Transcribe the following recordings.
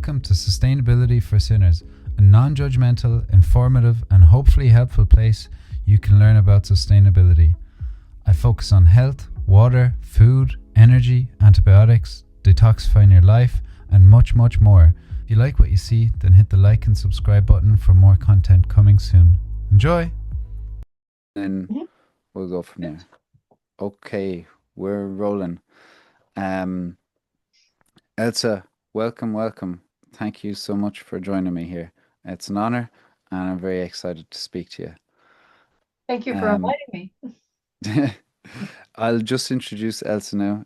Welcome to Sustainability for Sinners, a non-judgmental, informative and hopefully helpful place you can learn about sustainability. I focus on health, water, food, energy, antibiotics, detoxifying your life and much, much more. If you like what you see, then hit the like and subscribe button for more content coming soon. Enjoy! And we'll go from there. Okay, we're rolling. Elze, welcome. Thank you so much for joining me here. It's an honor, and I'm very excited to speak to you. Thank you for inviting me. I'll just introduce Elze now.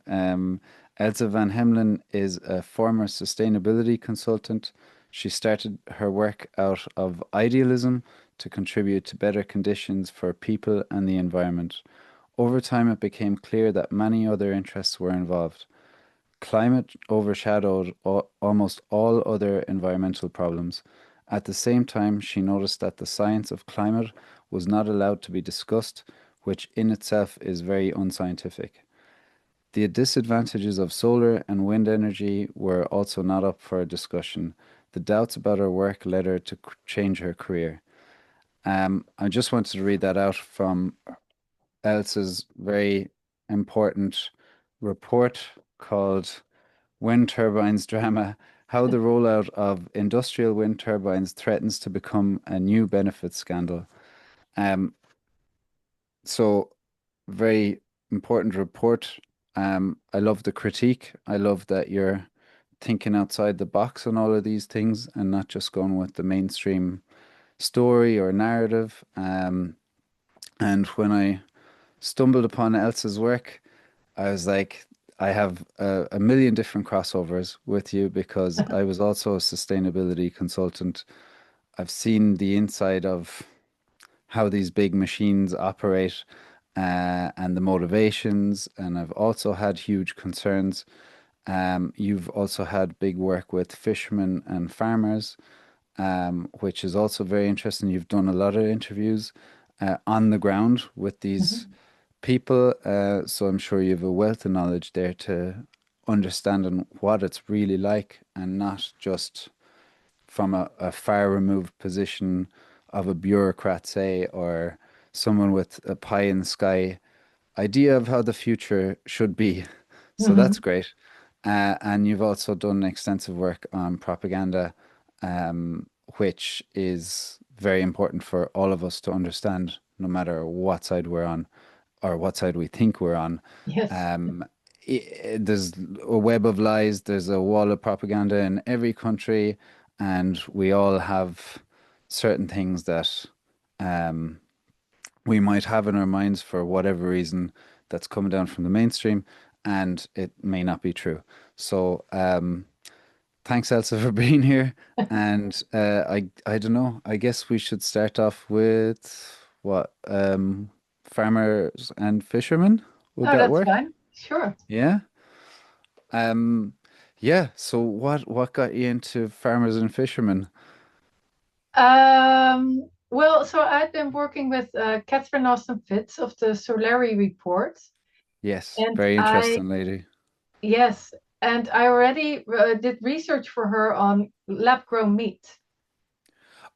Elze van Hamelen is a former sustainability consultant. She started her work out of idealism to contribute to better conditions for people and the environment. Over time, it became clear that many other interests were involved. Climate overshadowed almost all other environmental problems. At the same time, she noticed that the science of climate was not allowed to be discussed, which in itself is very unscientific. The disadvantages of solar and wind energy were also not up for discussion. The doubts about her work led her to change her career. I just wanted to read that out from Elze's very important report called Wind Turbines Drama, How the Rollout of Industrial Wind Turbines Threatens to Become a New Benefit Scandal. So, very important report. I love the critique. I love that you're thinking outside the box on all of these things and not just going with the mainstream story or narrative. And when I stumbled upon Elze's work, I was like, I have a million different crossovers with you because I was also a sustainability consultant. I've seen the inside of how these big machines operate and the motivations, and I've also had huge concerns. You've also had big work with fishermen and farmers, which is also very interesting. You've done a lot of interviews on the ground with these people, so I'm sure you have a wealth of knowledge there to understanding what it's really like and not just from a far removed position of a bureaucrat, say, or someone with a pie in the sky idea of how the future should be. So that's great. And you've also done extensive work on propaganda, which is very important for all of us to understand, no matter what side we're on or what side we think we're on. Yes. There's a web of lies, there's a wall of propaganda in every country, and we all have certain things that we might have in our minds for whatever reason that's coming down from the mainstream, and it may not be true. So thanks, Elze, for being here. And I don't know, I guess we should start off with what farmers and fishermen. Would that work? Fine. Sure. Yeah. Yeah. So what got you into farmers and fishermen? Well, so I've been working with Catherine Austin Fitz of the Solari Report. Yes, And very interesting lady. Yes, and I already did research for her on lab-grown meat.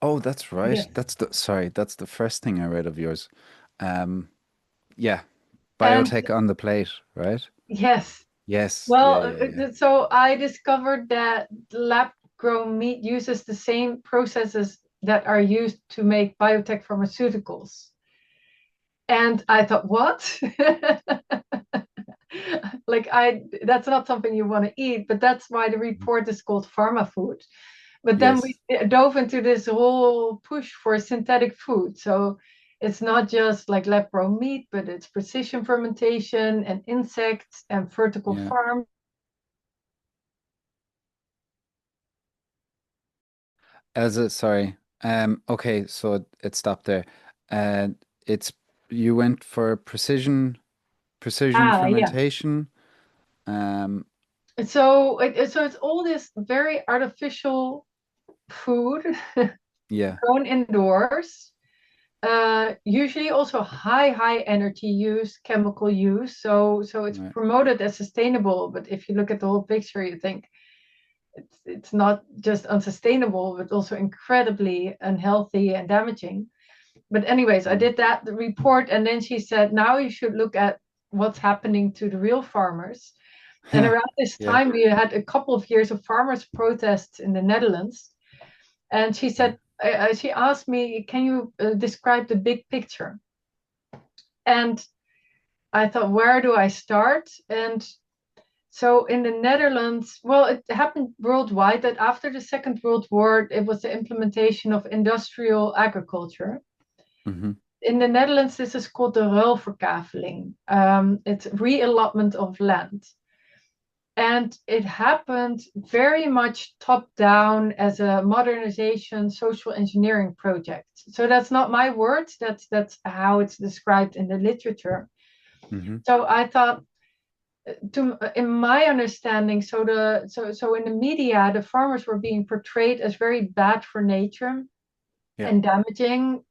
Oh, that's right. Yes. That's the first thing I read of yours. Yeah, biotech on the plate, right? Yes. Yes. Well, Yeah. so I discovered that lab-grown meat uses the same processes that are used to make biotech pharmaceuticals. And I thought, what? That's not something you want to eat, but that's why the report is called pharma food. But then we dove into this whole push for synthetic food. So it's not just like lab-grown meat, but it's precision fermentation and insects and vertical farm. Sorry. Okay, so it stopped there. It's you went for precision fermentation. Yeah. So it's all this very artificial food grown indoors. Usually also high energy use, chemical use. So it's promoted as sustainable, but if you look at the whole picture, you think it's not just unsustainable, but also incredibly unhealthy and damaging. But anyways, I did that the report, and then she said, now you should look at what's happening to the real farmers. And around this time, we had a couple of years of farmers' protests in the Netherlands. And she said, she asked me, can you describe the big picture? And I thought, where do I start? And so in the Netherlands, well, it happened worldwide that after the Second World War, it was the implementation of industrial agriculture. Mm-hmm. In the Netherlands, this is called the ruilverkaveling. It's reallotment of land. And it happened very much top down as a modernization social engineering project. So that's not my words, that's how it's described in the literature. Mm-hmm. So I thought, in my understanding, so in the media, the farmers were being portrayed as very bad for nature and damaging.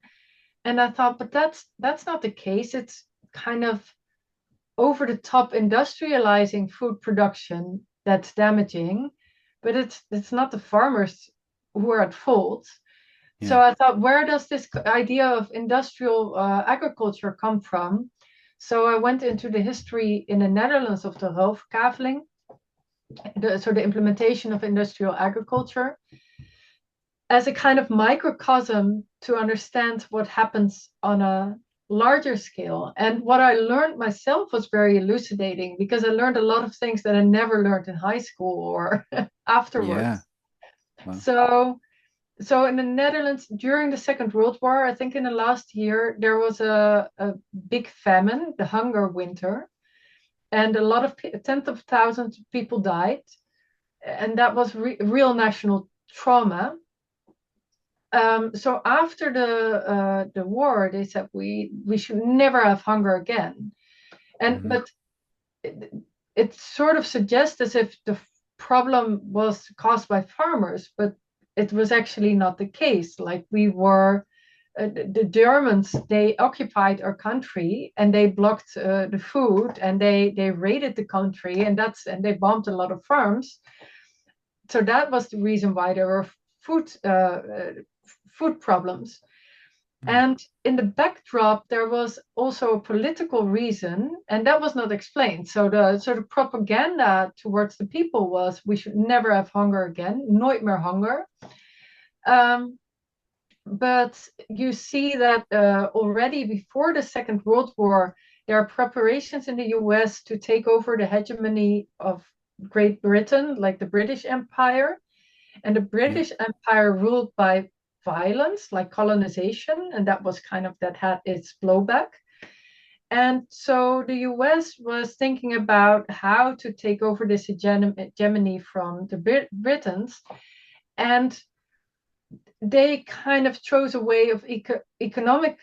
And I thought, but that's not the case. It's kind of over the top industrializing food production that's damaging, but it's not the farmers who are at fault. Yeah. So I thought, where does this idea of industrial agriculture come from? So I went into the history in the Netherlands of the ruilverkaveling, so the implementation of industrial agriculture, as a kind of microcosm to understand what happens on a larger scale. And what I learned myself was very elucidating, because I learned a lot of things that I never learned in high school or afterwards. Yeah. Wow. So in the Netherlands during the Second World War, I think in the last year, there was a big famine, the hunger winter, and a lot of tens of thousands of people died. And that was real national trauma. So after the war, they said we should never have hunger again. And but it sort of suggests as if the problem was caused by farmers, but it was actually not the case. Like we were, the Germans, they occupied our country and they blocked the food, and they raided the country, and they bombed a lot of farms. So that was the reason why there were food problems. And in the backdrop, there was also a political reason, and that was not explained. So the sort of propaganda towards the people was, we should never have hunger again, nooit meer hunger. But you see that already before the Second World War, there are preparations in the US to take over the hegemony of Great Britain, like the British Empire. And the British Empire ruled by violence, like colonization, and that was kind of, that had its blowback. And so the US was thinking about how to take over this hegemony from the Britons, and they kind of chose a way of economic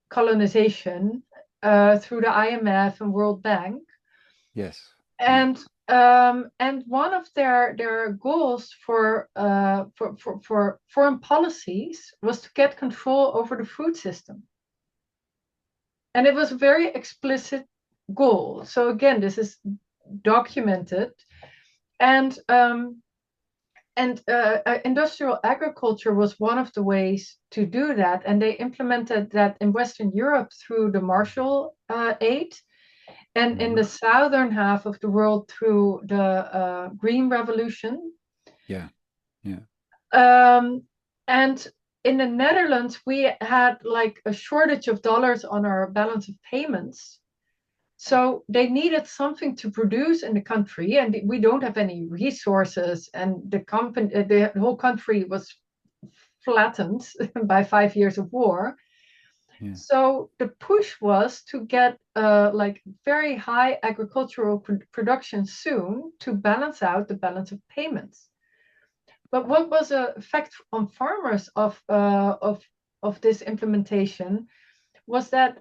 colonization through the IMF and World Bank. Yes. And one of their goals for foreign policies was to get control over the food system. And it was a very explicit goal. So again, this is documented. And industrial agriculture was one of the ways to do that. And they implemented that in Western Europe through the Marshall Aid. And in the southern half of the world through the Green Revolution. Yeah. And in the Netherlands, we had like a shortage of dollars on our balance of payments. So they needed something to produce in the country, and we don't have any resources. And the whole country was flattened by 5 years of war. Yeah. So the push was to get like very high agricultural production soon to balance out the balance of payments. But what was the effect on farmers of this implementation was that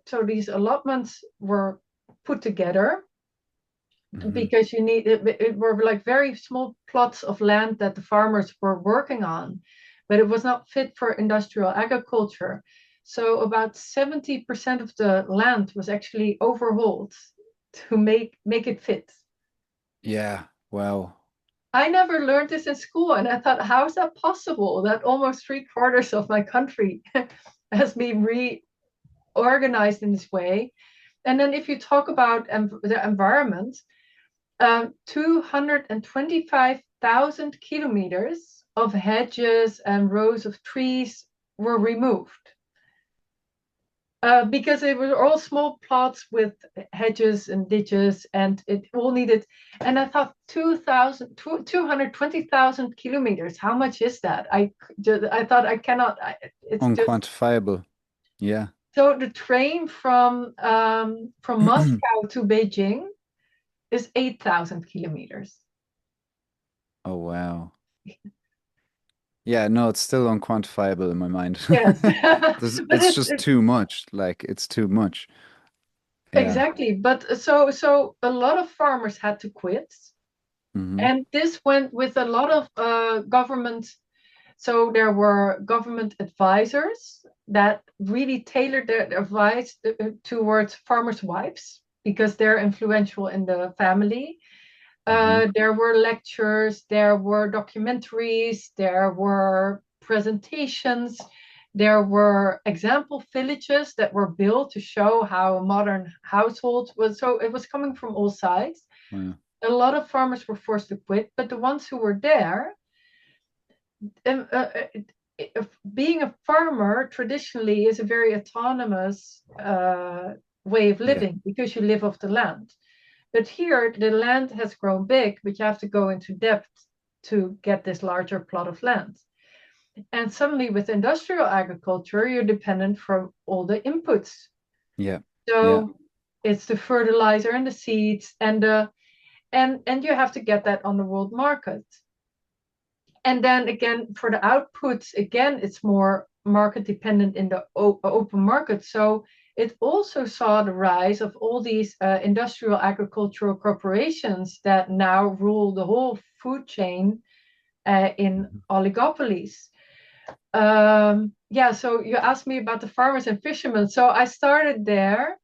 so these allotments were put together because it were like very small plots of land that the farmers were working on, but it was not fit for industrial agriculture. So about 70% of the land was actually overhauled to make it fit. Yeah, wow. I never learned this in school, and I thought, how is that possible that almost 3/4 of my country has been reorganized in this way? And then if you talk about the environment, 225,000 kilometers of hedges and rows of trees were removed. Because they were all small plots with hedges and ditches, and it all needed. And I thought 220,000 kilometers. How much is that? I thought I cannot. It's just Unquantifiable. Yeah. so the train from Moscow to Beijing is 8,000 kilometers. Oh, wow. Yeah, no, it's still unquantifiable in my mind. Yes, It's just too much. Like, it's too much. Yeah. Exactly. But so a lot of farmers had to quit. And this went with a lot of government. So there were government advisors that really tailored their advice towards farmers' wives because they're influential in the family. There were lectures, there were documentaries, there were presentations, there were example villages that were built to show how a modern household was. So it was coming from all sides. Wow. A lot of farmers were forced to quit, but the ones who were there, being a farmer traditionally is a very autonomous way of living because you live off the land. But here, the land has grown big, but you have to go into depth to get this larger plot of land. And suddenly, with industrial agriculture, you're dependent for all the inputs. Yeah. So it's the fertilizer and the seeds and you have to get that on the world market. And then again, for the outputs, again, it's more market dependent in the open market. So it also saw the rise of all these industrial agricultural corporations that now rule the whole food chain in oligopolies. So you asked me about the farmers and fishermen. So I started there.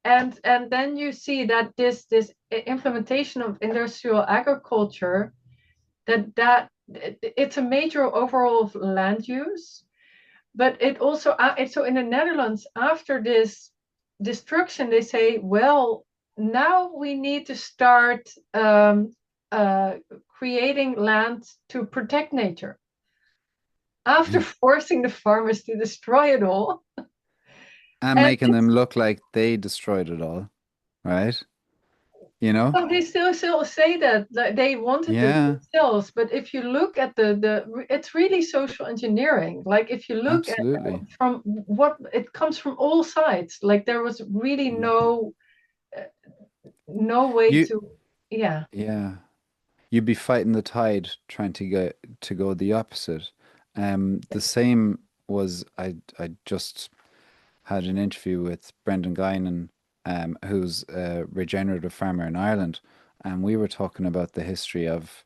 And then you see that this implementation of industrial agriculture, that it's a major overhaul of land use. But it also, so in the Netherlands, after this destruction, they say, well, now we need to start creating land to protect nature. After forcing the farmers to destroy it all. And making them look like they destroyed it all, right? You know? Well, they still say that they wanted it themselves, but if you look at it's really social engineering. Like if you look at from what it comes from all sides, like there was really no way to, Yeah. You'd be fighting the tide trying to go the opposite. The same was I just had an interview with Brendan Guinan, who's a regenerative farmer in Ireland, and we were talking about the history of,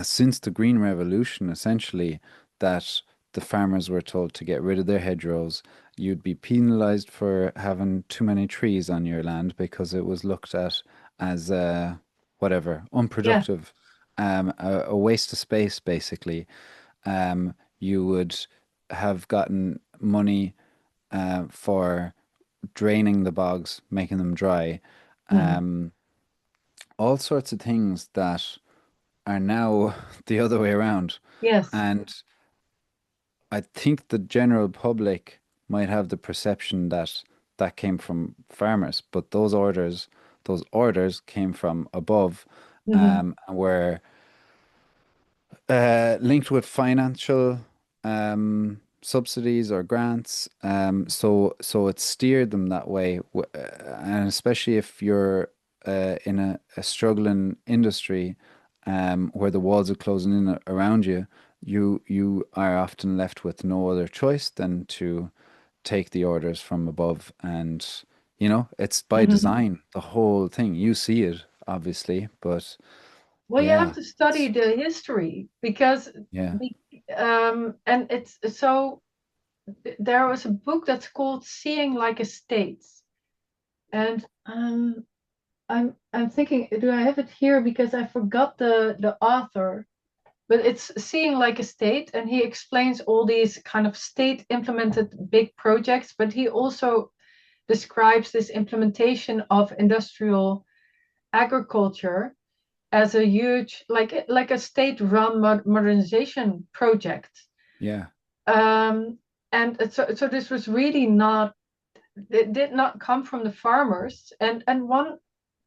since the Green Revolution, essentially, that the farmers were told to get rid of their hedgerows. You'd be penalized for having too many trees on your land because it was looked at as unproductive, a waste of space, basically. You would have gotten money for draining the bogs, making them dry, all sorts of things that are now the other way around. Yes. And I think the general public might have the perception that that came from farmers, but those orders came from above, and were linked with financial subsidies or grants. So it steered them that way, and especially if you're in a struggling industry, where the walls are closing in around you, you are often left with no other choice than to take the orders from above. And it's by design, the whole thing. You see it, obviously, but well, you have to study the history because and it's so there was a book that's called Seeing Like a State, and I'm thinking, do I have it here? Because I forgot the author, but it's Seeing Like a State, and he explains all these kind of state implemented big projects, but he also describes this implementation of industrial agriculture as a huge, like a state-run modernization project. Yeah. And so this was really not, it did not come from the farmers. And one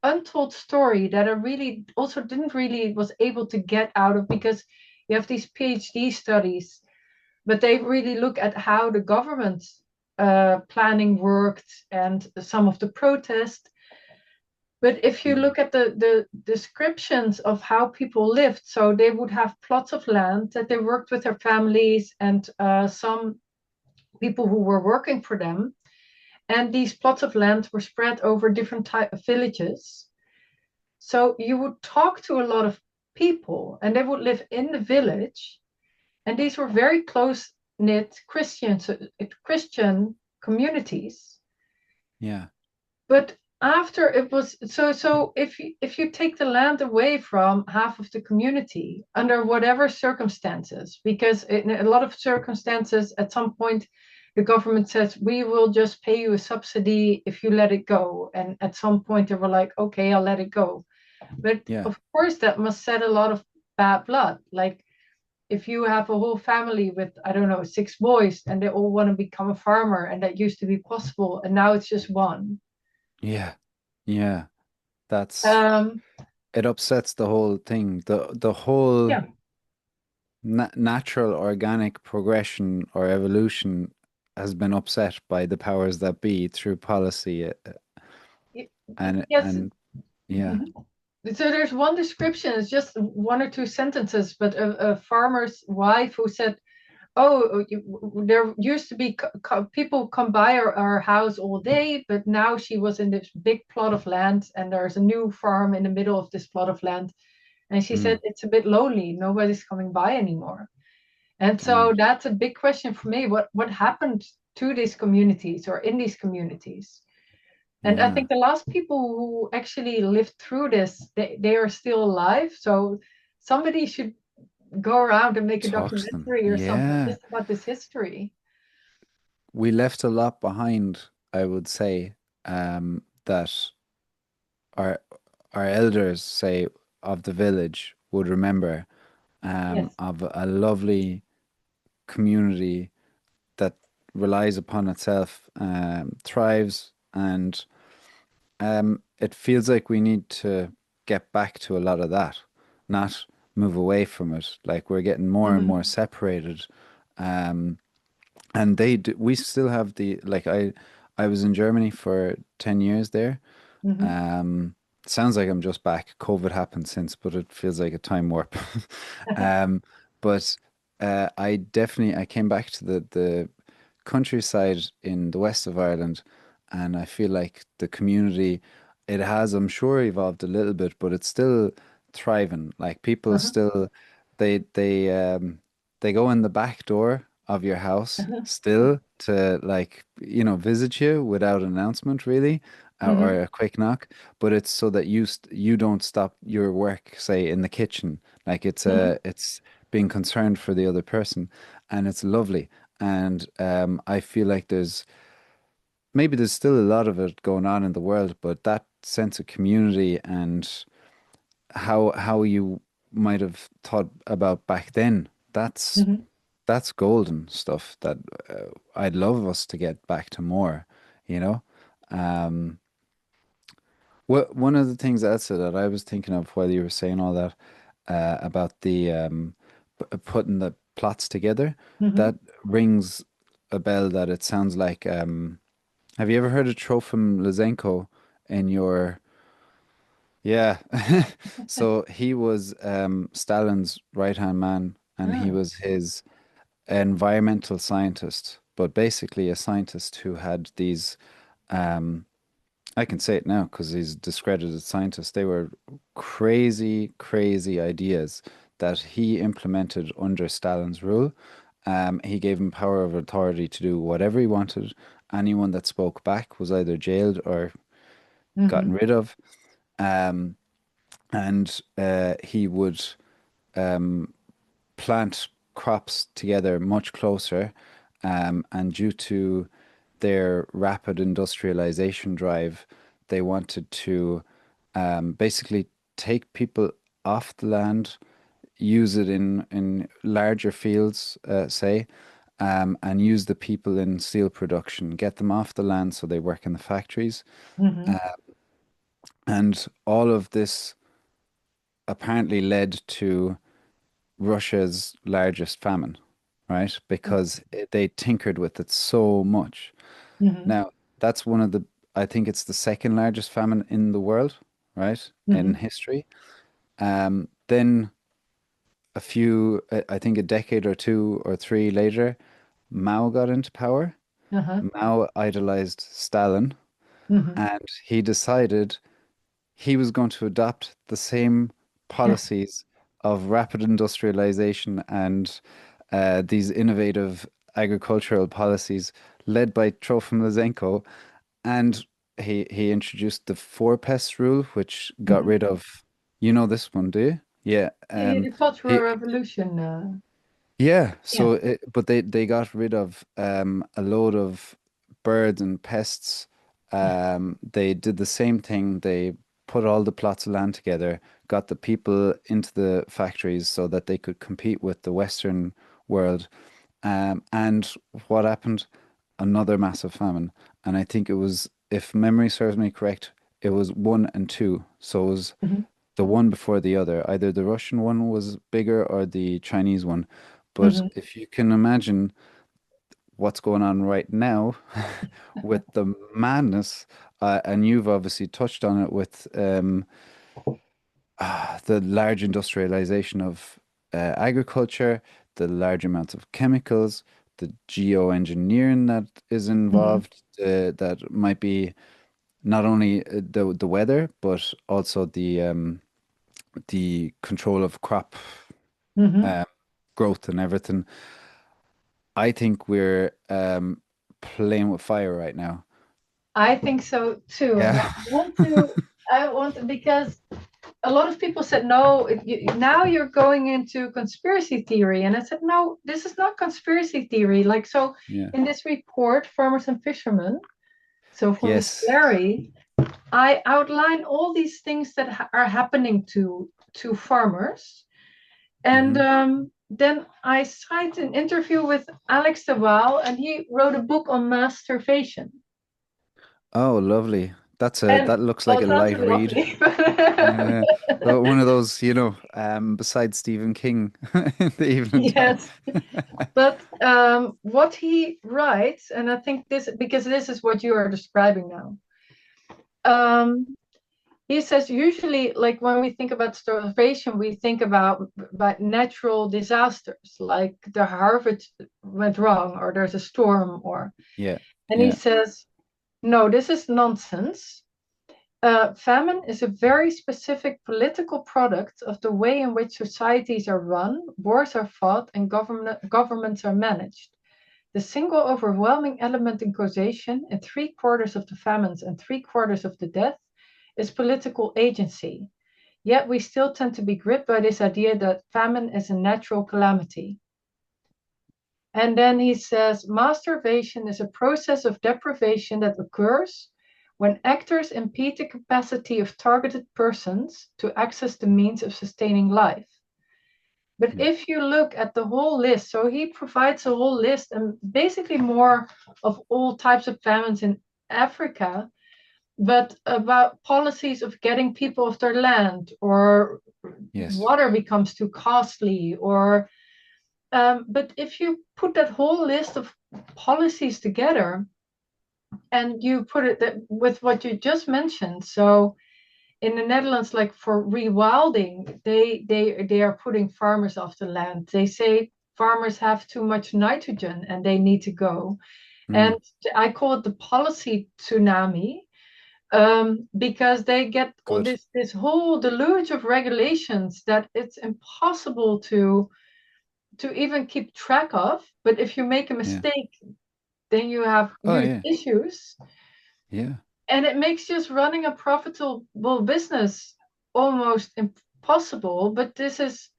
untold story that I really also didn't really was able to get out of, because you have these PhD studies, but they really look at how the government planning worked and some of the protest. But if you look at the descriptions of how people lived, so they would have plots of land that they worked with their families and some people who were working for them. And these plots of land were spread over different type of villages. So you would talk to a lot of people, and they would live in the village. And these were very close knit Christian communities. Yeah. But after it was so if you take the land away from half of the community under whatever circumstances, because in a lot of circumstances at some point the government says we will just pay you a subsidy if you let it go, and at some point they were like, okay, I'll let it go. But Yeah. of course that must set a lot of bad blood. Like if you have a whole family with, I don't know, 6 boys, and they all want to become a farmer, and that used to be possible, and now it's just one. Yeah. Yeah. That's um it upsets the whole thing. The whole yeah. natural organic progression or evolution has been upset by the powers that be through policy, Yes. and yeah. Mhm. So there's one description, it's just 1 or 2 sentences, but a farmer's wife who said, oh, there used to be people come by our house all day, but now she was in this big plot of land, and there's a new farm in the middle of this plot of land. And she Mm, said, it's a bit lonely. Nobody's coming by anymore. And so mm, that's a big question for me. What happened to these communities or in these communities? And I yeah. think the last people who actually lived through this, they are still alive. So somebody should go around and make a Talk to them. documentary or something Yeah. just about this history. We left a lot behind, I would say, that our elders, say, of the village would remember, Yes. of a lovely community that relies upon itself, thrives, and it feels like we need to get back to a lot of that, not move away from it. Like we're getting more and Hmm. more separated. Um, and they do, we still have the, like I was in Germany for 10 years there. Hmm. Um, sounds like I'm just back. COVID happened since, but it feels like a time warp. Um, but I came back to the countryside in the west of Ireland, and I feel like the community, it has, I'm sure, evolved a little bit, but it's still thriving. Like people Uh-huh. still, they they um they go in the back door of your house Uh-huh. still to, like, visit you without announcement really, Hmm. or a quick knock, but it's so that you don't stop your work, say, in the kitchen. Like Hmm. it's being concerned for the other person, and it's lovely. And I feel like there's still a lot of it going on in the world, but that sense of community and how you might have thought about back then, that's Hmm. that's golden stuff that I'd love us to get back to more, you know? Um, one of the things, Elsa, that I was thinking of while you were saying all that, about the putting the plots together, Hmm. that rings a bell. That it sounds like, have you ever heard of Trofim Lysenko in your, yeah. So he was Stalin's right-hand man, and he Ah. was his environmental scientist, but basically a scientist who had these, um, I can say it now because he's discredited scientists. They were crazy, crazy ideas that he implemented under Stalin's rule. He gave him power of authority to do whatever he wanted. Anyone that spoke back was either jailed or gotten Hmm. rid of. Um, and he would plant crops together much closer. And due to their rapid industrialization drive, they wanted to basically take people off the land, use it in larger fields, say, and use the people in steel production, get them off the land so they work in the factories. Hmm. And all of this apparently led to Russia's largest famine, right? Because they tinkered with it so much. Hmm. Now, that's one of the, I think it's the second largest famine in the world, right? In Hmm. history. Then I think a decade or two or three later, Mao got into power. Uh-huh. Mao idolized Stalin, Hmm. and he decided he was going to adopt the same policies of rapid industrialization and these innovative agricultural policies led by Trofim Lysenko. And he introduced the four pests rule, which got Hmm. rid of, you know this one, do you? Yeah. The Cultural He Revolution. Yeah, Yeah. but they got rid of a load of birds and pests. They did the same thing. They put all the plots of land together, got the people into the factories so that they could compete with the Western world. And what happened? Another massive famine. And I think it was, if memory serves me correct, it was one and two. So it was Hmm. the one before the other. Either the Russian one was bigger or the Chinese one. But Hmm. if you can imagine what's going on right now with the madness, and you've obviously touched on it with the large industrialization of agriculture, the large amounts of chemicals, the geoengineering that is Hmm. involved, that might be not only the weather, but also the control of crop Hmm. uh, growth and everything. I think we're playing with fire right now. I think so too, and Yeah. I want to, because a lot of people said no. Now you're going into conspiracy theory, and I said no. This is not conspiracy theory. Like so, Yeah. in this report, Farmers and Fishermen, so for Miss Yes. Clary, I outline all these things that are happening to farmers, and Hmm. then I cite an interview with Alex de Waal, and he wrote a book on mass starvation. Oh, lovely. And That looks like oh, a that's light read. lovely. Yeah. One of those, besides Stephen King in the evening time. Yes, but what he writes, and I think this because this is what you are describing now. Um, he says usually, like when we think about starvation, we think about natural disasters, like the harvest went wrong, or there's a storm, or. Yeah. And he Yeah. says, no, this is nonsense. Famine is a very specific political product of the way in which societies are run, wars are fought, and governments are managed. The single overwhelming element in causation in three-quarters of the famines and three-quarters of the death is political agency. Yet we still tend to be gripped by this idea that famine is a natural calamity. And then he says, masturbation is a process of deprivation that occurs when actors impede the capacity of targeted persons to access the means of sustaining life. But Mm. if you look at the whole list, so he provides a whole list and basically more of all types of famines in Africa, but about policies of getting people off their land, or Yes. water becomes too costly, or but if you put that whole list of policies together and you put it with what you just mentioned, so in the Netherlands, like for rewilding, they are putting farmers off the land. They say farmers have too much nitrogen and they need to go. And Mm. I call it the policy tsunami, because they get all Good. this whole deluge of regulations that it's impossible to even keep track of. But if you make a Yeah. mistake, then you have Oh, huge yeah. issues. Yeah. And it makes just running a profitable business almost impossible. But this is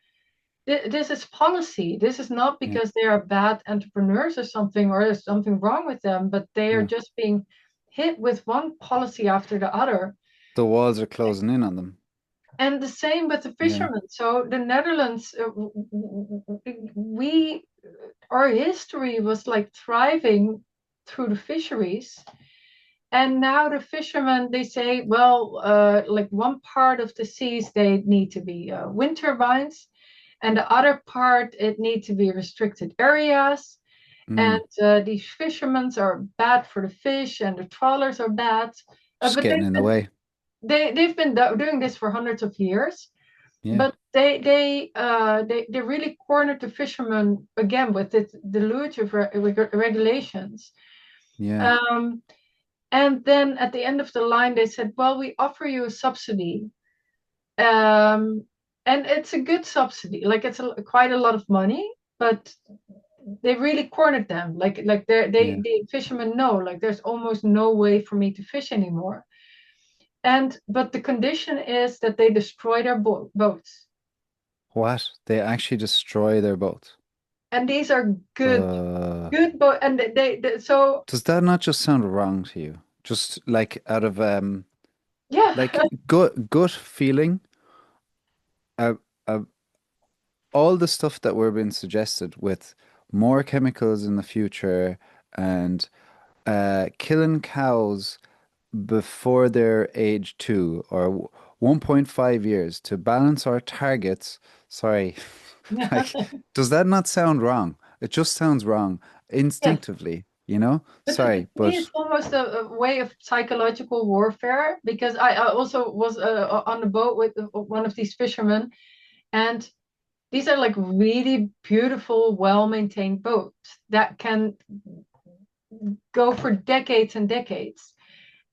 policy. This is not Yeah. because they are bad entrepreneurs or something, or there's something wrong with them, but they are Yeah. just being hit with one policy after the other. The walls are closing in on them. And the same with the Yeah. fishermen. So the Netherlands, our history was like thriving through the fisheries. And now the fishermen, they say, well, like one part of the seas, they need to be wind turbines, and the other part, it needs to be restricted areas. And Mm. these fishermen are bad for the fish, and the trawlers are bad. Just But getting in the way. they've been doing this for hundreds of years. Yeah. But they really cornered the fishermen again with the deluge of regulations. Yeah. Um, and then at the end of the line, they said, well, we offer you a subsidy. And it's a good subsidy. Like it's quite a lot of money, but they really cornered them. Like Yeah. the fishermen know, like there's almost no way for me to fish anymore. But the condition is that they destroy their boats. What? They actually destroy their boats. And these are Uh, good boat, and so does that not just sound wrong to you? Just like out of yeah. like gut feeling, uh, uh, all the stuff that we're being suggested with more chemicals in the future and killing cows before they're age 1.5 years to balance our targets. Sorry, like, does that not sound wrong? It just sounds wrong Yes. instinctively, you know? But to Sorry, me, but it's almost a way of psychological warfare, because I also was on the boat with one of these fishermen, and these are like really beautiful, well-maintained boats that can go for decades and decades.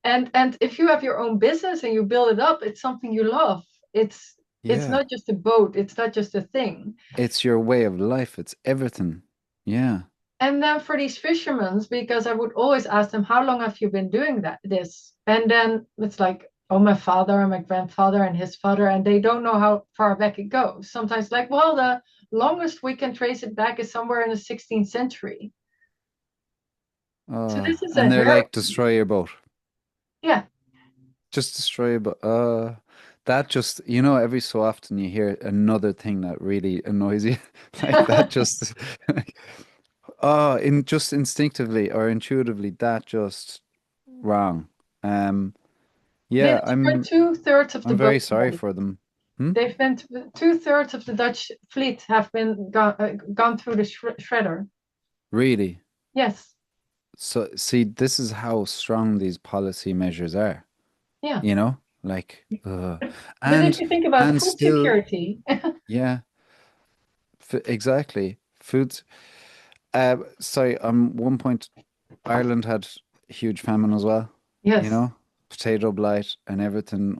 And if you have your own business and you build it up, it's something you love. It's yeah, not just a boat, it's not just a thing. it's your way of life. It's everything. Yeah. And then for these fishermen, because I would always ask them, how long have you been doing this? And then it's like, oh, my father and my grandfather and his father, and they don't know how far back it goes. Sometimes like, well, the longest we can trace it back is somewhere in the 16th century. So this is a And they're her like, destroy your boat. yeah. Just destroy your boat. That just, every so often you hear another thing that really annoys you. Like that just, just instinctively or intuitively, that just wrong. Um, They yeah, destroyed two-thirds of the I'm very boats sorry already. for them. Hmm? They've been two-thirds of the Dutch fleet have been gone through the shredder. Really? Yes. So, see, this is how strong these policy measures are, Yeah. like, But if and you think about and food still, security, yeah, f exactly. Food. Sorry, one point, Ireland had huge famine as well, you yes. know, potato blight and everything.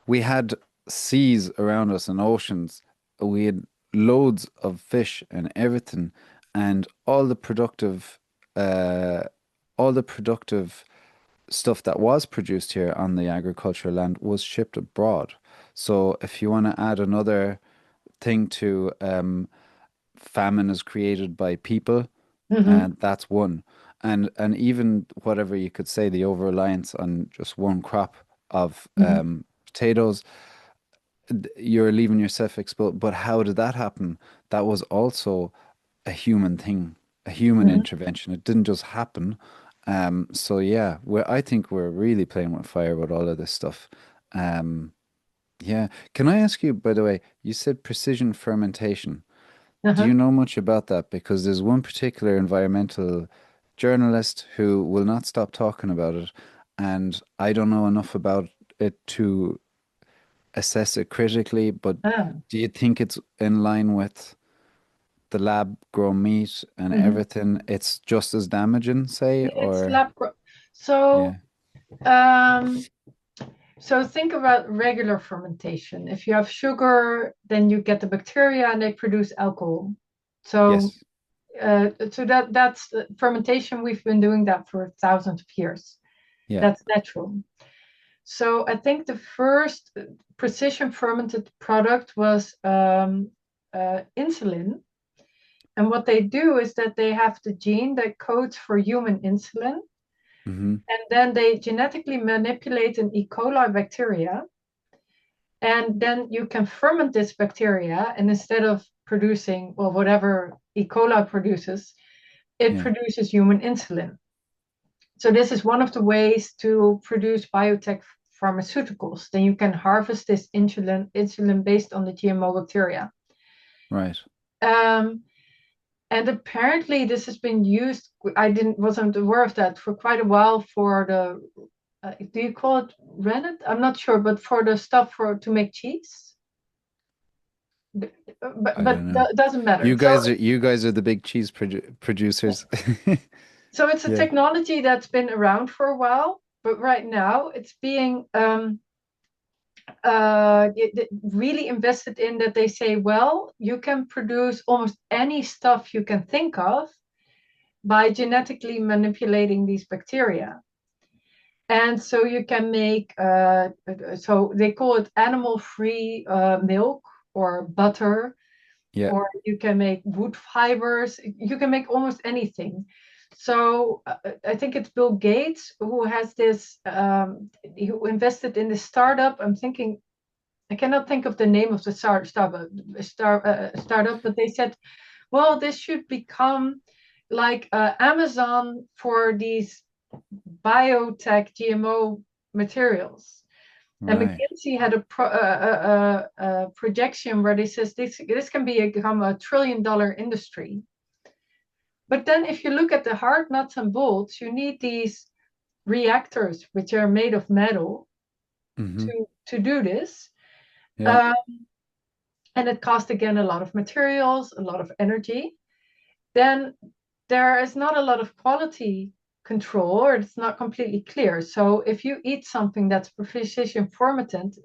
We had seas around us and oceans. We had loads of fish and everything, and uh, all the productive stuff that was produced here on the agricultural land was shipped abroad. So if you want to add another thing to famine is created by people, Hmm. and that's one. And even whatever you could say, the over-reliance on just one crop of Hmm. potatoes, you're leaving yourself exposed. But how did that happen? That was also a human thing, a human Hmm. intervention. It didn't just happen. So yeah, I think we're really playing with fire with all of this stuff. Um, yeah. Can I ask you, by the way, you said precision fermentation. Do Uh-huh. you know much about that? Because there's one particular environmental journalist who will not stop talking about it, and I don't know enough about it to assess it critically, but Ah. do you think it's in line with the lab grown meat and Hmm. everything? It's just as damaging, say, It's or lab grown. So, yeah. um, so think about regular fermentation. If you have sugar, then you get the bacteria and they produce alcohol. So Yes. so that's fermentation. We've been doing that for thousands of years. Yeah. That's natural. So I think the first precision fermented product was insulin. And what they do is that they have the gene that codes for human insulin. Mm-hmm. And then they genetically manipulate an E. coli bacteria. And then you can ferment this bacteria. And instead of producing, well, whatever E. coli produces, it produces human insulin. So this is one of the ways to produce biotech pharmaceuticals. Then you can harvest this insulin based on the GMO bacteria. Right. And apparently this has been used, wasn't aware of that, for quite a while for the, do you call it rennet? I'm not sure, but for the stuff to make cheese. But it doesn't matter. You guys are the big cheese producers. So it's a technology that's been around for a while, but right now it's being really invested in, that they say, well, you can produce almost any stuff you can think of by genetically manipulating these bacteria. And so you can make, so they call it animal-free milk or butter, or you can make wood fibers. You can make almost anything. So I think it's Bill Gates who has this, who invested in this startup. I cannot think of the name of the startup, but they said, well, this should become like Amazon for these biotech GMO materials. Right. And McKinsey had a projection where they says this can become $1 trillion industry. But then if you look at the hard nuts and bolts, you need these reactors, which are made of metal, to do this. Yeah. And it costs, again, a lot of materials, a lot of energy. Then there is not a lot of quality control, or it's not completely clear. So if you eat something that's precision fermented,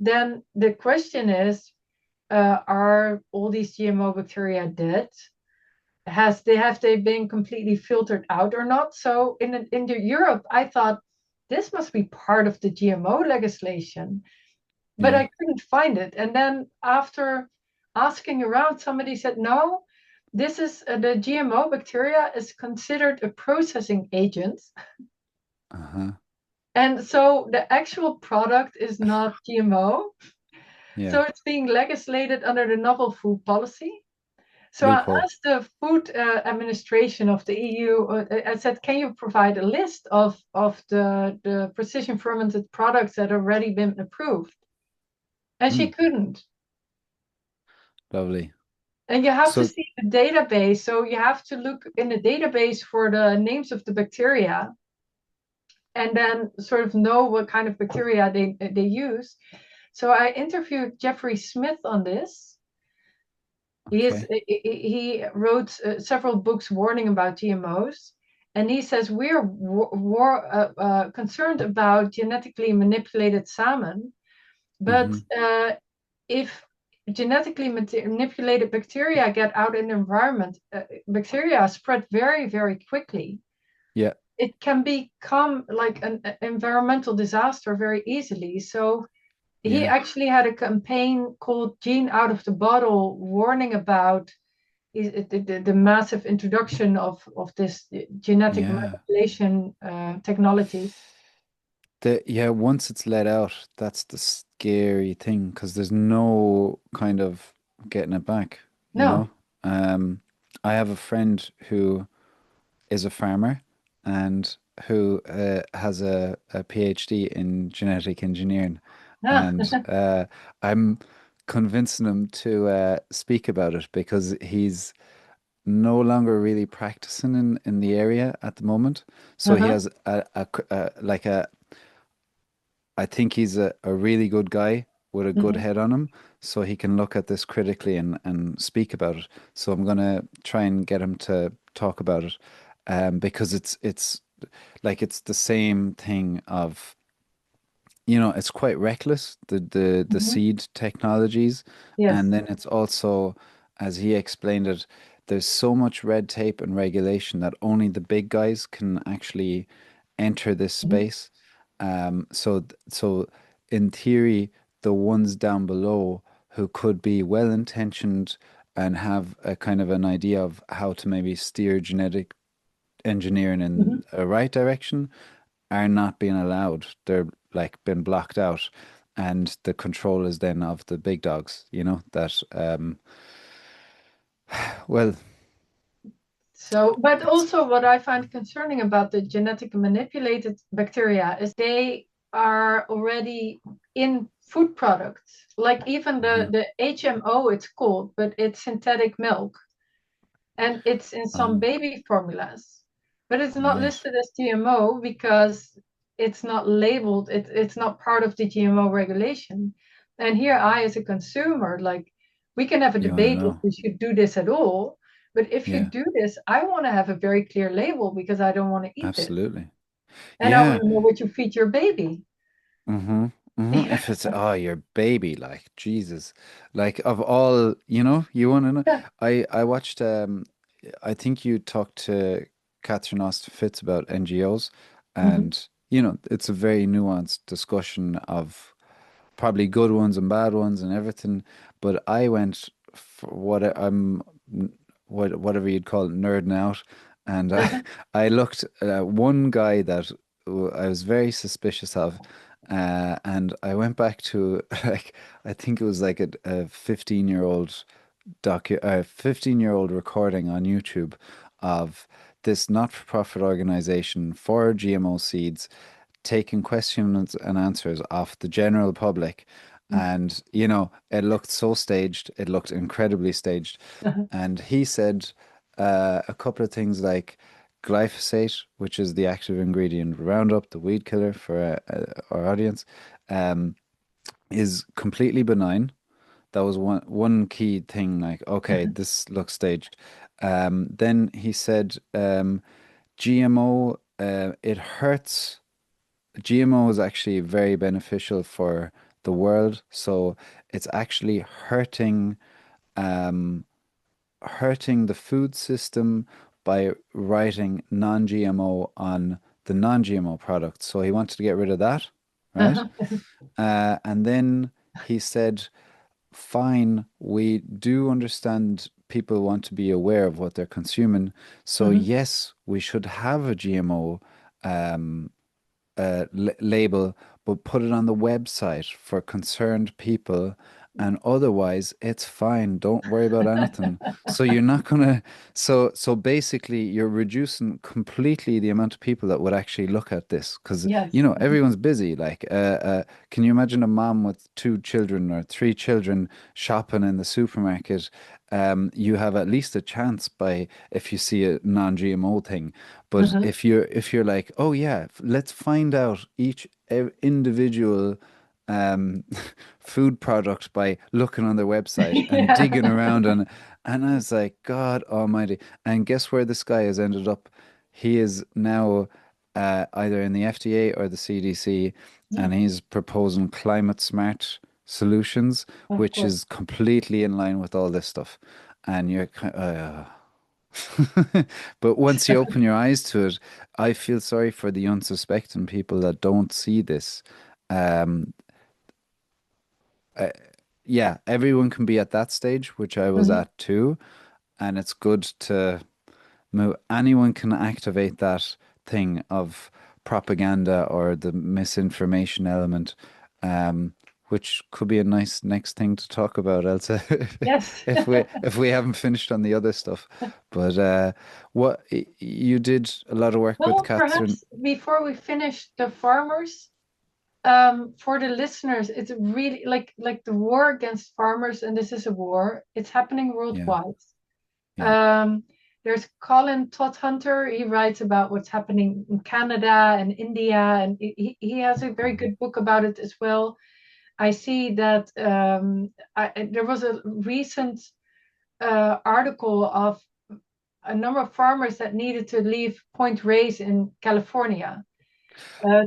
then the question is, are all these GMO bacteria dead? Have they been completely filtered out or not? So in Europe, I thought this must be part of the GMO legislation, but I couldn't find it. And then after asking around, somebody said, no, this is the GMO bacteria is considered a processing agent. And so the actual product is not GMO. So it's being legislated under the novel food policy. So I asked the Food Administration of the EU, I said, can you provide a list of the precision fermented products that have already been approved? And she couldn't. Lovely. And you have to see the database. So you have to look in the database for the names of the bacteria, and then sort of know what kind of bacteria they use. So I interviewed Jeffrey Smith on this. He wrote several books warning about GMOs, and he says we're concerned about genetically manipulated salmon, but if genetically manipulated bacteria get out in the environment, bacteria spread very, very quickly. Yeah, it can become like an environmental disaster very easily. So he actually had a campaign called Gene Out of the Bottle, warning about the massive introduction of this genetic manipulation technology. Once it's let out, that's the scary thing, because there's no kind of getting it back. No. I have a friend who is a farmer and who has a PhD in genetic engineering. And I'm convincing him to speak about it, because he's no longer really practicing in the area at the moment. So he has I think he's a really good guy with a good head on him, so he can look at this critically and speak about it. So I'm going to try and get him to talk about it, because it's the same thing of, it's quite reckless, the seed technologies. Yes. And then it's also, as he explained it, there's so much red tape and regulation that only the big guys can actually enter this Mhm. space. So in theory, the ones down below who could be well-intentioned and have a kind of an idea of how to maybe steer genetic engineering in Mhm. a right direction are not being allowed. They're like been blocked out. And the control is then of the big dogs, that well, So, but it's also what I find concerning about the genetically manipulated bacteria is they are already in food products. Like even mhm. the HMO it's called, but it's synthetic milk and it's in some Oh, baby formulas. But it's not right. listed as GMO because it's not labeled, it's not part of the GMO regulation. And here I, as a consumer, like we can have a You want to debate if know? we should do this at all. But if you Yeah, do this, I want to have a very clear label because I don't want to eat it. absolutely. And I want Yeah. to know what you feed your baby. Mm-hmm. Mm-hmm. If it's your baby, like Jesus, like of all, you want to know. Yeah. I watched. I think you talked to Catherine Austin Fitz about NGOs, Mhm. and it's a very nuanced discussion of probably good ones and bad ones and everything. But I went for whatever you'd call it, nerding out, and I looked at one guy that I was very suspicious of, and I went back to like I think it was like a 15-year-old 15-year-old recording on YouTube of this not-for-profit organization for GMO seeds taking questions and answers off the general public. And, it looked so staged. It looked incredibly staged. And he said a couple of things like glyphosate, which is the active ingredient of Roundup, the weed killer for our audience, um, is completely benign. That was one key thing. Like, okay, this looks staged. Then he said GMO, it hurts. GMO is actually very beneficial for the world. So it's actually um, hurting the food system by writing non-GMO on the non-GMO products. So he wanted to get rid of that, right? And then he said, fine, we do understand people want to be aware of what they're consuming. So yes, we should have a GMO um, label, but put it on the website for concerned people. And otherwise, it's fine. Don't worry about anything. So you're not gonna. So basically, you're reducing completely the amount of people that would actually look at this because Yes. everyone's busy. Like, can you imagine a mom with 2 children or 3 children shopping in the supermarket? You have at least a chance by if you see a non-GMO thing. But if you're like, oh yeah, let's find out each individual um, food product by looking on their website and digging Yeah. around and I was like, God Almighty! And guess where this guy has ended up? He is now either in the FDA or the CDC, Yeah, and he's proposing climate smart solutions, of which course. is completely in line with all this stuff. And you're kind but once you open your eyes to it, I feel sorry for the unsuspecting people that don't see this. Um, uh, yeah, everyone can be at that stage, which I was Mhm. at too, and it's good to move. Anyone can activate that thing of propaganda or the misinformation element, which could be a nice next thing to talk about, Elsa, Yes. if we haven't finished on the other stuff. But you did a lot of work with Well, Catherine. perhaps before we finish the farmers, for the listeners, it's really like the war against farmers, and this is a war. It's happening Yeah, worldwide. yeah. Um, there's Colin Todd Hunter. He writes about what's happening in Canada and India, and he has a very Mhm. good book about it as well. I see that there was a recent article of a number of farmers that needed to leave Point Reyes in California uh,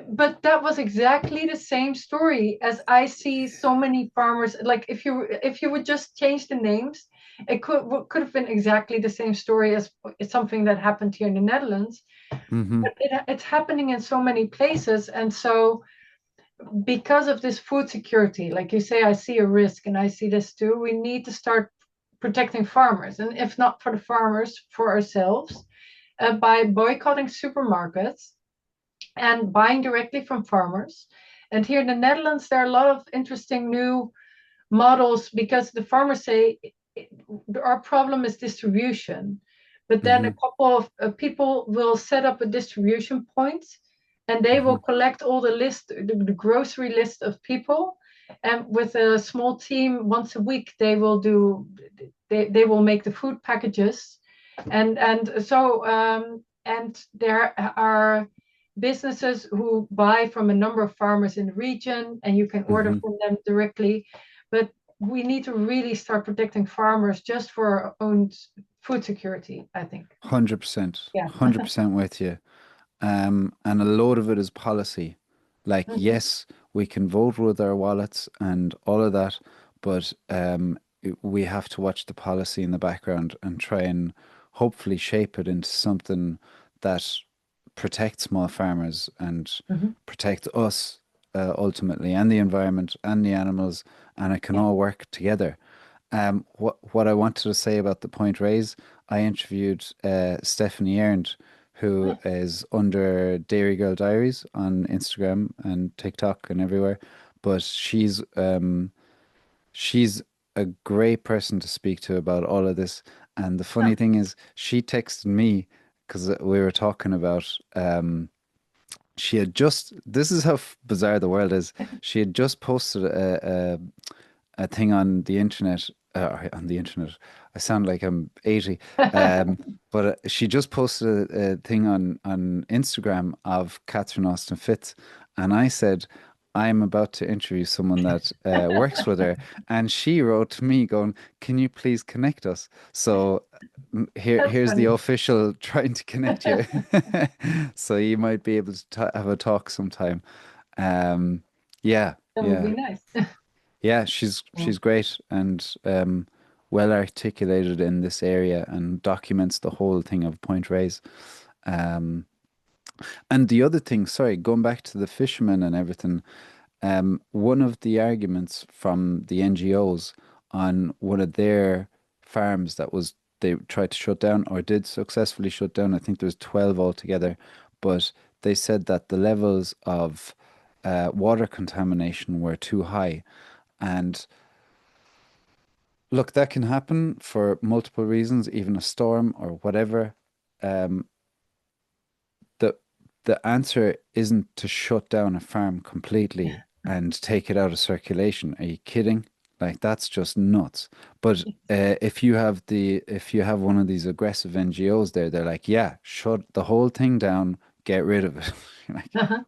but that was exactly the same story as I see so many farmers. Like if you would just change the names, it could have been exactly the same story as something that happened here in the Netherlands. Mm-hmm. But it's happening in so many places, and so because of this food security, like you say, I see a risk, and I see this too. We need to start protecting farmers, and if not for the farmers, for ourselves, by boycotting supermarkets and buying directly from farmers. And here in the Netherlands, there are a lot of interesting new models because the farmers say our problem is distribution. But then a Mm-hmm. couple of people will set up a distribution point and they Mm-hmm. will collect all the grocery list of people. And with a small team, once a week, they will make the food packages. And there are businesses who buy from a number of farmers in the region, and you can order Mm-hmm. from them directly. But we need to really start protecting farmers just for our own food security, I think. 100%. Yeah. 100% with you. And a load of it is policy. Like, Mhm. yes, we can vote with our wallets and all of that, but we have to watch the policy in the background and try and hopefully shape it into something that protects small farmers and Mhm. protect us ultimately, and the environment and the animals, and it can Yeah. all work together. What I wanted to say about the point raised, I interviewed Stephanie Ernd, who is under Dairy Girl Diaries on Instagram and TikTok and everywhere. But she's a great person to speak to about all of this. And the funny Huh. thing is, she texted me because we were talking about she had just, this is how bizarre the world is. She had just posted a thing on the internet. On the internet, I sound like I'm 80. But she just posted a thing on Instagram of Catherine Austin Fitz, and I said, I'm about to interview someone that works with her, and she wrote to me going, "Can you please connect us?" So That's here's the funny. official trying to connect you, so you might be able to have a talk sometime. Um, yeah, That would be yeah. nice. Yeah, Yeah. she's great and well articulated in this area and documents the whole thing of point raise. Um, and the other thing, sorry, going back to the fishermen and everything, one of the arguments from the NGOs on one of their farms that was they tried to shut down or did successfully shut down, I think there was 12 altogether, but they said that the levels of water contamination were too high. And look, that can happen for multiple reasons, even a storm or whatever. Um, the the answer isn't to shut down a farm completely and take it out of circulation. Are you kidding? Like that's just nuts. But if you have one of these aggressive NGOs there, they're like, yeah, shut the whole thing down, get rid of it. Like Uh-huh.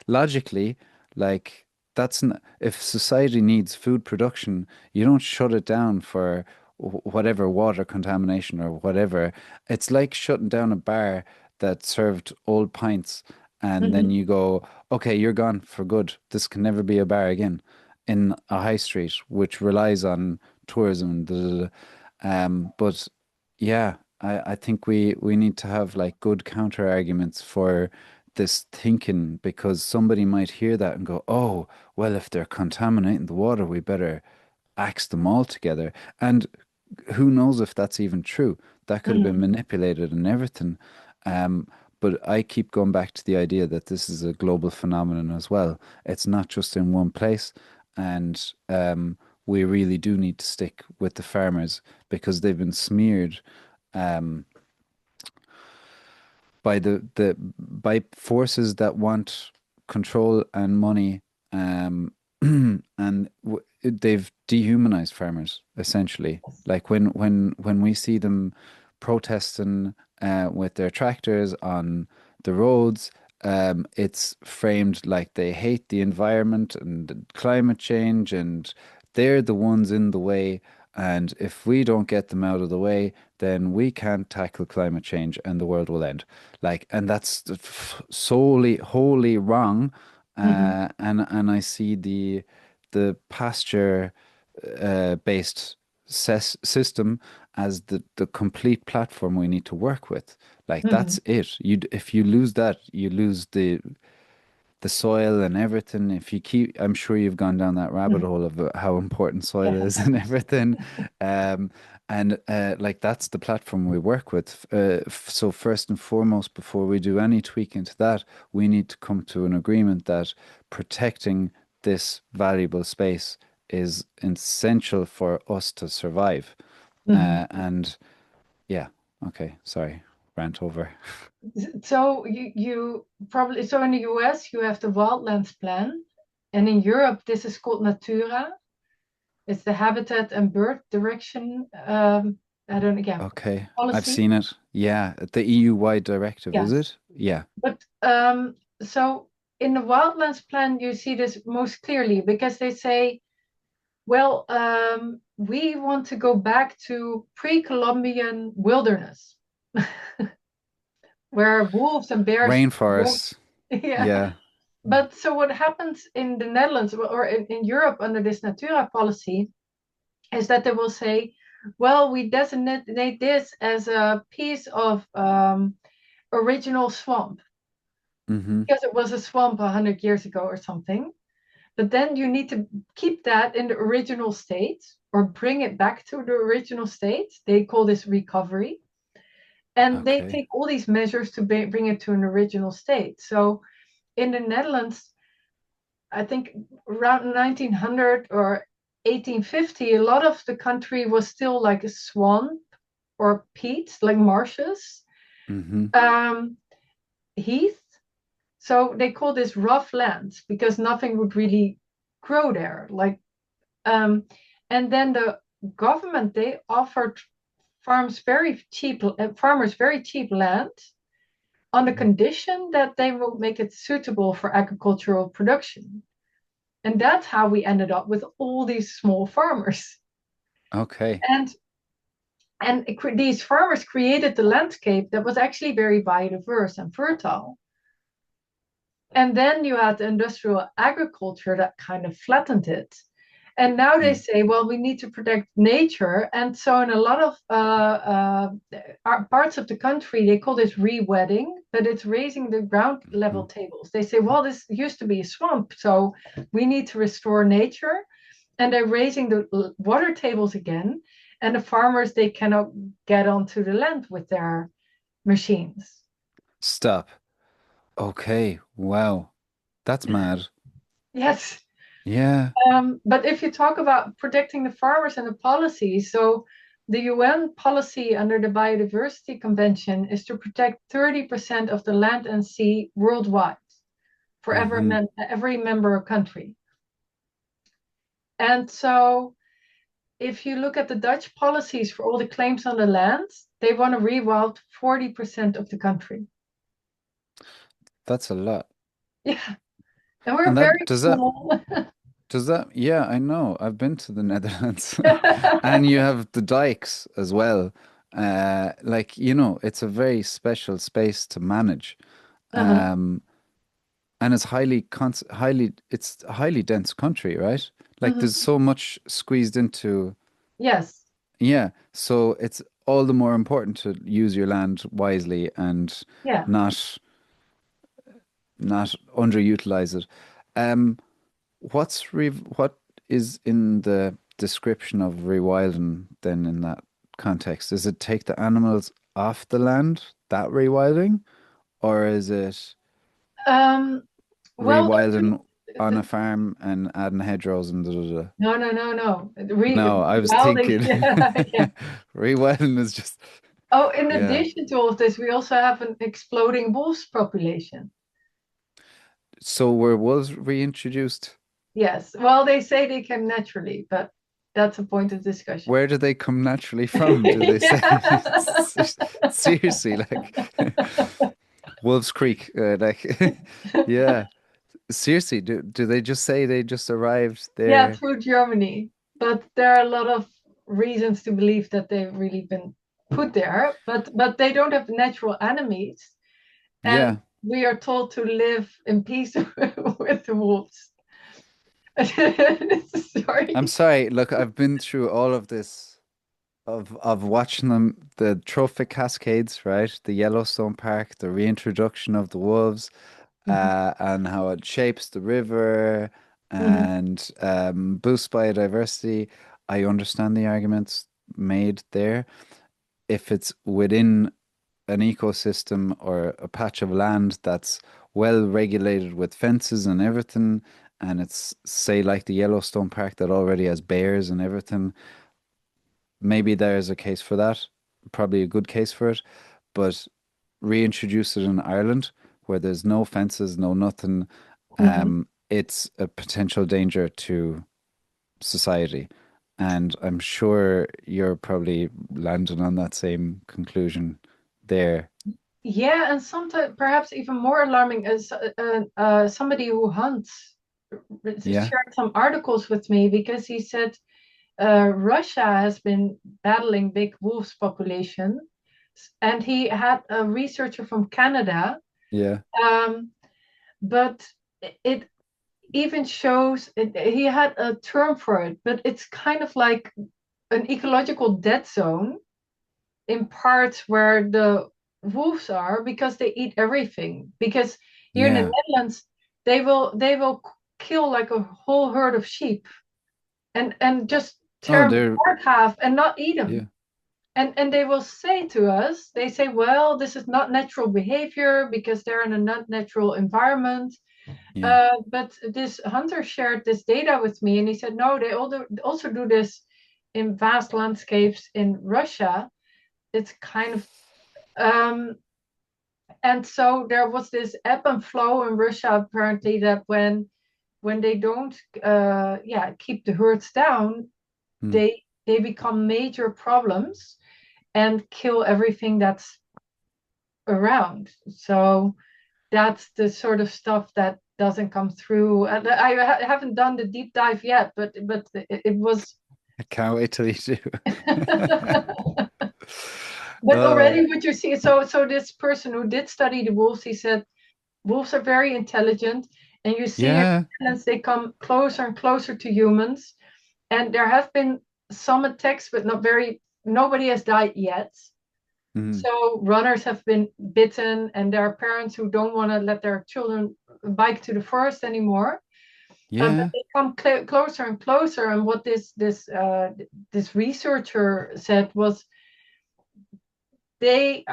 logically, like that's n if society needs food production, you don't shut it down for whatever water contamination or whatever. It's like shutting down a bar that served old pints, and then Mhm. you go, okay, you're gone for good. This can never be a bar again in a high street, which relies on tourism. Da, da, da. But yeah, I think we need to have like good counter arguments for this thinking because somebody might hear that and go, oh, well, if they're contaminating the water, we better axe them all together. And who knows if that's even true? That could have been Mhm. manipulated and everything. Um, but I keep going back to the idea that this is a global phenomenon as well. It's not just in one place. And we really do need to stick with the farmers because they've been smeared um, by by forces that want control and money, and they've dehumanized farmers essentially. Like when we see them protesting with their tractors on the roads, it's framed like they hate the environment and climate change, and they're the ones in the way. And if we don't get them out of the way, then we can't tackle climate change and the world will end. Like, and that's solely, wholly wrong. Hmm. And I see the pasture based system as the complete platform we need to work with. Like Hmm. that's it. If you lose that, you lose the soil and everything. If you keep, I'm sure you've gone down that rabbit Hmm. hole of how important soil Yeah. is and everything. Um, and like that's the platform we work with. So first and foremost, before we do any tweaking to that, we need to come to an agreement that protecting this valuable space is essential for us to survive. Hmm. And yeah, okay, sorry, rant over. So you probably, so in the US you have the wildlands plan, and in Europe this is called Natura. It's the habitat and bird direction. I don't again Okay, I've policy. seen it. Yeah, the EU-wide directive, is Yes, it? Yeah. but so in the wildlands plan you see this most clearly because they say, well, we want to go back to pre-Columbian wilderness where wolves and bears roamed. Rainforests. Yeah. Yeah. But so what happens in the Netherlands or in Europe under this Natura policy is that they will say, well, we designate this as a piece of original swamp Mm-hmm. because it was a swamp 100 years ago or something. But then you need to keep that in the original state or bring it back to the original state. They call this recovery. And they Okay. take all these measures to bring it to an original state. So in the Netherlands, I think around 1900 or 1850, a lot of the country was still like a swamp or peat, like marshes, Mm-hmm. um, heath. So they call this rough lands because nothing would really grow there. Um, and then the government they offered farmers very cheap land on the condition that they will make it suitable for agricultural production. And that's how we ended up with all these small farmers. Okay. And these farmers created the landscape that was actually very biodiverse and fertile. And then you had industrial agriculture that kind of flattened it. And now they Mm. say, well, we need to protect nature. And so in a lot of parts of the country, they call this re-wetting, but it's raising the ground Mm-hmm. level tables. They say, well, this used to be a swamp, so we need to restore nature. And they're raising the water tables again. And the farmers, they cannot get onto the land with their machines. Stop. Okay. Wow. That's mad. Yes. Yeah. But if you talk about protecting the farmers and the policy, so the UN policy under the Biodiversity Convention is to protect 30% of the land and sea worldwide for Mm-hmm. every member country. And so if you look at the Dutch policies for all the claims on the land, they want to rewild 40% of the country. That's a lot. Yeah, and we're And very that does that small. does that yeah, I know. I've been to the Netherlands. And you have the dikes as well. Like, it's a very special space to manage. Uh-huh. Um, and it's it's a highly dense country, right? Like there's Mhm. so much squeezed into, Yes. yeah. So it's all the more important to use your land wisely and Yeah. not not underutilize it. Um, what is in the description of rewilding then in that context? Is it take the animals off the land, that rewilding, or is it Um, well, rewilding on a farm and adding hedgerows and da, da, da? no, no, no, no. No, I was Wilding, thinking yeah, yeah. rewilding is just Oh, in yeah. addition to all of this, we also have an exploding wolves population. So were wolves reintroduced? Yes. Well, they say they came naturally, but that's a point of discussion. Where do they come naturally from? Do they say Yeah. seriously like Wolves Creek? Like yeah. Seriously, do they just say they just arrived Yeah, there? through Germany. But there are a lot of reasons to believe that they've really been put there, but they don't have natural enemies, and Yeah. we are told to live in peace with the wolves. Sorry. I'm sorry. Look, I've been through all of this of watching them, the trophic cascades, right? The Yellowstone Park, the reintroduction of the wolves, Mhm, and how it shapes the river mhm, and boosts biodiversity. I understand the arguments made there. If it's within an ecosystem or a patch of land that's well regulated with fences and everything, and it's say like the Yellowstone Park that already has bears and everything, maybe there's a case for that, probably a good case for it, but reintroduce it in Ireland where there's no fences, no nothing, mhm. it's a potential danger to society. And I'm sure you're probably landing on that same conclusion there. Yeah, and sometimes perhaps even more alarming is somebody who hunts Yeah, shared some articles with me because he said Russia has been battling big wolves population, and he had a researcher from Canada, yeah, um, but it even shows he had a term for it, but it's kind of like an ecological dead zone in parts where the wolves are because they eat everything. Because here in the yeah. Netherlands, they will kill like a whole herd of sheep and just Oh, tear them they're, apart half and not eat yeah, them. And they will say to us, they say, well, this is not natural behavior because they're in a not natural environment. yeah, But this hunter shared this data with me, and he said, no, they also do this in vast landscapes in Russia. It's kind of and so there was this ebb and flow in Russia apparently that when they don't keep the herds down, mm, they become major problems and kill everything that's around. So that's the sort of stuff that doesn't come through. And I haven't done the deep dive yet, but it was. I can't wait till you do. But Uh, already what you see, so this person who did study the wolves, he said wolves are very intelligent, and you see in yeah, Netherlands they come closer and closer to humans. And there have been some attacks, but not very. Nobody has died yet. mm, So runners have been bitten, and there are parents who don't want to let their children bike to the forest anymore. But yeah, they come closer and closer. And what this researcher said was the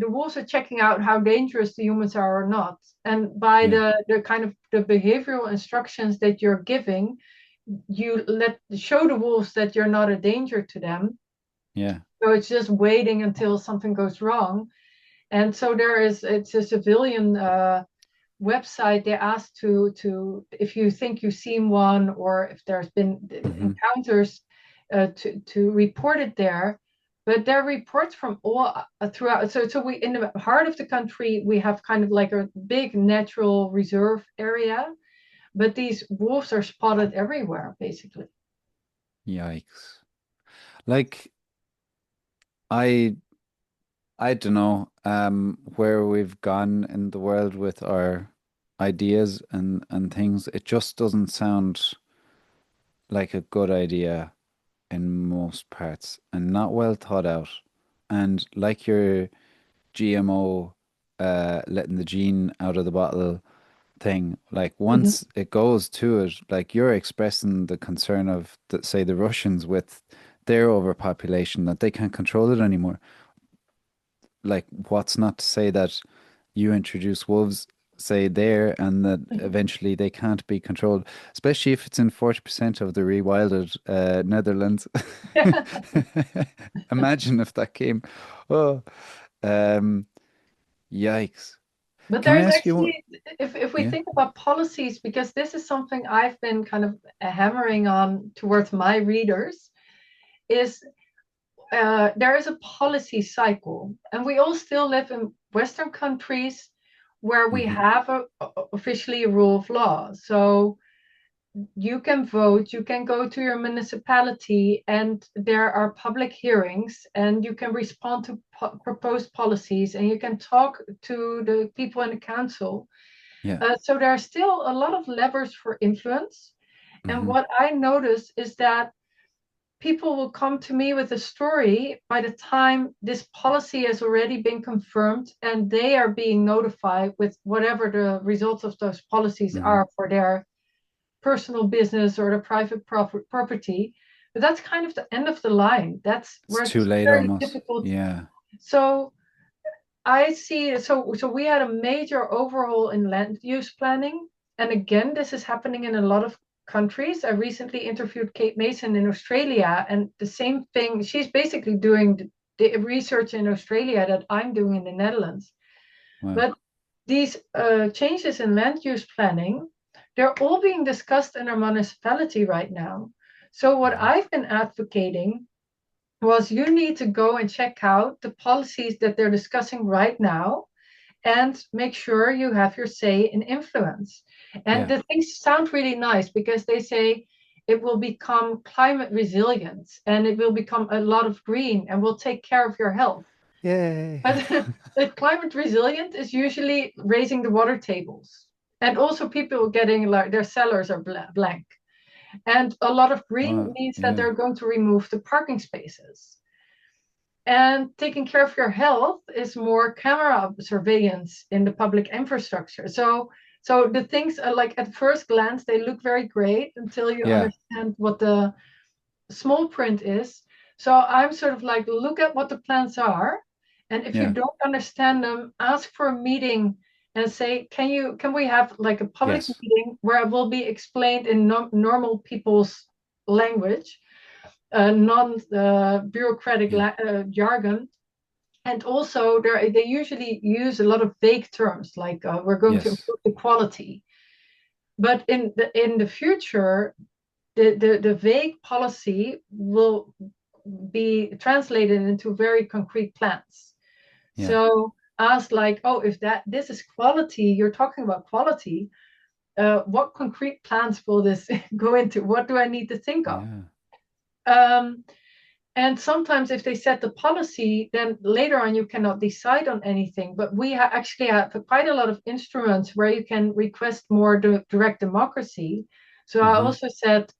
wolves are checking out how dangerous the humans are or not. And by yeah, the kind of the behavioral instructions that you're giving, you show the wolves that you're not a danger to them. yeah, So it's just waiting until something goes wrong. And so it's a civilian website. They ask to if you think you've seen one or if there's been hmm, encounters to report it there. But there are reports from all throughout. So we in the heart of the country we have kind of like a big natural reserve area, but these wolves are spotted everywhere basically. yikes. Like, I I don't know where we've gone in the world with our ideas and things. It just doesn't sound like a good idea in most parts and not well thought out. And like your GMO letting the gene out of the bottle thing, like Mhm. once it goes to it, like you're expressing the concern of say the Russians with their overpopulation that they can't control it anymore. Like, what's not to say that you introduce wolves, say there, and that eventually they can't be controlled, especially if it's in 40% of the rewilded Netherlands. Imagine if that came. Oh, um, yikes. But Can I there's ask you what? actually, if we Yeah. think about policies, because this is something I've been kind of hammering on towards my readers, is there is a policy cycle, and we all still live in Western countries where we Hmm. have officially a rule of law. So you can vote, you can go to your municipality, and there are public hearings, and you can respond to proposed policies, and you can talk to the people in the council. Yeah. So there are still a lot of levers for influence. And what I notice is that people will come to me with a story by the time this policy has already been confirmed and they are being notified with whatever the results of those policies are for their personal business or the private property. But that's kind of the end of the line. That's where It's too it's late very almost. difficult. Yeah. So I see. So we had a major overhaul in land use planning, and again, this is happening in a lot of countries. I recently interviewed Kate Mason in Australia, and the same thing. She's basically doing the research in Australia that I'm doing in the Netherlands. Wow. But these changes in land use planning, they're all being discussed in our municipality right now. So what I've been advocating was you need to go and check out the policies that they're discussing right now and make sure you have your say in influence. And the things sound really nice because they say it will become climate resilient and it will become a lot of green and will take care of your health. Yay. But the climate resilient is usually raising the water tables. And also people getting like their cellars are blank. And a lot of green means that they're going to remove the parking spaces. And taking care of your health is more camera surveillance in the public infrastructure. So the things are like at first glance, they look very great until you understand what the small print is. So I'm sort of like, look at what the plans are. And if you don't understand them, ask for a meeting and say, can we have like a public meeting where it will be explained in normal people's language, non-bureaucratic jargon. And also they usually use a lot of vague terms like we're going to improve the quality. But in the future, the vague policy will be translated into very concrete plans. So ask like, oh, if this is quality, you're talking about quality, what concrete plans will this go into? What do I need to think of? And sometimes if they set the policy, then later on you cannot decide on anything. But we actually have quite a lot of instruments where you can request more direct democracy. So I also said,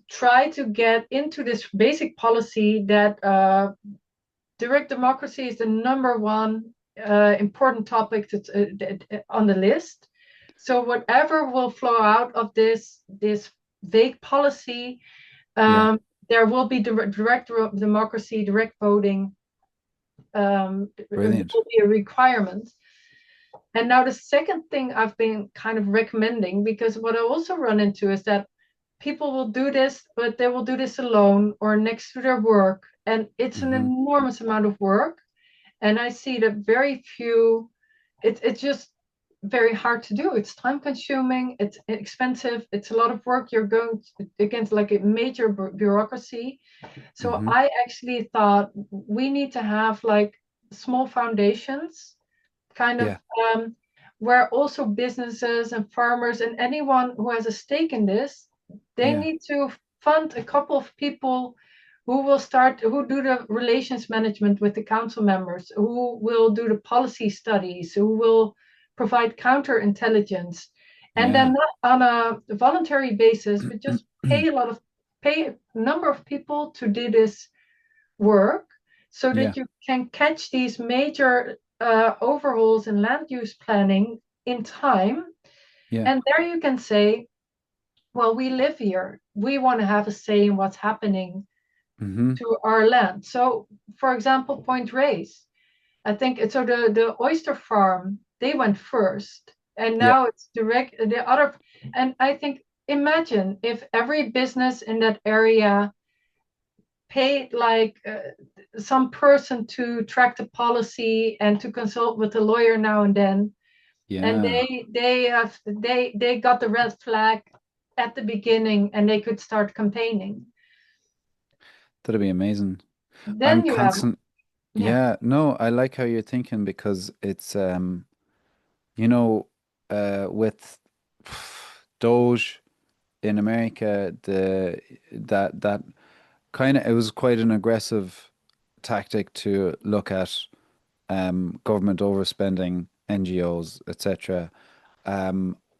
try to get into this basic policy that direct democracy is the number one important topic that's on the list. So whatever will flow out of this vague policy, there will be direct democracy, direct voting. Brilliant. Will be a requirement. And now the second thing I've been kind of recommending, because what I also run into is that people will do this, but they will do this alone or next to their work. And it's an enormous amount of work. And I see that very few, it's just very hard to do. It's time consuming, it's expensive, it's a lot of work. You're going against like a major bureaucracy. So I actually thought we need to have like small foundations kind of where also businesses and farmers and anyone who has a stake in this, they need to fund a couple of people who do the relations management with the council members, who will do the policy studies, who will provide counterintelligence, and then not on a voluntary basis, but just pay a number of people to do this work so that you can catch these major overhauls in land use planning in time. And there you can say, well, we live here. We want to have a say in what's happening to our land. So, for example, Point Reyes, I think it's so the oyster farm, they went first, and now it's direct the other. And I think, imagine if every business in that area paid like some person to track the policy and to consult with a lawyer now and then. And they got the red flag at the beginning and they could start campaigning. That'd be amazing. Then you have no, I like how you're thinking because it's with Doge, in America, the that kind of, it was quite an aggressive tactic to look at government overspending, NGOs, etc.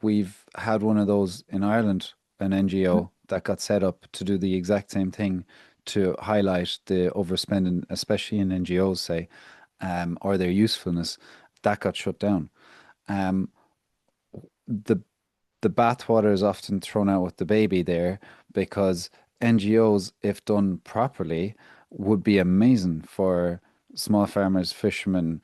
We've had one of those in Ireland, an NGO that got set up to do the exact same thing to highlight the overspending, especially in NGOs, say, or their usefulness. That got shut down. Um, the the bathwater is often thrown out with the baby there because NGOs, if done properly, would be amazing for small farmers, fishermen,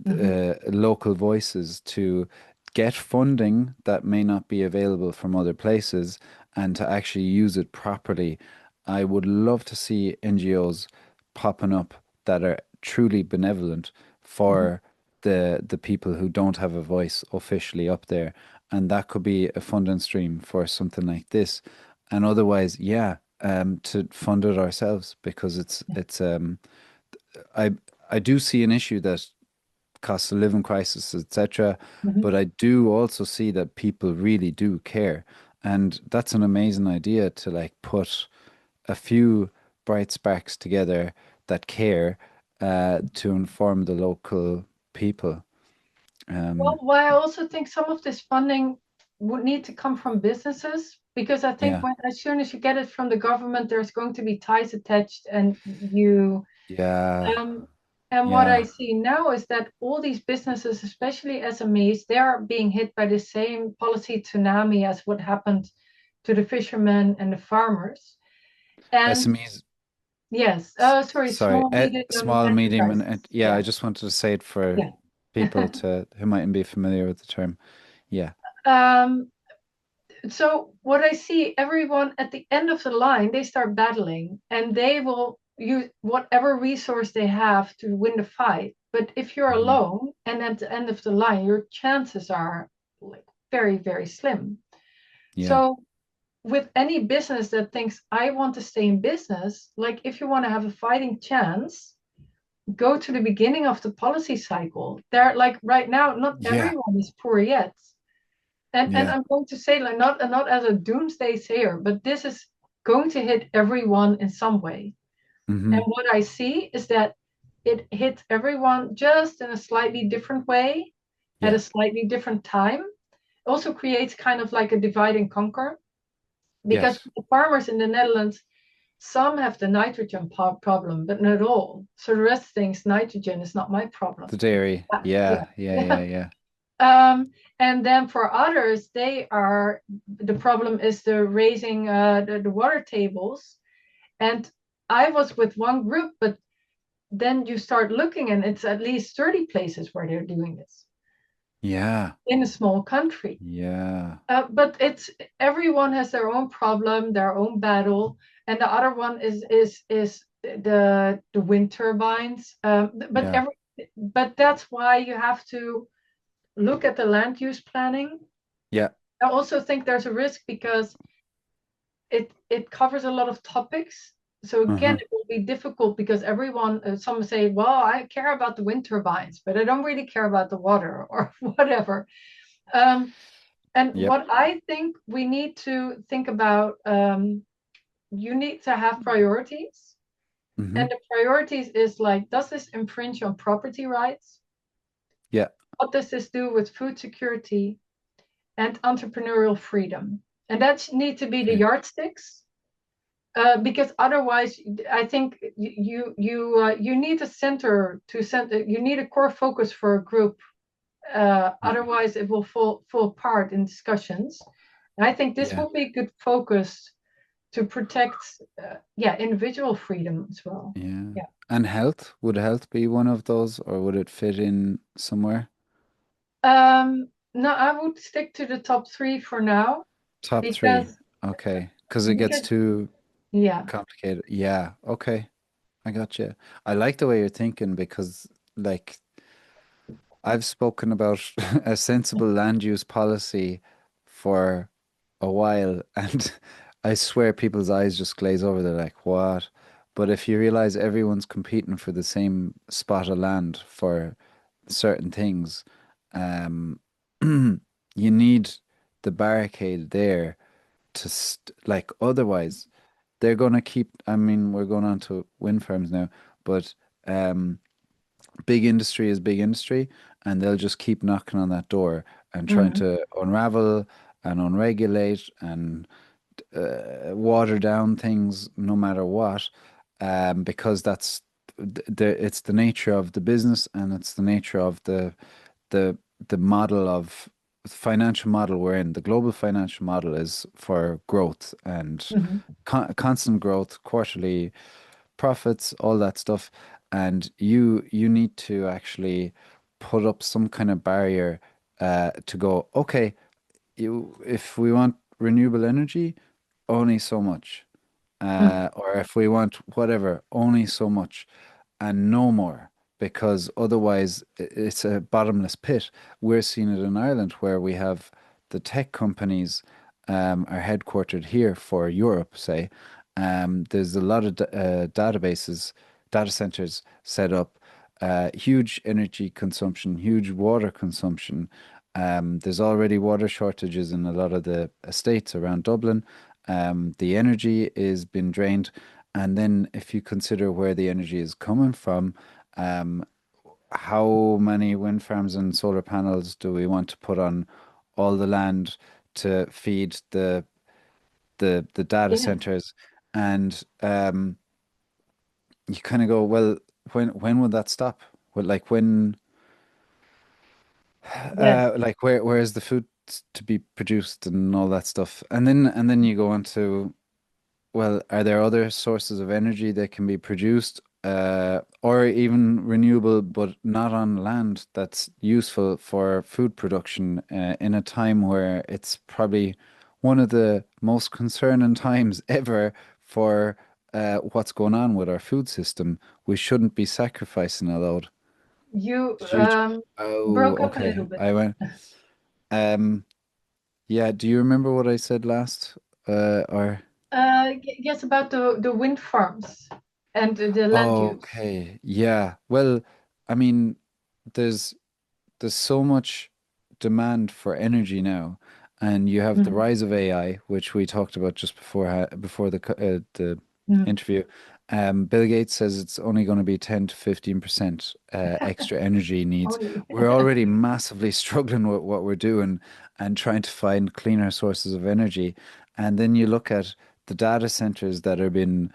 Hmm. local voices to get funding that may not be available from other places and to actually use it properly. I would love to see NGOs popping up that are truly benevolent Hmm. for the people who don't have a voice officially up there, and that could be a funding stream for something like this. And otherwise, yeah, to fund it ourselves because it's I I do see an issue that cost of living crisis, etc. Hmm. But I do also see that people really do care, and that's an amazing idea to like put a few bright sparks together that care to inform the local people. Well, Um, why I also think some of this funding would need to come from businesses, because I think yeah, when as soon as you get it from the government, there's going to be ties attached, and you yeah, um, and what I yeah. see now is that all these businesses, especially SMEs, they are being hit by the same policy tsunami as what happened to the fishermen and the farmers. And SMEs. yes, sorry, Sorry, small medium small, medium, and enterprises. yeah, I Yeah, just wanted to say it for yeah. people to who mightn't be familiar with the term. Yeah, um, so what I see, everyone at the end of the line, they start battling and they will use whatever resource they have to win the fight. But if you're hmm, alone and at the end of the line, your chances are like very, very slim. yeah, So with any business that thinks I want to stay in business, like if you want to have a fighting chance, go to the beginning of the policy cycle. There, like right now, not yeah, everyone is poor yet. And yeah, I'm going to say, like, not as a doomsday sayer, but this is going to hit everyone in some way. hmm, And what I see is that it hits everyone just in a slightly different way at a yeah, slightly different time. Also creates kind of like a divide and conquer, because yes. the farmers in the Netherlands, some have the nitrogen problem, but not all. So the rest thinks nitrogen is not my problem. The dairy. Yeah. Yeah, yeah, yeah, yeah, And then for others, the problem is the raising the water tables. And I was with one group, but then you start looking and it's at least 30 places where they're doing this yeah, in a small country. yeah, But it's everyone has their own problem, their own battle, and the other one is the wind turbines. yeah, But that's why you have to look at the land use planning. yeah. I also think there's a risk because it covers a lot of topics. So again, Uh-huh. it will be difficult because everyone, some say, well, I care about the wind turbines, but I don't really care about the water or whatever. Um, and Yep. what I think we need to think about, you need to have priorities. Hmm. And the priorities is like, does this infringe on property rights? Yeah, What does this do with food security and entrepreneurial freedom? And that need to be the okay. yardsticks, because otherwise, I think you need a center to center. You need a core focus for a group. Yeah, Otherwise, it will fall apart in discussions. And I think this yeah, will be a good focus to protect, yeah, individual freedom as well. yeah. Yeah. And health, would health be one of those, or would it fit in somewhere? No, I would stick to the top three for now Top three. because Okay. Because it gets because too yeah. complicated. Yeah. Okay. I got you. I like the way you're thinking because, like, I've spoken about a sensible land use policy for a while, and I swear people's eyes just glaze over. They're like, what? But if you realize everyone's competing for the same spot of land for certain things, um, you need the barricade there like otherwise they're gonna keep. I mean, we're going on to wind farms now, but um, big industry is big industry, and they'll just keep knocking on that door and trying Mhm. to unravel and unregulate and water down things no matter what, because that's it's the nature of the business and it's the nature of the the model of financial model we're in. The global financial model is for growth and Mhm. constant growth, quarterly profits, all that stuff. And you need to actually put up some kind of barrier to go, okay, if we want renewable energy, only so much. Mhm. Or if we want whatever, only so much and no more, because otherwise it's a bottomless pit. We're seeing it in Ireland where we have the tech companies are headquartered here for Europe, say. There's a lot of databases, data centers set up, huge energy consumption, huge water consumption. There's already water shortages in a lot of the estates around Dublin. The energy is being drained. And then if you consider where the energy is coming from, um, how many wind farms and solar panels do we want to put on all the land to feed the data Yeah. centers? And you kind of go, well, when would that stop? Well, like when, Yes. like where is the food to be produced and all that stuff? And then you go on to, well, are there other sources of energy that can be produced, or even renewable, but not on land that's useful for food production, in a time where it's probably one of the most concerning times ever for what's going on with our food system? We shouldn't be sacrificing a lot. You Did you? Oh, broke up a okay. little bit. I went. Um, yeah. Do you remember what I said last? Or. Yes, about the wind farms and the land use. Okay, yeah. Well, I mean, there's there's so much demand for energy now, and you have the Mhm. rise of AI, which we talked about just before the Mhm. interview. Bill Gates says it's only going to be 10 to 15% extra energy needs. Only. We're already massively struggling with what we're doing and trying to find cleaner sources of energy. And then you look at the data centers that are being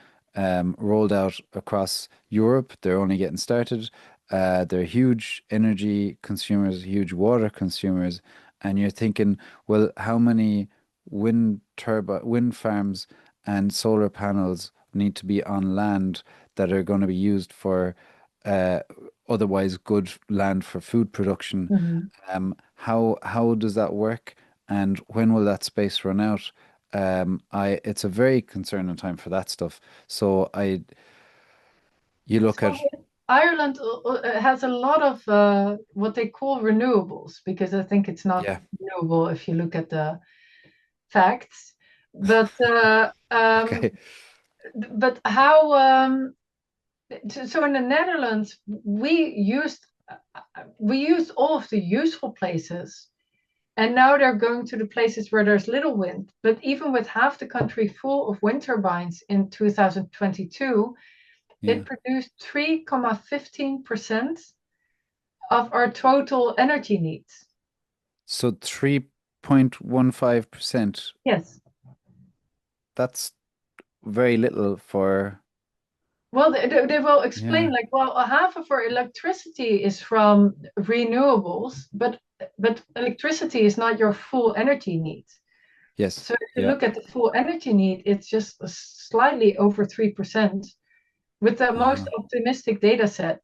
rolled out across Europe. They're only getting started. They're huge energy consumers, huge water consumers, and you're thinking, well, how many wind farms and solar panels need to be on land that are going to be used for uh, otherwise good land for food production? Mhm. How does that work, and when will that space run out? I It's a very concerning time for that stuff. So you look at, So Ireland has a lot of what they call renewables, because I think it's not yeah, renewable if you look at the facts. But okay, how so in the Netherlands we used all of the useful places, and now they're going to the places where there's little wind. But even with half the country full of wind turbines in 2022, yeah. it produced 3.15% of our total energy needs. So 3.15%, Yes. that's very little for, Well, they will explain yeah, like, well, half of our electricity is from renewables, but electricity is not your full energy need. yes, So if you yeah. look at the full energy need, it's just slightly over 3% with the most Uh-huh. optimistic data set.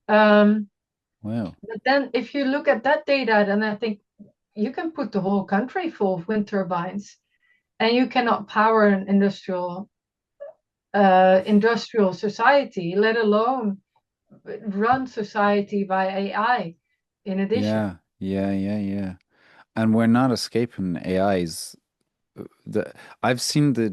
Um, Wow. but then if you look at that data, then I think you can put the whole country full of wind turbines, and you cannot power an industrial society, let alone run society by AI in addition. Yeah, yeah, yeah, yeah. And we're not escaping AIs. The I've seen the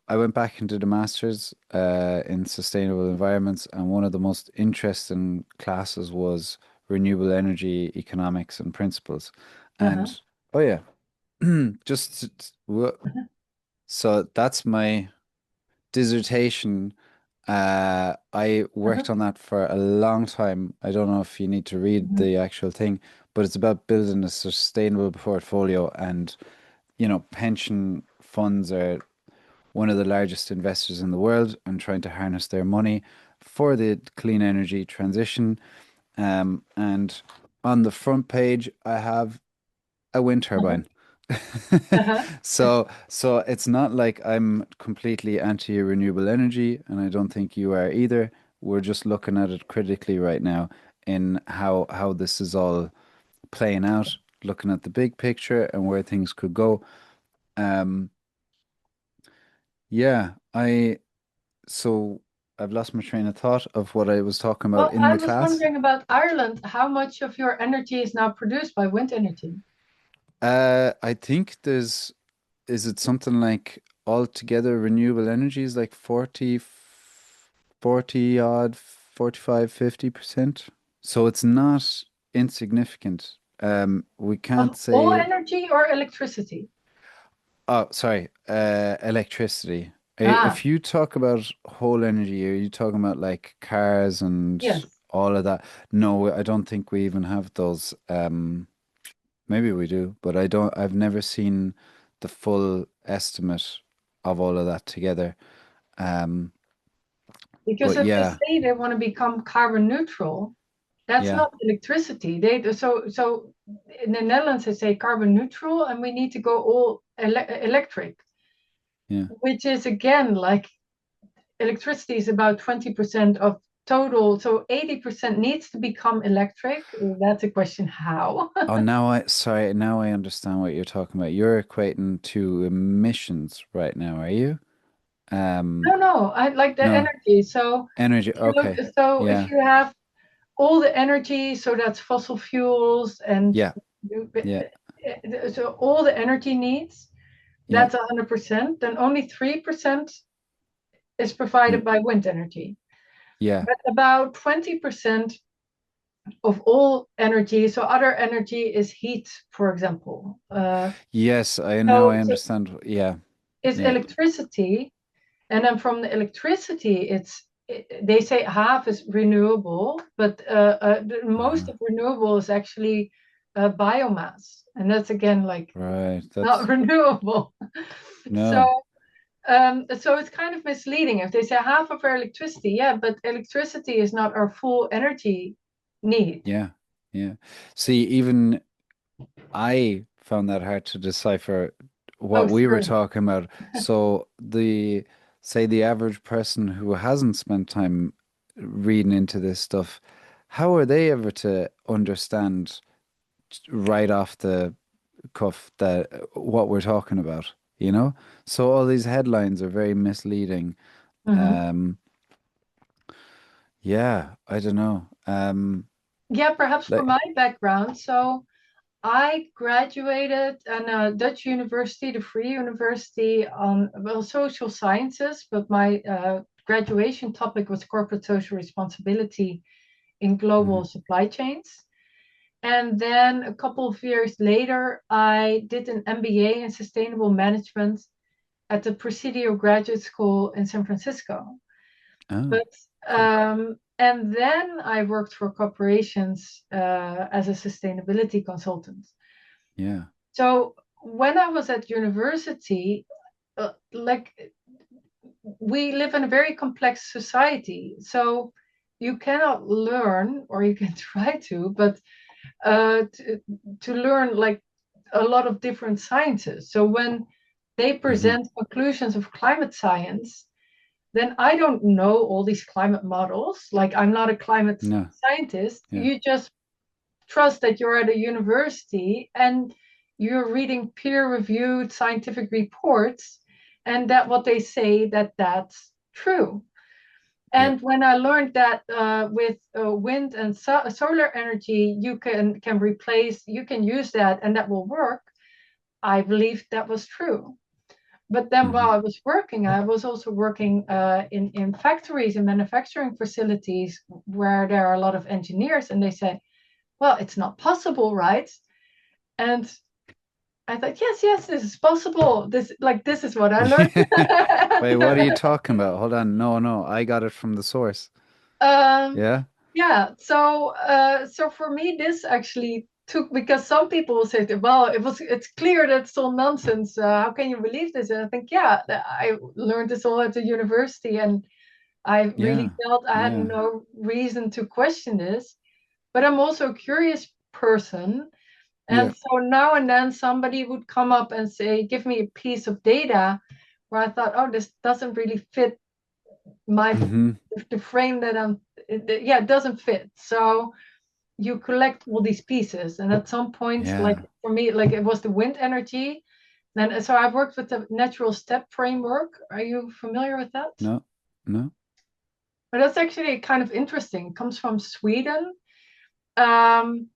I went back into the masters in sustainable environments, and one of the most interesting classes was renewable energy economics and principles. Uh-huh. And oh yeah. So that's my dissertation. I worked on that for a long time. I don't know if you need to read Mhm. the actual thing, but it's about building a sustainable portfolio. And, pension funds are one of the largest investors in the world and trying to harness their money for the clean energy transition. And on the front page, I have a wind Uh-huh. turbine. Uh-huh. So it's not like I'm completely anti renewable energy, and I don't think you are either. We're just looking at it critically right now in how this is all playing out, looking at the big picture and where things could go. Um, yeah, so I've lost my train of thought of what I was talking about Well, in I the was class. wondering about Ireland. How much of your energy is now produced by wind energy? I think is it something like altogether renewable energy is like 40 odd, 45, 50%. So it's not insignificant. We Of can't all say, energy or electricity? oh, sorry, electricity. Ah, If you talk about whole energy, are you talking about like cars and yes. all of that? No, I don't think we even have those. Maybe we do, but I've never seen the full estimate of all of that together. Um, Because but if they yeah, say they want to become carbon neutral, that's yeah, not electricity. So in the Netherlands they say carbon neutral, and we need to go all electric, yeah. which is again like electricity is about 20% of total. So 80% needs to become electric. That's a question how. Oh, sorry, now I understand what you're talking about. You're equating to emissions right now, are you? Um, No, I like the no, energy. So energy. if you look, Okay. so if Yeah, you have all the energy, so that's fossil fuels and yeah, yeah, so all the energy needs, yeah, that's 100%, then only 3% is yeah, provided by wind energy. yeah. But about 20% of all energy, so other energy is heat, for example. Yes, I now So, I so understand. Yeah, it's yeah, electricity, and then from the electricity, they say half is renewable, but most uh, of renewable is actually biomass, and that's again like right. not That's renewable. So no. so it's kind of misleading if they say half of our electricity, yeah, but electricity is not our full energy need. Yeah, yeah. See, even I found that hard to decipher Oh, what we were sure. talking about. So say the average person who hasn't spent time reading into this stuff, how are they ever to understand right off the cuff that what we're talking about, you know? So all these headlines are very misleading. Mhm. Um, yeah, I don't know. Yeah, perhaps from Like, my background. So I graduated in a Dutch university, the Free University, on well social sciences, but my graduation topic was corporate social responsibility in global mhm. supply chains. And then a couple of years later, I did an MBA in sustainable management at the Presidio Graduate School in San Francisco. Oh, But cool. and then I worked for corporations as a sustainability consultant. Yeah. So when I was at university, like we live in a very complex society, so you cannot learn, or you can try to, but uh, to, to learn like a lot of different sciences. So when they Hmm. present conclusions of climate science, then I don't know all these climate models. Like I'm not a climate No. scientist. Yeah. You just trust that you're at a university and you're reading peer-reviewed scientific reports, and that what they say that's true. Yeah. And when I learned that with wind and solar energy, you can replace, you can use that, and that will work. I believed that was true. But then while Hmm. I was working, I was also working in factories and manufacturing facilities where there are a lot of engineers, and they say, well, it's not possible, right? And I thought, yes, this is possible. This is what I learned. Wait, what are you talking about? Hold on. No, I got it from the source. Um, Yeah? yeah. So for me, this actually took, because some people will say, well, it's clear that it's all nonsense. How can you believe this? And I think, yeah, I learned this all at the university, and I Yeah. really felt I had Yeah. no reason to question this. But I'm also a curious person. Yeah. And so now and then somebody would come up and say, give me a piece of data where I thought, oh, this doesn't really fit my Mm-hmm. the frame that it doesn't fit. So you collect all these pieces. And at some point, like Yeah. for me, like it was the wind energy. Then so I've worked with the natural step framework. Are you familiar with that? No. No. But that's actually kind of interesting. It comes from Sweden. Um,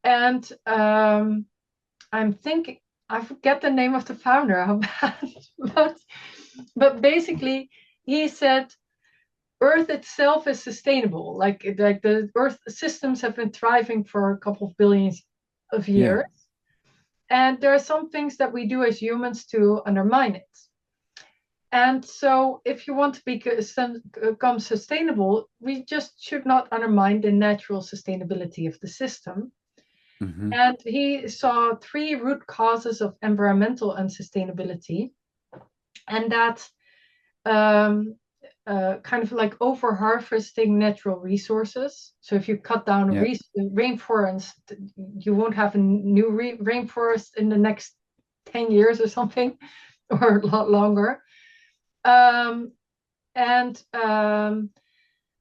and I'm thinking, I forget the name of the founder, how bad, but basically he said Earth itself is sustainable. Like the Earth systems have been thriving for a couple of billions of Yeah. years. And there are some things that we do as humans to undermine it. And so if you want to become sustainable, we just should not undermine the natural sustainability of the system. Mm-hmm. And he saw three root causes of environmental unsustainability, and that's kind of like over harvesting natural resources. So if you cut down a Yeah. rainforest, you won't have a new rainforest in the next 10 years or something, or a lot longer. And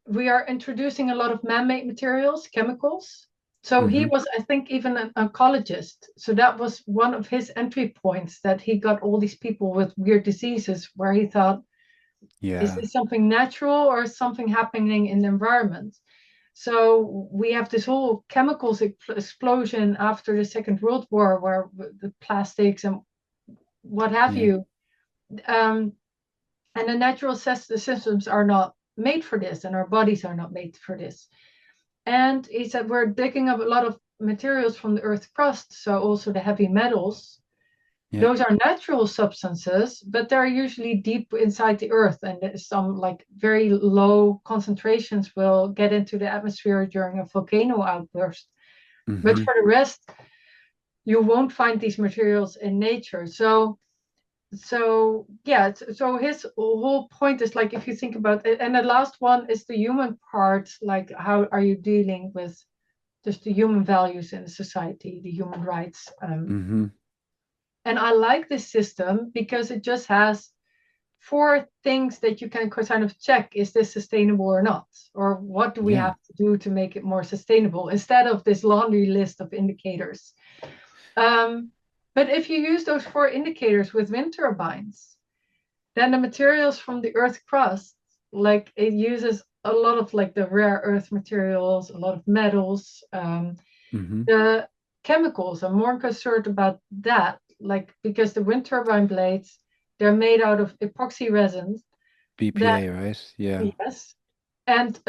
we are introducing a lot of man-made materials, chemicals. So he Mm-hmm. was, I think, even an oncologist. So that was one of his entry points, that he got all these people with weird diseases where he thought, is Yeah. this something natural or something happening in the environment? So we have this whole chemicals explosion after the Second World War, where the plastics and what have Yeah. you. And the natural systems are not made for this, and our bodies are not made for this. And he said we're digging up a lot of materials from the earth's crust, so also the heavy metals. Yeah. Those are natural substances, but they're usually deep inside the earth, and some like very low concentrations will get into the atmosphere during a volcano outburst. But Mm-hmm. for the rest, you won't find these materials in nature. So yeah, so his whole point is, like, if you think about it, and the last one is the human part, like how are you dealing with just the human values in the society, the human rights. Mm-hmm. And I like this system because it just has four things that you can kind of check: is this sustainable or not, or what do we Yeah. have to do to make it more sustainable, instead of this laundry list of indicators. But if you use those four indicators with wind turbines, then the materials from the earth crust, like it uses a lot of like the rare earth materials, a lot of metals. Mm-hmm. The chemicals, I'm more concerned about that, like because the wind turbine blades, they're made out of epoxy resin that, BPA, right? Yeah. yes, and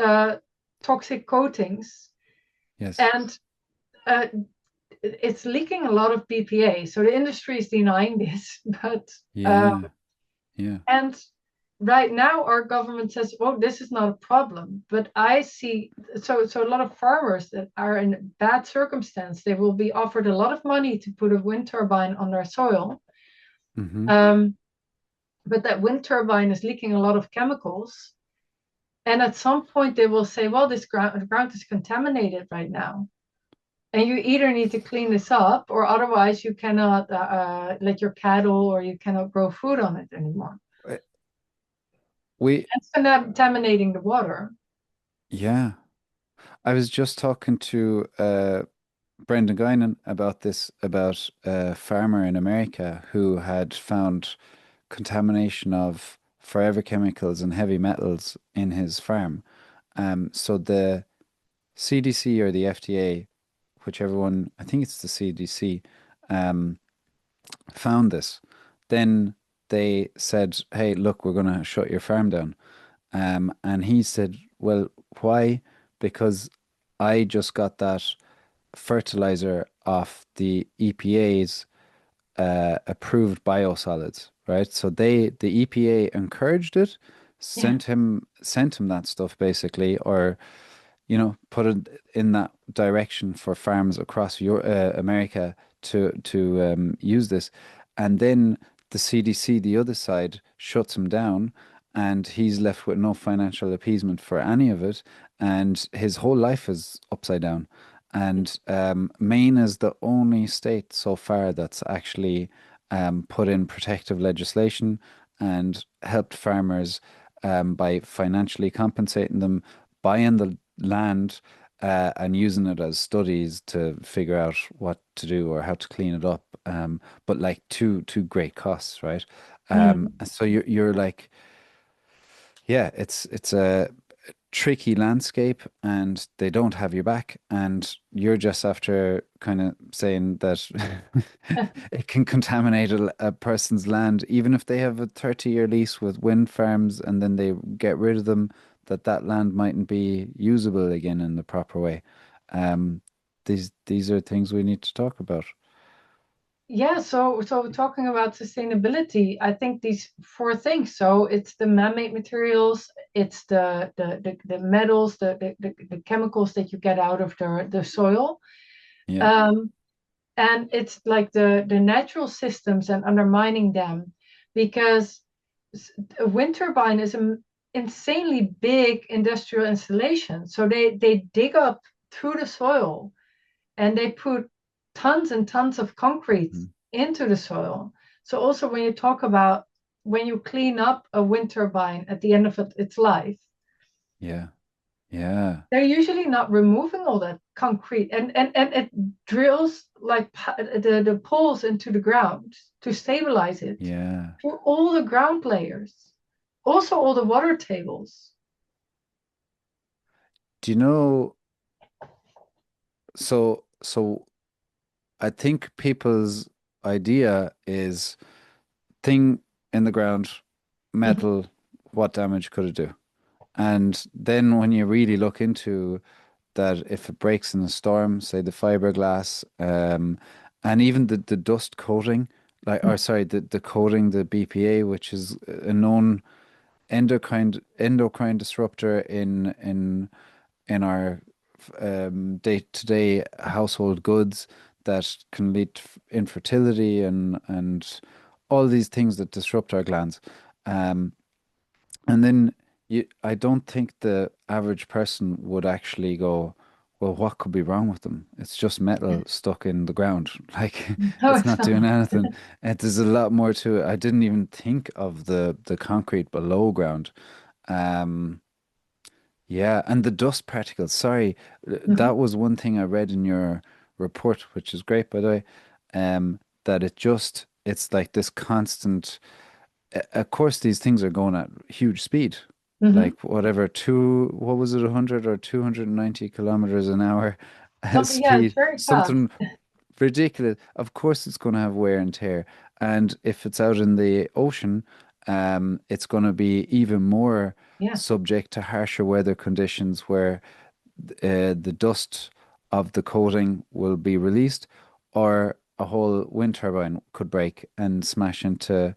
toxic coatings, Yes. and uh, it's leaking a lot of BPA. So the industry is denying this, but Yeah. Yeah. and right now our government says, oh, this is not a problem. But I see, so a lot of farmers that are in bad circumstance, they will be offered a lot of money to put a wind turbine on their soil. Mm-hmm. But that wind turbine is leaking a lot of chemicals. And at some point they will say, well, this ground is contaminated right now. And you either need to clean this up, or otherwise you cannot let your cattle, or you cannot grow food on it anymore. We, It's contaminating the water. yeah. I was just talking to Brendan Guinan about this, about a farmer in America who had found contamination of forever chemicals and heavy metals in his farm. So the CDC or the FDA, whichever one, I think it's the CDC, um, found this. Then they said, "Hey, look, we're going to shut your farm down." And he said, "Well, why? Because I just got that fertilizer off the EPA's approved biosolids, right? So the EPA encouraged it, Yeah. sent him that stuff basically, or put it in that direction for farms across America to use this, and then the CDC, the other side, shuts him down, and he's left with no financial appeasement for any of it, and his whole life is upside down. And Maine is the only state so far that's actually put in protective legislation and helped farmers by financially compensating them, buying the land and using it as studies to figure out what to do or how to clean it up. But like two great costs, right? Mm. So you're like, yeah, it's a tricky landscape, and they don't have your back, and you're just after kind of saying that it can contaminate a person's land, even if they have a 30-year lease with wind farms, and then they get rid of them, that land mightn't be usable again in the proper way. Um, these are things we need to talk about. Yeah, so talking about sustainability, I think these four things. So it's the man-made materials, it's the metals, the chemicals that you get out of the soil. Yeah, Um, and it's like the natural systems and undermining them, because a wind turbine is an insanely big industrial installation. So they dig up through the soil and they put tons and tons of concrete mm, into the soil. So also when you talk about when you clean up a wind turbine at the end of its life, yeah, yeah, they're usually not removing all that concrete, and it drills like the poles into the ground to stabilize it yeah. through all the ground layers, also all the water tables. Do you know? So I think people's idea is thing in the ground, Mhm. metal, what damage could it do? And then when you really look into that, if it breaks in a storm, say the fiberglass, and even the dust coating, like, or sorry, the coating, the BPA, which is a known endocrine disruptor in our day-to-day household goods that can lead to infertility and all these things that disrupt our glands. Um, and then I don't think the average person would actually go, well, what could be wrong with them? It's just metal stuck in the ground. Like, No, it's it's not doing not. anything. There's a lot more to it. I didn't even think of the concrete below ground. Um, yeah, and the dust particles. Sorry, Mhm. that was one thing I read in your report, which is great, by the way. That it's like this constant. Of course, these things are going at huge speed, Mhm. like whatever what was it, 100 or 290 kilometers an hour Something, yeah, it's speed, very fast. something ridiculous. Of course, it's going to have wear and tear. And if it's out in the ocean, it's going to be even more Yeah. subject to harsher weather conditions where the dust of the coating will be released, or a whole wind turbine could break and smash into.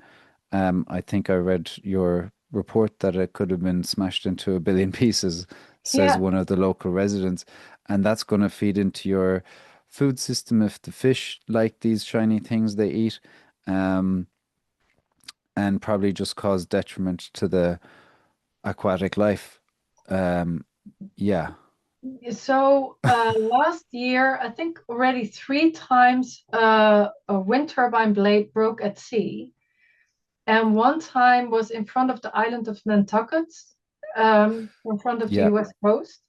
I think I read your report that it could have been smashed into a billion pieces, says Yeah. one of the local residents. And that's going to feed into your food system if the fish like these shiny things they eat, um, and probably just cause detriment to the aquatic life. Um, yeah, So last year, I think already three times a wind turbine blade broke at sea, and one time was in front of the island of Nantucket, in front of the yeah, U.S. coast.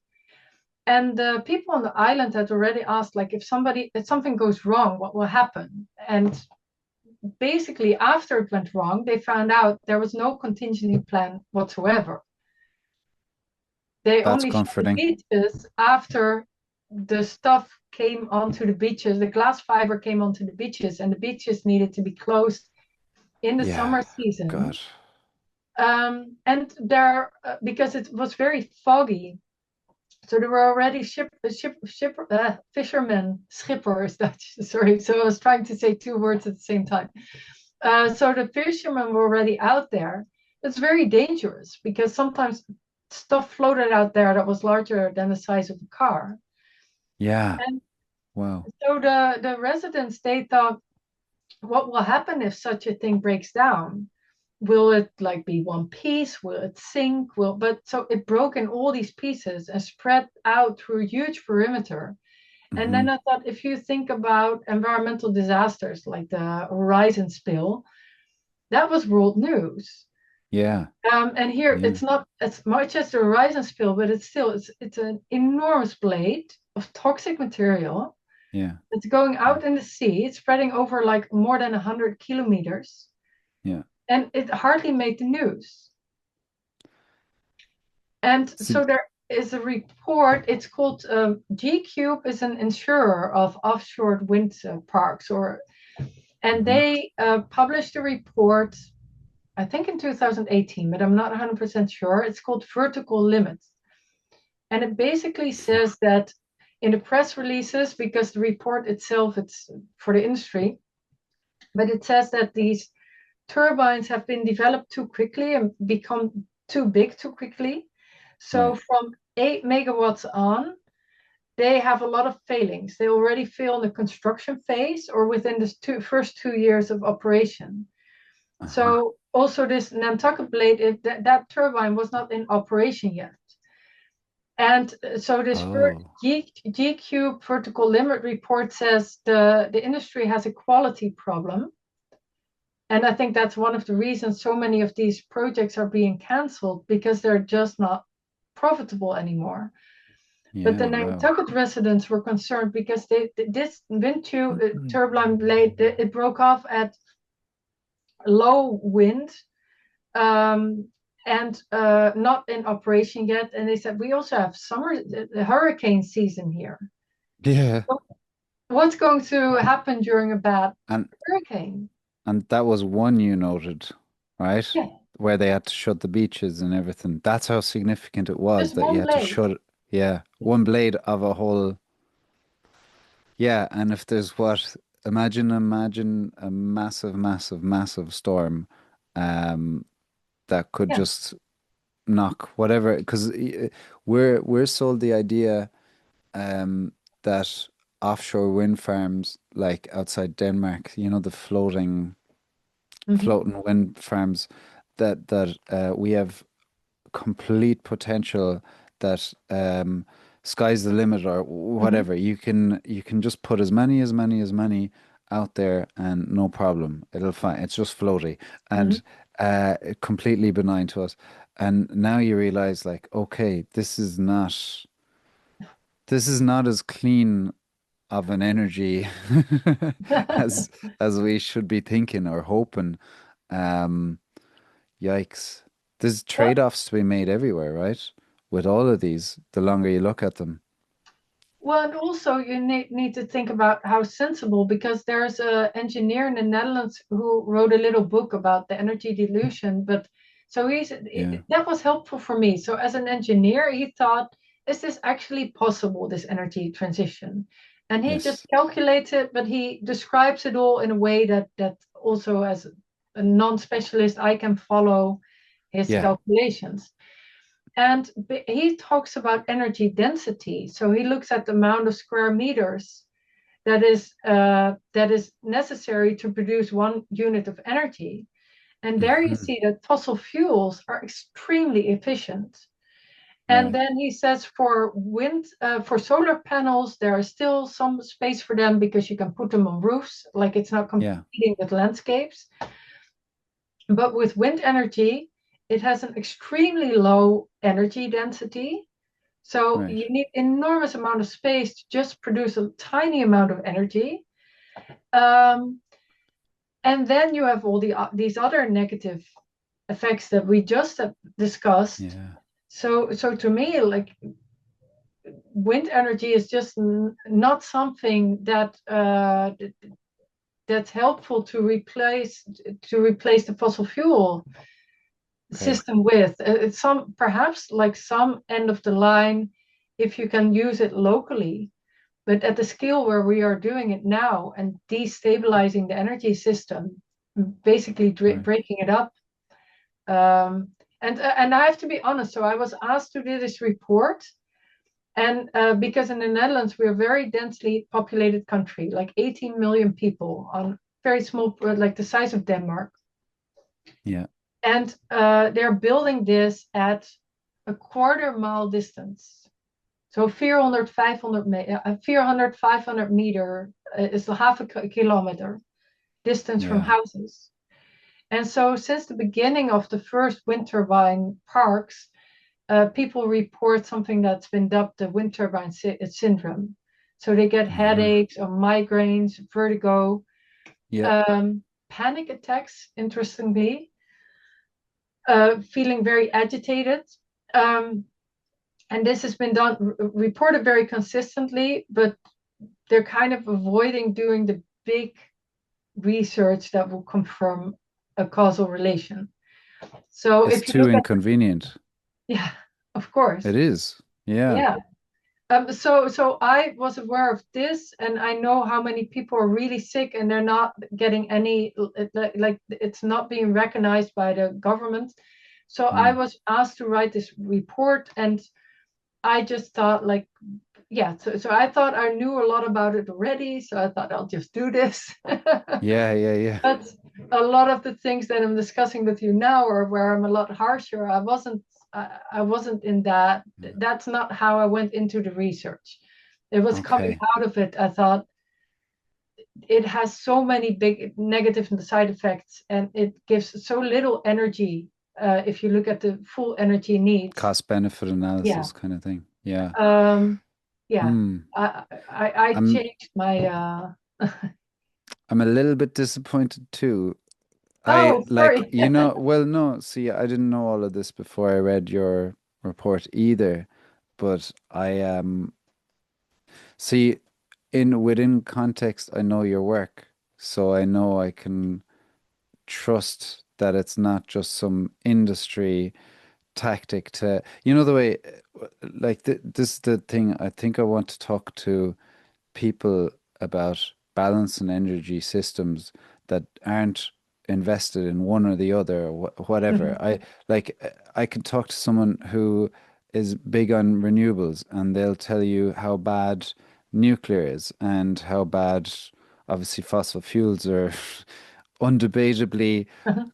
And the people on the island had already asked, like, if something goes wrong, what will happen? And basically, after it went wrong, they found out there was no contingency plan whatsoever. They that's only shut the comforting. beaches after the stuff came onto the beaches, the glass fiber came onto the beaches, and the beaches needed to be closed in the Yeah, summer God. season. And there, because it was very foggy, So there were already fishermen, schipper is Dutch, sorry. So I was trying to say two words at the same time. So the fishermen were already out there. It's very dangerous because sometimes stuff floated out there that was larger than the size of a car. Yeah. And Wow. so the residents, they thought, what will happen if such a thing breaks down? Will it like be one piece? Will it sink? So it broke in all these pieces and spread out through a huge perimeter. And then I thought, if you think about environmental disasters like the Horizon spill, that was world news. Yeah. And here it's not as much as the Horizon spill, but it's an enormous blade of toxic material. Yeah. It's going out in the sea. It's spreading over like more than 100 kilometers. Yeah. And it hardly made the news. And so there is a report. It's called G-Cube is an insurer of offshore wind parks, and they published a report, I think in 2018, but I'm not 100% sure. It's called Vertical Limits. And it basically says that in the press releases, because the report itself, it's for the industry, but it says that these turbines have been developed too quickly and become too big too quickly. So from 8 megawatts on, they have a lot of failings. They already fail in the construction phase or within the first 2 years of operation. So also this Nantucket blade, that turbine was not in operation yet. And so this G-Cube vertical limit report says the industry has a quality problem. And I think that's one of the reasons so many of these projects are being canceled, because they're just not profitable anymore. But the Nantucket residents were concerned because this wind turbine blade, it broke off at low wind and not in operation yet. And they said, we also have the hurricane season here. Yeah. So what's going to happen during a bad hurricane? And that was one you noted, right? Yeah. Where they had to shut the beaches and everything. That's how significant it was, Just that you had to shut it. Yeah, one blade of a whole. Yeah, and if there's imagine a massive, massive, massive storm that could just knock whatever, because we're sold the idea that offshore wind farms like outside Denmark, the floating wind farms, that we have complete potential, that sky's the limit or whatever. You can just put as many out there and no problem. It'll fine. It's just floaty and completely benign to us. And now you realize, like, okay, this is not as clean of an energy as we should be thinking or hoping. Yikes. There's trade-offs to be made everywhere, right? With all of these, the longer you look at them. Well, and also you need to think about how sensible, because there's an engineer in the Netherlands who wrote a little book about the energy delusion. But so that was helpful for me. So as an engineer, he thought, is this actually possible, this energy transition? And he just calculates it, but he describes it all in a way that also, as a non-specialist, I can follow his calculations. And he talks about energy density. So he looks at the amount of square meters that is necessary to produce 1 unit of energy. And there you see that fossil fuels are extremely efficient. And then he says for solar panels, there is still some space for them because you can put them on roofs, like it's not competing with landscapes. But with wind energy, it has an extremely low energy density. So you need enormous amount of space to just produce a tiny amount of energy. And then you have all these other negative effects that we just discussed. Yeah. So to me, like, wind energy is just not something that's helpful to replace the fossil fuel system with. Perhaps like some end of the line if you can use it locally. But at the scale where we are doing it now and destabilizing the energy system, basically Right. breaking it up. And I have to be honest, so I was asked to do this report. And because in the Netherlands, we're a very densely populated country, like 18 million people on very small, like the size of Denmark. Yeah. And they're building this at a quarter mile distance. So 400, 500 meter is half a kilometer distance from Yeah. houses. And so since the beginning of the first wind turbine parks, people report something that's been dubbed the wind turbine syndrome. So they get headaches or migraines, vertigo, Yeah. panic attacks, interestingly, feeling very agitated. And this has been reported very consistently, but they're kind of avoiding doing the big research that will confirm a causal relation. So It's if you too look at, inconvenient. yeah, of course, It is. Yeah. yeah. So I was aware of this, and I know how many people are really sick, and they're not getting any, like it's not being recognized by the government. So I was asked to write this report, and I just thought, like, yeah. So I thought I knew a lot about it already, so I thought I'll just do this. Yeah. Yeah. Yeah. But a lot of the things that I'm discussing with you now are where I'm a lot harsher. I wasn't in that. That's not how I went into the research. It was coming Okay. out of it. I thought it has so many big negative side effects, and it gives so little energy. If you look at the full energy needs, Cost benefit yeah, analysis kind of thing. Yeah. um, yeah. Hmm. I I'm changed my. I'm a little bit disappointed too. I Oh, like, sorry. well, no, see, I didn't know all of this before I read your report either, but I see in within context, I know your work, so I know I can trust that it's not just some industry tactic to, the way, like this is the thing I think I want to talk to people about balance and energy systems that aren't invested in one or the other or whatever. Mhm, I can talk to someone who is big on renewables and they'll tell you how bad nuclear is and how bad obviously fossil fuels are undebatably mhm,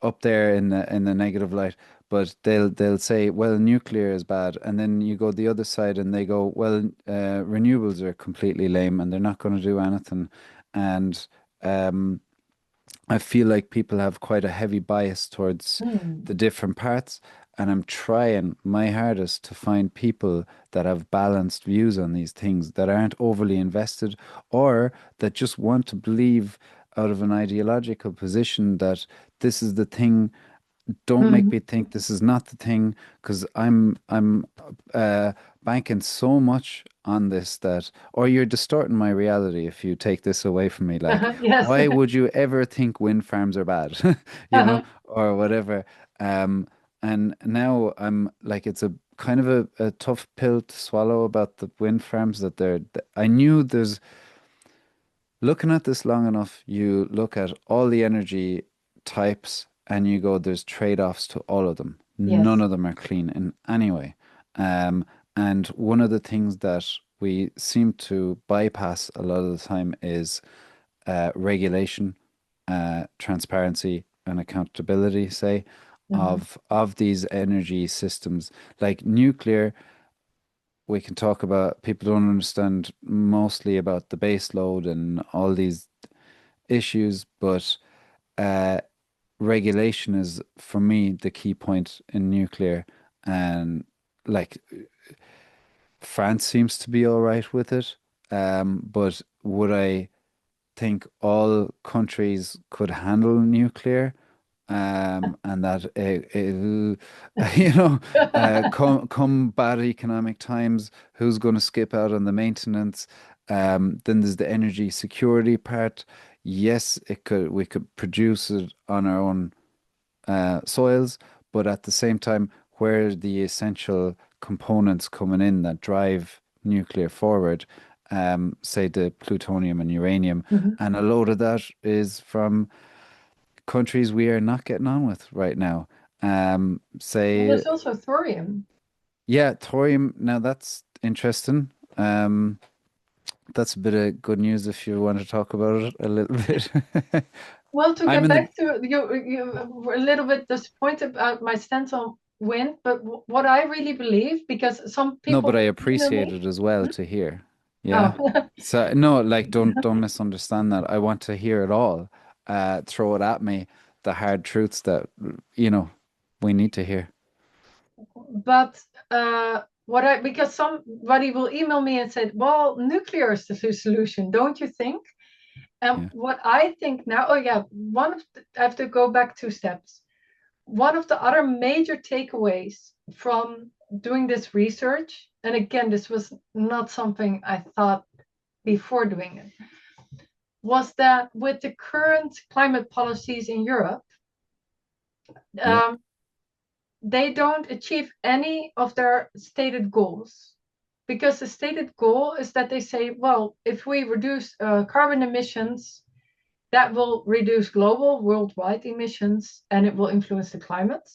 up there in the negative light, but they'll say, well, nuclear is bad, and then you go the other side and they go, well, renewables are completely lame and they're not going to do anything, and um, I feel like people have quite a heavy bias towards mm, the different parts, and I'm trying my hardest to find people that have balanced views on these things that aren't overly invested or that just want to believe out of an ideological position that this is the thing. Don't make mhm, me think this is not the thing because I'm uh, banking so much on this that, or you're distorting my reality if you take this away from me. Like, yes. why would you ever think wind farms are bad, or whatever? Um, and now I'm like, it's a kind of a tough pill to swallow about the wind farms that I knew there's looking at this long enough, you look at all the energy types and you go, there's trade-offs to all of them. None Yes. of them are clean in any way. Um, and one of the things that we seem to bypass a lot of the time is regulation, transparency, and accountability, say, Mhm, of these energy systems. Like nuclear, we can talk about, people don't understand mostly about the base load and all these issues, but uh, regulation is for me the key point in nuclear. And like France seems to be all right with it. But would I think all countries could handle nuclear? And that come bad economic times, who's going to skip out on the maintenance? Then there's the energy security part. Yes, we could produce it on our own soils, but at the same time, where are the essential components coming in that drive nuclear forward, say the plutonium and uranium, and a load of that is from countries we are not getting on with right now. Well, Say, there's also thorium. yeah, thorium. Now that's interesting. That's a bit of good news if you want to talk about it a little bit. Well, to I'm get in the back to you were a little bit disappointed about my stance on wind, but what I really believe, because some no, but I people email appreciate me. it as well to hear. Yeah. Oh, So no, like don't misunderstand that. I want to hear it all. Throw it at me, the hard truths that you know we need to hear. but because somebody will email me and said, "Well, nuclear is the solution, don't you think?" And Yeah. what I think now, oh yeah, I have to go back 2 steps. One of the other major takeaways from doing this research, and again, this was not something I thought before doing it, was that with the current climate policies in Europe, Yeah. they don't achieve any of their stated goals. Because the stated goal is that they say, well, if we reduce carbon emissions, that will reduce global worldwide emissions and it will influence the climate.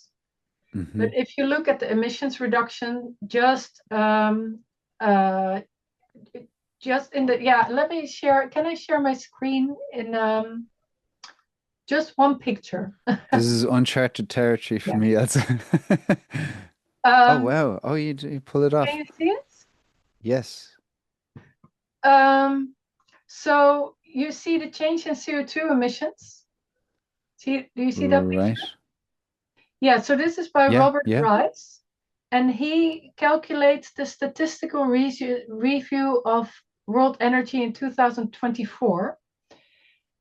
Hmm. But if you look at the emissions reduction, just in the, yeah, let me share. Can I share my screen in just one picture? This is uncharted territory for Yeah. me. That's oh Um, wow. Oh, you pull it can off. you see it? Yes. So you see the change in CO2 emissions. Do you see that Right. picture? Yeah, so this is by Yeah. Robert Yeah. Rice, and he calculates the statistical review of world energy in 2024.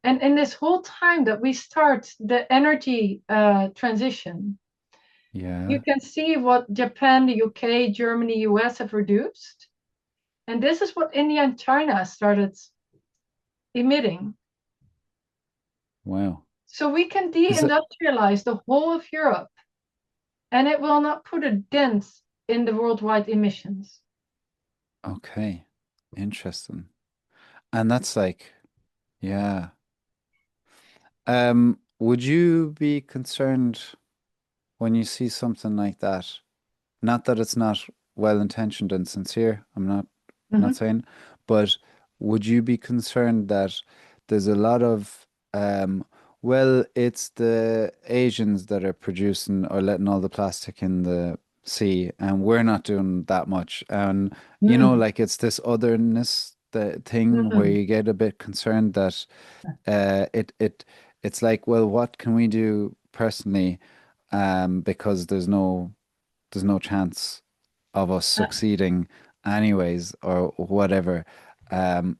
And in this whole time that we start the energy transition, Yeah. you can see what Japan, the UK, Germany, US have reduced. And this is what India and China started emitting. Wow. So we can Is it deindustrialize the whole of Europe, and it will not put a dent in the worldwide emissions. okay? Interesting. And that's like, yeah. Would you be concerned when you see something like that? Not that it's not well intentioned and sincere, I'm not Mhm. saying, but would you be concerned that there's a lot of well, it's the Asians that are producing or letting all the plastic in the sea and we're not doing that much. And Mm. like it's this otherness the thing where Mhm. you get a bit concerned that it's like, well, what can we do personally? Because there's no chance of us Uh, succeeding anyways or whatever.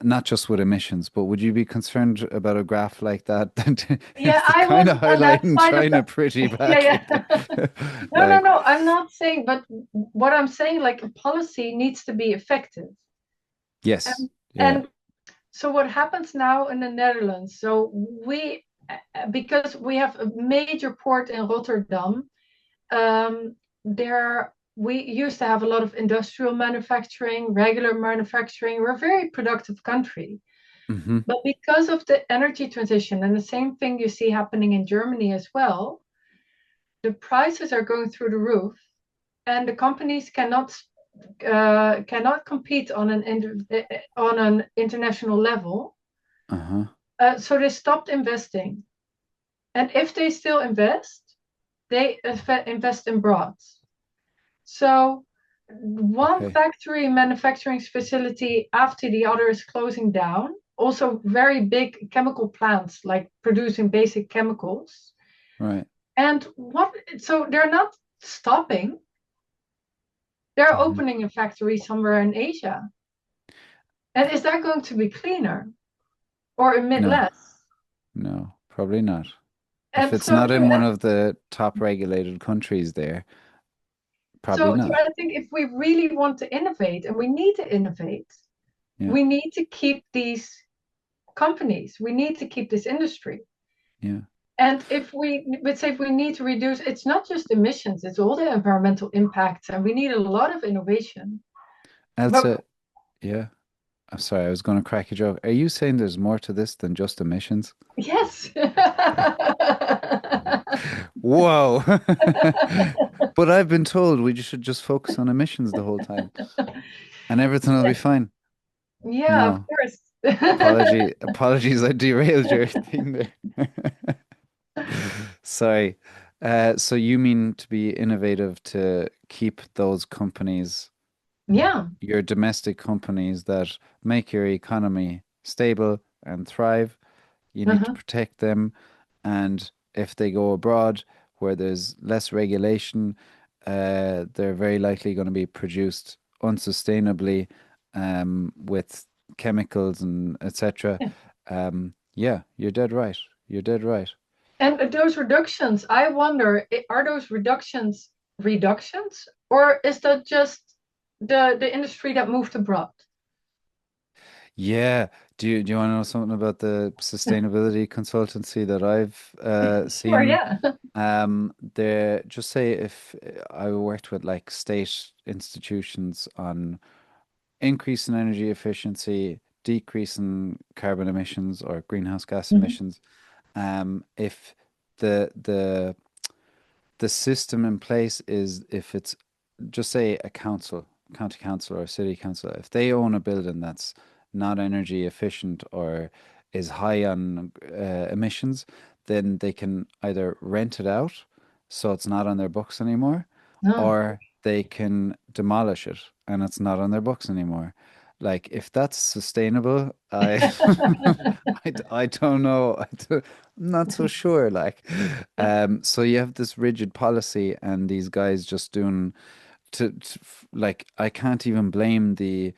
Not just with emissions, but would you be concerned about a graph like that? Yeah, It's I kind of wasn't on that highlighting side of China the. pretty Yeah, badly. yeah. No, no, Like, no. I'm not saying, but what I'm saying, like a policy needs to be effective. yes, And yeah. and so what happens now in the Netherlands? So because we have a major port in Rotterdam, there we used to have a lot of industrial manufacturing, regular manufacturing. We're a very productive country. Hmm. But because of the energy transition and the same thing you see happening in Germany as well, the prices are going through the roof, and the companies cannot compete on an international level. Uh-huh. So they stopped investing, and if they still invest, they invest in abroad. So one Okay. factory manufacturing facility after the other is closing down. Also, very big chemical plants like producing basic chemicals. Right. And so they're not stopping, they're Hmm. opening a factory somewhere in Asia. And is that going to be cleaner or emit No, less? no, probably not. If And it's so, not in one of the top regulated countries there, probably so not. I think if we really want to innovate, and we need to innovate, Yeah. we need to keep these companies, we need to keep this industry. Yeah. And if we, let's say if we need to reduce, it's not just emissions, it's all the environmental impacts, and we need a lot of innovation. But Elsa, yeah. I'm sorry, I was going to crack a joke. Are you saying there's more to this than just emissions? yes. Whoa. But I've been told we should just focus on emissions the whole time and everything will be fine. Yeah, of No, course. apologies, I derailed your thing there. Sorry. So you mean to be innovative to keep those companies, Yeah. your domestic companies that make your economy stable and thrive. You need to Uh-huh. protect them. And if they go abroad where there's less regulation, they're very likely going to be produced unsustainably with chemicals and etc. Yeah, you're dead right. You're dead right. And those reductions, I wonder, are those reductions, or is that just the industry that moved abroad? Yeah. Do you want to know something about the sustainability consultancy that I've Sure, seen? yeah. They just say if I worked with like state institutions on increase in energy efficiency, decrease in carbon emissions or greenhouse gas Mhm. emissions, if the the system in place is if it's just say a council, county council or city council, if they own a building that's not energy efficient or is high on emissions, then they can either rent it out so it's not on their books anymore, No. or they can demolish it and it's not on their books anymore. Like if that's sustainable, I don't know. I'm not so sure. Like, so you have this rigid policy, and these guys just doing like I can't even blame the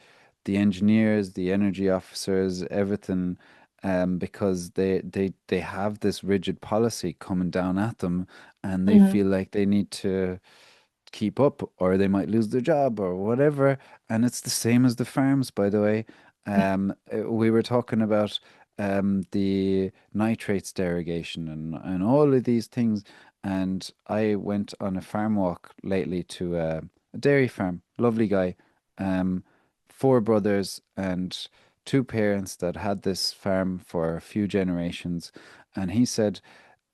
engineers, the energy officers, everything, because they have this rigid policy coming down at them, and they Mhm. feel like they need to keep up or they might lose their job or whatever. And it's the same as the farms, by the way. We were talking about the nitrates derogation and all of these things. And I went on a farm walk lately to a dairy farm. Lovely guy. Um, four brothers and two parents that had this farm for a few generations. And he said,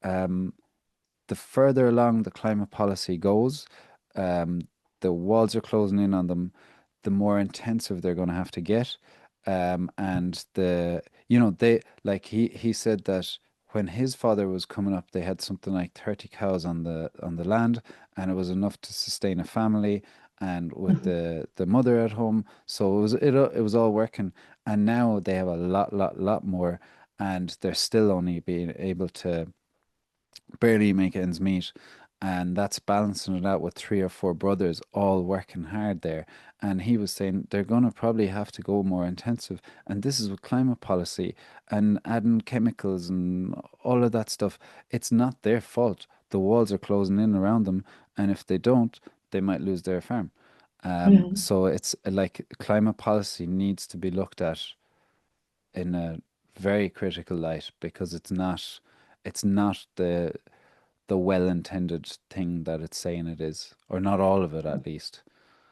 um, the further along the climate policy goes, um, the walls are closing in on them, the more intensive they're going to have to get. And they like he said that when his father was coming up, they had something like 30 cows on the land, and it was enough to sustain a family. And with Mhm. the mother at home, so it was all working. And now they have a lot more, and they're still only being able to barely make ends meet. And that's balancing it out with three or four brothers all working hard there. And he was saying they're going to probably have to go more intensive. And this is with climate policy and adding chemicals and all of that stuff. It's not their fault. The walls are closing in around them. And if they don't, they might lose their farm. Mhm. So it's like climate policy needs to be looked at in a very critical light because it's not the well-intended thing that it's saying it is, or not all of it at least.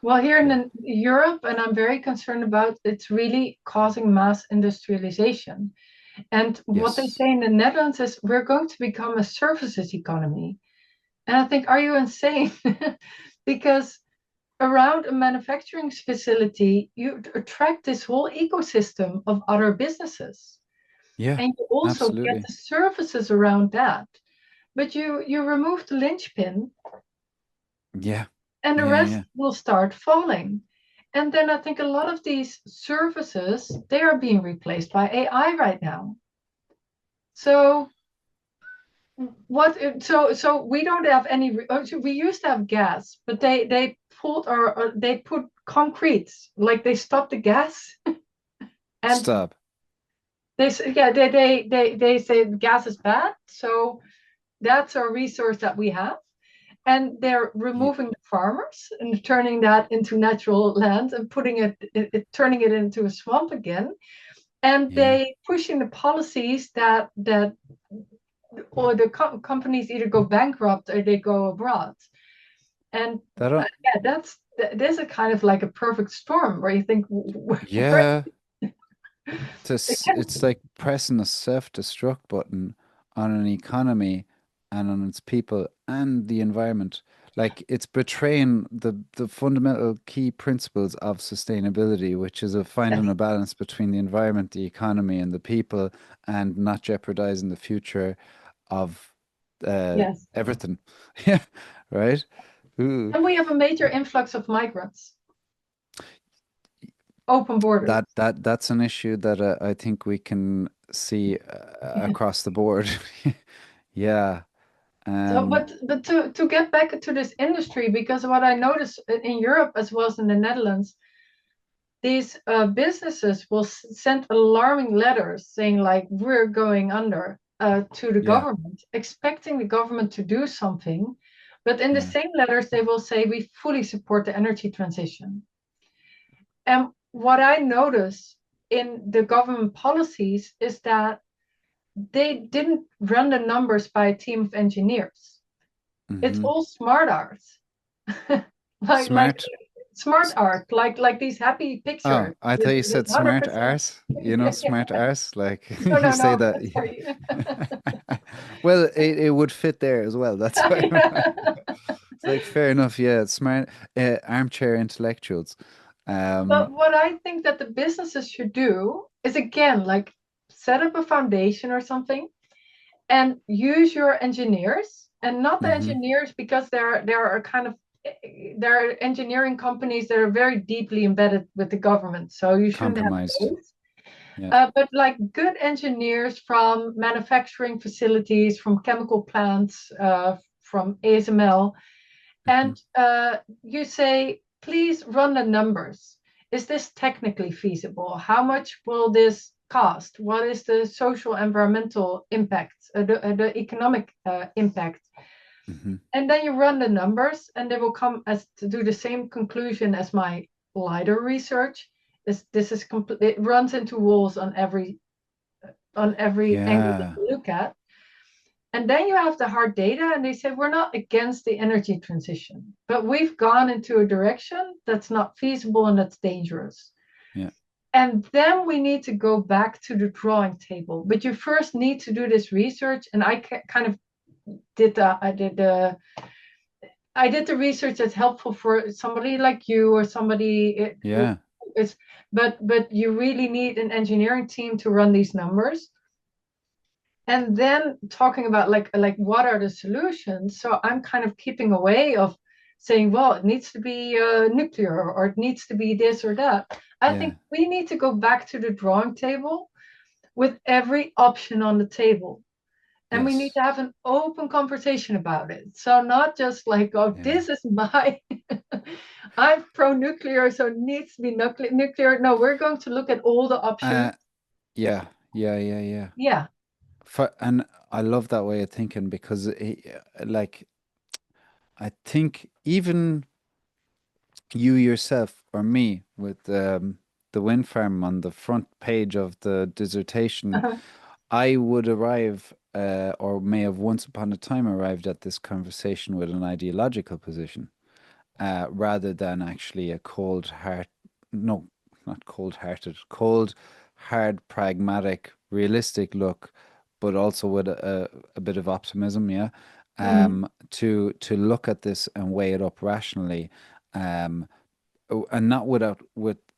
Well, here in Yeah. Europe, and I'm very concerned about, it's really causing mass industrialization. And what they Yes. say in the Netherlands is we're going to become a services economy. And I think, are you insane? Because around a manufacturing facility, you attract this whole ecosystem of other businesses. Yeah, And you also get absolutely. the services around that. But you remove the linchpin Yeah. and the Yeah, rest yeah. will start falling. And then I think a lot of these services, they are being replaced by AI right now. So so we don't have any so we used to have gas, but they pulled or they put concrete, like they stopped the gas. And Stop. they say gas is bad, so that's our resource that we have. And they're Yeah. removing the farmers and turning that into natural land and turning it into a swamp again. And Yeah. they pushing the policies that or the companies either go bankrupt or they go abroad. And this is kind of like a perfect storm where you think, yeah, it's like pressing a self-destruct button on an economy and on its people and the environment. Like it's betraying the fundamental key principles of sustainability, which is finding a balance between the environment, the economy, and the people, and not jeopardizing the future of yes. everything. Yeah, right. Ooh. And we have a major influx of migrants. Open borders. That's an issue that I think we can see across the board. Yeah. So, but to get back to this industry, because what I noticed in Europe as well as in the Netherlands, these businesses will send alarming letters saying like we're going under to the government, expecting the government to do something. But in the same letters, they will say we fully support the energy transition. And what I notice in the government policies is that they didn't run the numbers by a team of engineers. It's all smart art. like smart art, like these happy pictures. Oh, I thought you said smart arse. You know, smart arse. Like no, you say that. sorry. Well, it would fit there as well. That's why. It's like fair enough. Yeah, smart armchair intellectuals. But what I think that the businesses should do is again like set up a foundation or something and use your engineers and not the engineers because there are kind of there are engineering companies that are very deeply embedded with the government, so you shouldn't have those. But like good engineers from manufacturing facilities, from chemical plants, from ASML, and you say, please run the numbers. Is this technically feasible? How much will this cost? What is the social environmental impact, the economic impact? And then you run the numbers and they will come as to do the same conclusion as my LiDAR research. This is complete. It runs into walls on every angle that you look at. And then you have the hard data, and they say, we're not against the energy transition, but we've gone into a direction that's not feasible and that's dangerous. Yeah. And then we need to go back to the drawing table. But you first need to do this research. And I kind of did that. I did the research that's helpful for somebody like you or somebody. But you really need an engineering team to run these numbers. And then talking about like what are the solutions? So I'm kind of keeping away of saying, well, it needs to be nuclear or it needs to be this or that. I think we need to go back to the drawing table with every option on the table. And we need to have an open conversation about it. So not just like, oh, this is my, I'm pro-nuclear, so it needs to be nuclear. No, we're going to look at all the options. Yeah. And I love that way of thinking because, like, I think even you yourself or me with the wind farm on the front page of the dissertation, I would arrive, or may have once upon a time arrived at this conversation with an ideological position, rather than actually a cold, hard, pragmatic, realistic look, but also with a bit of optimism, to look at this and weigh it up rationally, and not with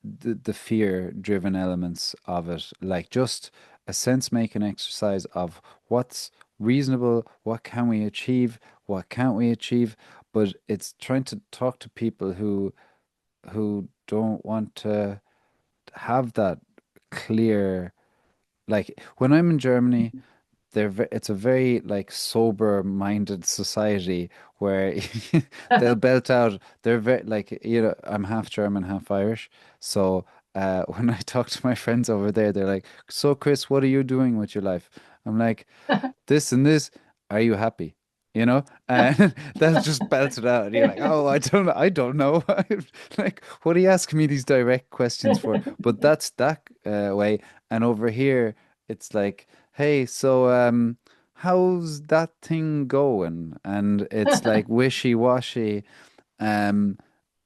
the fear-driven elements of it, like just a sense-making exercise of what's reasonable, what can we achieve, what can't we achieve, but it's trying to talk to people who don't want to have that clear, like when I'm in Germany, it's a very like sober-minded society where they'll belt out. They're very like, I'm half German, half Irish. So when I talk to my friends over there, they're like, "So Chris, what are you doing with your life?" I'm like, "This and this. Are you happy?" And that's just belted out. And you're like, "Oh, I don't know." Like, what are you asking me these direct questions for? But that's that way. And over here, it's like, hey, so how's that thing going? And it's like wishy-washy. Um,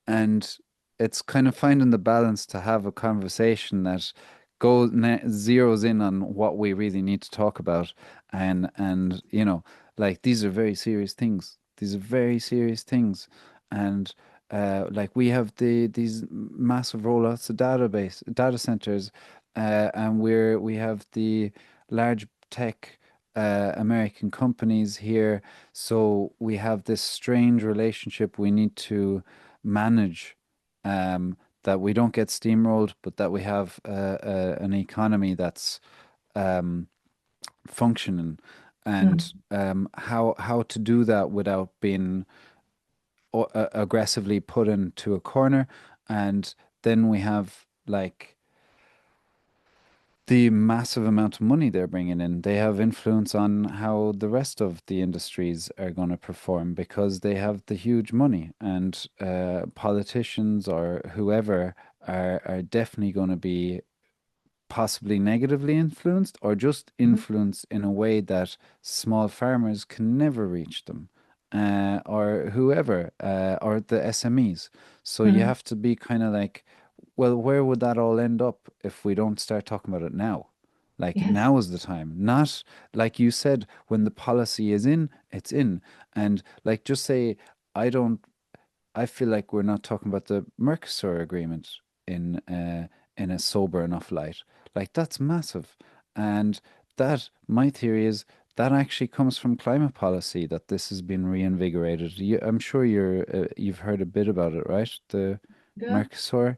and it's kind of finding the balance to have a conversation that zeroes in on what we really need to talk about, and like these are very serious things. These are very serious things, and like we have these massive rollouts of data centers, and we have the large tech American companies here, so we have this strange relationship we need to manage, that we don't get steamrolled, but that we have an economy that's um, functioning, and Mhm. how to do that without being aggressively put into a corner. And then we have like the massive amount of money they're bringing in. They have influence on how the rest of the industries are going to perform because they have the huge money. And politicians or whoever are definitely going to be possibly negatively influenced or just Mhm. influenced in a way that small farmers can never reach them. Or whoever, or the SMEs. So you Mhm. have to be kind of like, well, where would that all end up if we don't start talking about it now? Like Yes. now is the time, not like you said, when the policy is in, it's in. And like just say, I don't I feel like we're not talking about the Mercosur agreement in in a sober enough light. Like that's massive. And that my theory is that actually comes from climate policy that this has been reinvigorated. I'm sure you've heard a bit about it, right? The Good. Mercosur,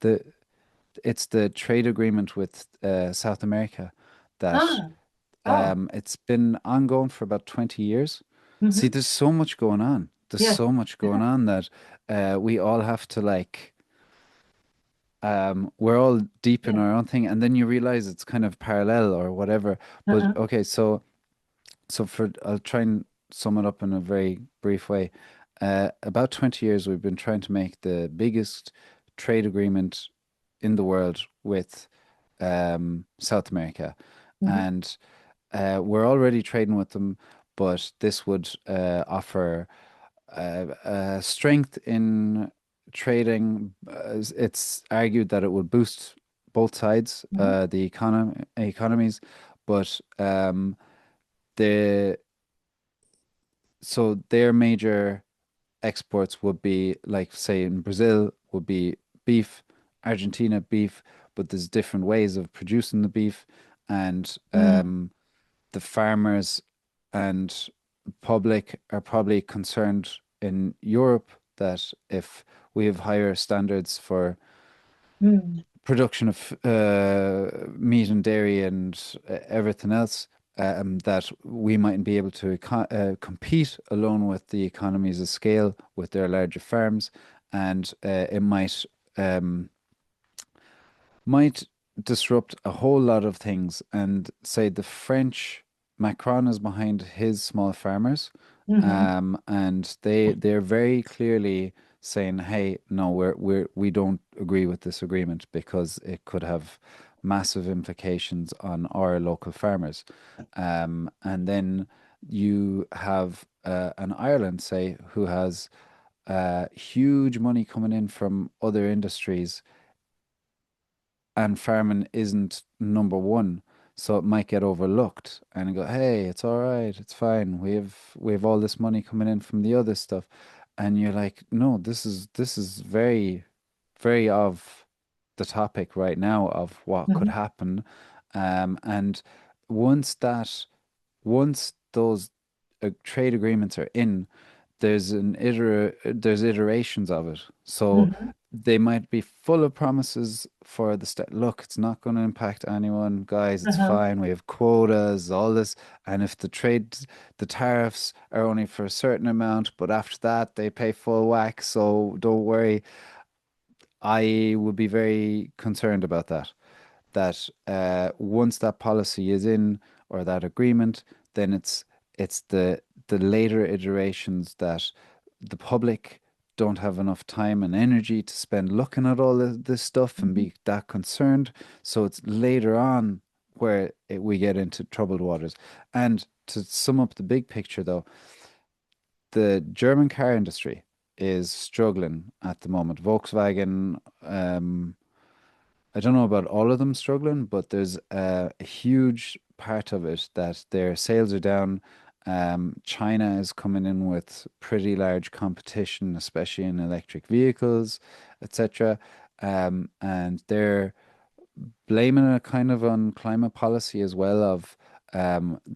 the it's the trade agreement with South America that Ah. Oh. it's been ongoing for about 20 years. See, Hmm. there's so much going on. There's Yes. so much going on that we all have to like, we're all deep in Yeah. our own thing, and then you realize it's kind of parallel or whatever. But Uh-uh. okay, so for I'll try and sum it up in a very brief way. About 20 years, we've been trying to make the biggest trade agreement in the world with South America, Hmm. and we're already trading with them, but this would offer strength in trading. It's argued that it would boost both sides, Hmm. the economies, but the so their major exports would be like say in Brazil would be beef, Argentina beef, but there's different ways of producing the beef, and Mm. the farmers and public are probably concerned in Europe that if we have higher standards for Mm. production of meat and dairy and everything else, that we mightn't be able to compete alone with the economies of scale with their larger farms, and it might disrupt a whole lot of things. And say the French Macron is behind his small farmers, Hmm. and they're very clearly saying, "Hey, no, we don't agree with this agreement because it could have massive implications on our local farmers." And then you have an Ireland, say, who has huge money coming in from other industries, and farming isn't number one, so it might get overlooked and go, hey, it's all right, it's fine. We have all this money coming in from the other stuff, and you're like, no, this is very, very of the topic right now of what could Hmm. happen, and once once those trade agreements are in, there's iterations of it. So Hmm. they might be full of promises for the start. Look, it's not going to impact anyone, guys. It's Uh-huh. fine. We have quotas, all this. And if the tariffs are only for a certain amount, but after that they pay full whack. So don't worry. I would be very concerned about that. That once that policy is in or that agreement, then it's the later iterations that the public don't have enough time and energy to spend looking at all this stuff and Hmm. be that concerned. So it's later on where we get into troubled waters. And to sum up the big picture, though, the German car industry is struggling at the moment. Volkswagen, I don't know about all of them struggling, but there's a huge part of it that their sales are down. China is coming in with pretty large competition, especially in electric vehicles, etc. And they're blaming it kind of on climate policy as well of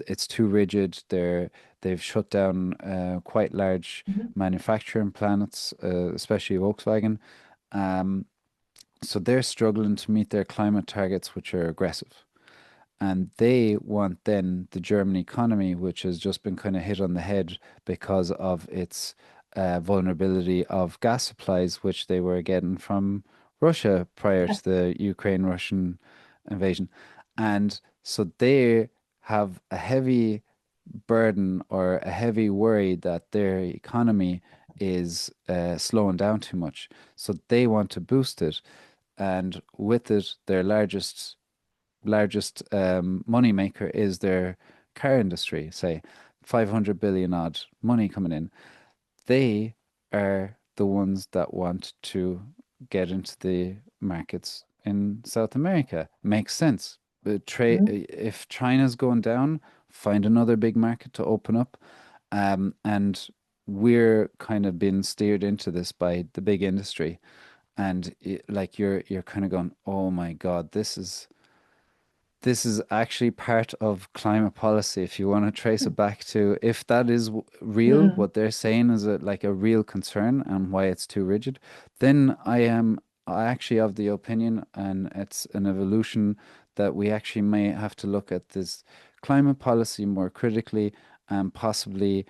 it's too rigid. They've shut down quite large Mhm. manufacturing plants, especially Volkswagen. Um, so they're struggling to meet their climate targets, which are aggressive. And they want then the German economy, which has just been kind of hit on the head because of its vulnerability of gas supplies, which they were getting from Russia prior Yeah. to the Ukraine-Russian invasion. And so they have a heavy burden or a heavy worry that their economy is slowing down too much. So they want to boost it, and with it, their largest money maker is their car industry, say 500 billion odd money coming in. They are the ones that want to get into the markets in South America. Makes sense. Mhm. If China's going down, find another big market to open up. And we're kind of being steered into this by the big industry. And like you're kind of going, oh my God, this is actually part of climate policy. If you want to trace it back to if that is real, Mm. what they're saying is like a real concern and why it's too rigid, then I actually of the opinion, and it's an evolution that we actually may have to look at this climate policy more critically and possibly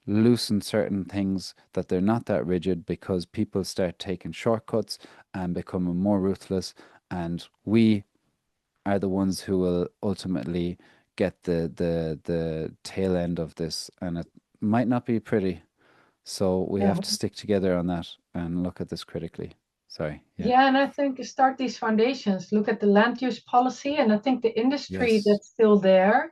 loosen certain things that they're not that rigid because people start taking shortcuts and becoming more ruthless, and we are the ones who will ultimately get the tail end of this, and it might not be pretty. So we Yeah. have to stick together on that and look at this critically. Sorry. Yeah. Yeah, and I think start these foundations, look at the land use policy, and I think the industry Yes. that's still there,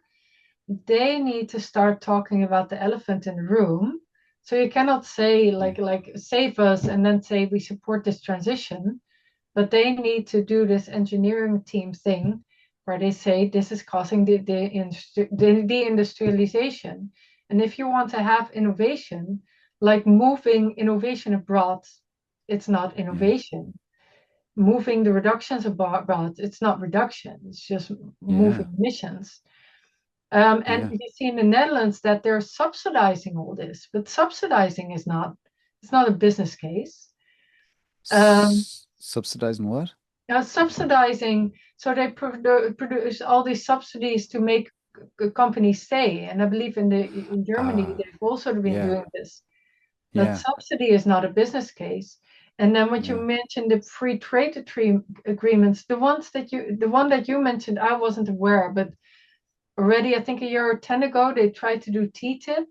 they need to start talking about the elephant in the room. So you cannot say Yeah. like save us and then say we support this transition, but they need to do this engineering team thing where they say this is causing the industrialization. And if you want to have innovation, like moving innovation abroad, it's not Yeah. innovation. Moving the reductions abroad, it's not reduction, it's just Yeah. moving emissions. And Yeah. you see in the Netherlands that they're subsidizing all this, but subsidizing is not, it's not a business case. Um, Subsidizing what? Subsidizing, so they produce all these subsidies to make companies stay. And I believe in Germany Ah, they've also been yeah. doing this. That Yeah. subsidy is not a business case. And then what you Yeah. mentioned, the free trade agreements, the one that you mentioned, I wasn't aware, but already I think a year or 10 ago they tried to do TTIP,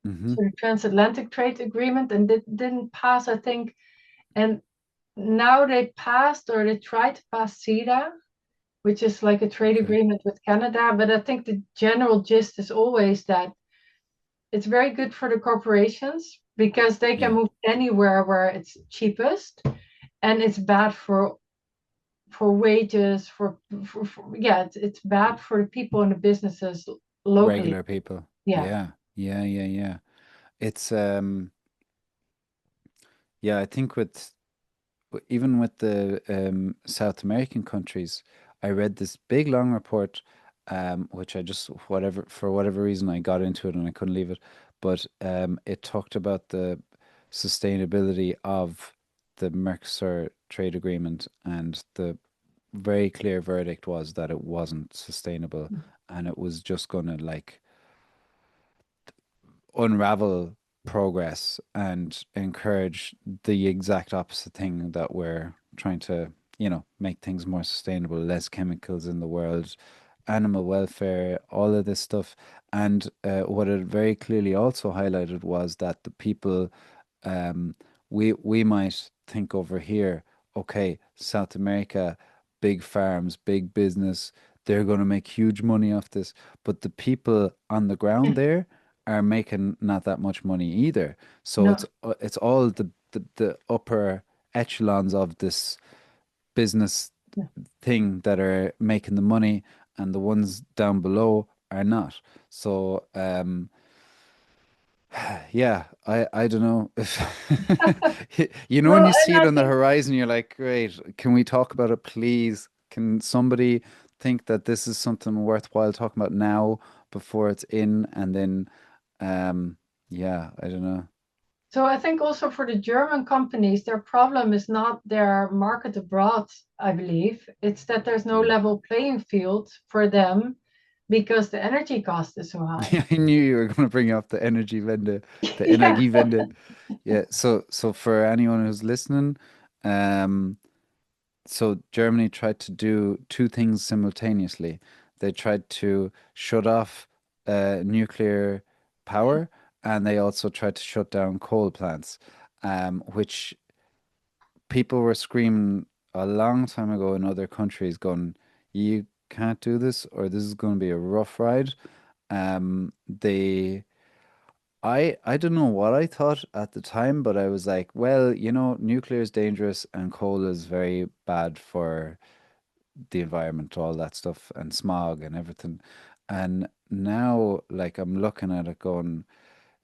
Mm-hmm. so the transatlantic trade agreement, and it didn't pass, I think. And now they passed, or they tried to pass CETA, which is like a trade Okay. agreement with Canada. But I think the general gist is always that it's very good for the corporations because they can Yeah. move anywhere where it's cheapest, and it's bad for wages, yeah, it's bad for the people and the businesses locally. Regular people. Yeah. Yeah. Yeah. Yeah. Yeah. It's yeah, I think even with the South American countries, I read this big long report, which I just for whatever reason I got into it and I couldn't leave it. But it talked about the sustainability of the Mercosur trade agreement, and the very clear verdict was that it wasn't sustainable, and it was just gonna like unravel progress and encourage the exact opposite thing that we're trying to, make things more sustainable, less chemicals in the world, animal welfare, all of this stuff. And what it very clearly also highlighted was that the people, um, we might think over here, okay, South America, big farms, big business, they're going to make huge money off this. But the people on the ground there are making not that much money either. So No. it's all the upper echelons of this business Yeah. thing that are making the money, and the ones down below are not. So yeah, I don't know if you know when Well, you see and it I on the think horizon, you're like, great, can we talk about it, please? Can somebody think that this is something worthwhile talking about now before it's in? And then, um, yeah, I don't know. so. I think also for the German companies, their problem is not their market abroad, I believe. It's that there's no Mm. level playing field for them because the energy cost is so high. Yeah, I knew you were going to bring up the energy vendor, the Yeah. Energiewende. Yeah, so for anyone who's listening, um, so Germany tried to do two things simultaneously. They tried to shut off nuclear power, and they also tried to shut down coal plants, which people were screaming a long time ago in other countries, going, "You can't do this, or this is going to be a rough ride." They I don't know what I thought at the time, but I was like, well, nuclear is dangerous and coal is very bad for the environment, all that stuff, and smog and everything. And now, like, I'm looking at it going,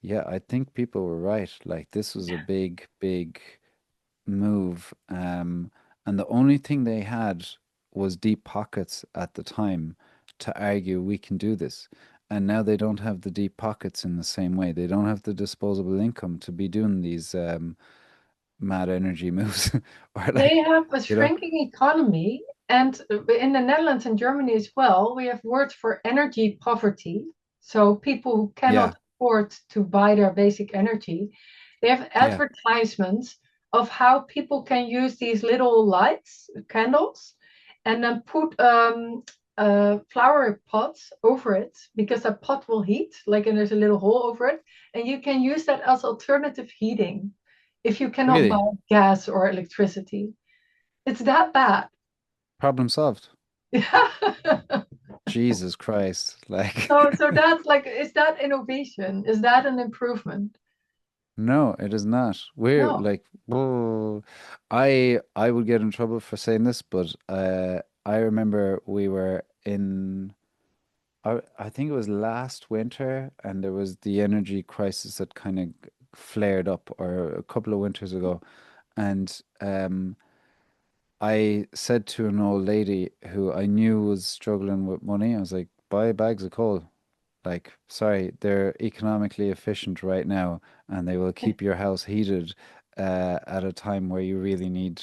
yeah, I think people were right. Like, this was a big, big move. And the only thing they had was deep pockets at the time to argue we can do this. And now they don't have the deep pockets in the same way. They don't have the disposable income to be doing these mad energy moves. Or They like, have a you know, shrinking economy, and in the Netherlands and Germany as well, we have words for energy poverty. So people who yeah, cannot afford to buy their basic energy, they have yeah, advertisements of how people can use these little lights, candles, and then put flower pots over it because a pot will heat, like, and there's a little hole over it, and you can use that as alternative heating if you cannot buy really, gas or electricity. It's that bad. problem solved. Yeah. Jesus Christ. Like, So that's like, is that innovation? Is that an improvement? no, it is not. We're No. like, whoa. I would get in trouble for saying this, but I remember we were in I think it was last winter, and there was the energy crisis that kind of flared up, or a couple of winters ago. And I said to an old lady who I knew was struggling with money, I was like, buy bags of coal. Like, sorry, they're economically efficient right now, and they will keep your house heated at a time where you really need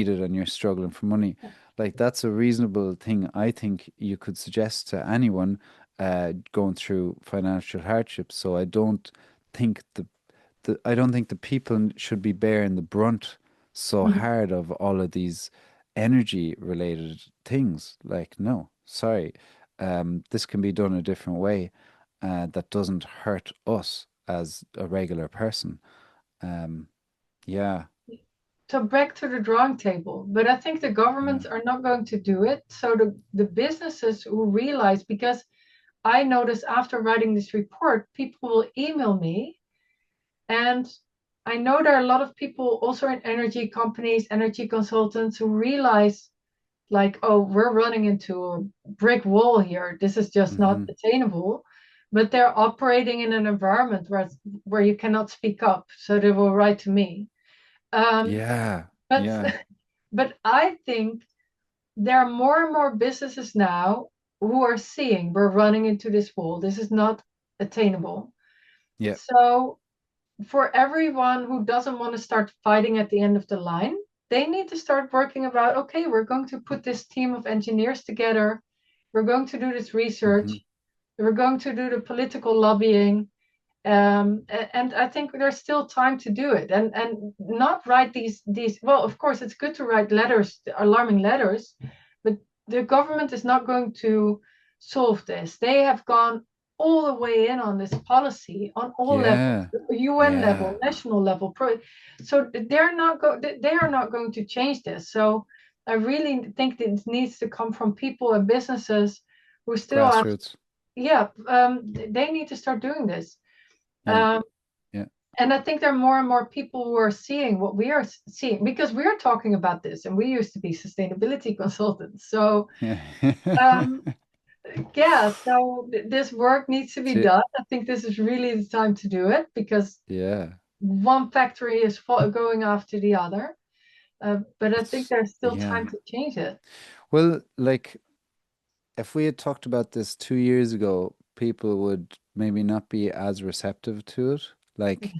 it and you're struggling for money. Like, that's a reasonable thing I think you could suggest to anyone going through financial hardship. So think I don't think the people should be bearing the brunt so Mhm. hard of all of these energy related things. Like, no, sorry. This can be done a different way that doesn't hurt us as a regular person. Um, yeah, So back to the drawing table. But I think the yeah. governments are not going to do it. So the businesses who realize, because I noticed after writing this report, people will email me. And I know there are a lot of people also in energy companies, energy consultants who realize, like, oh, we're running into a brick wall here. This is just not Hmm. attainable. But they're operating in an environment where you cannot speak up. So they will write to me. Um, Yeah, but yeah, but I think there are more and more businesses now who are seeing we're running into this wall. This is not attainable. yeah. So for everyone who doesn't want to start fighting at the end of the line, they need to start working about, okay, we're going to put this team of engineers together. We're going to do this Hmm. research. We're going to do the political lobbying. And I think there's still time to do it, and not write these. Well, of course, it's good to write letters, alarming letters, but the government is not going to solve this. They have gone all the way in on this policy on all levels, Yeah, UN yeah. level, national level. So they are not going to change this. So I really think that it needs to come from people and businesses who still have, Grassroots. they need to start doing this. Yeah. Yeah. And I think there are more and more people who are seeing what we are seeing, because we are talking about this, and we used to be sustainability consultants. So Yeah. so this work needs to be To- done. I think this is really the time to do it, because yeah. one factory is going after the other. But I think there's still Yeah. time to change it. Well, like if we had talked about this 2 years ago, people would maybe not be as receptive to it. Like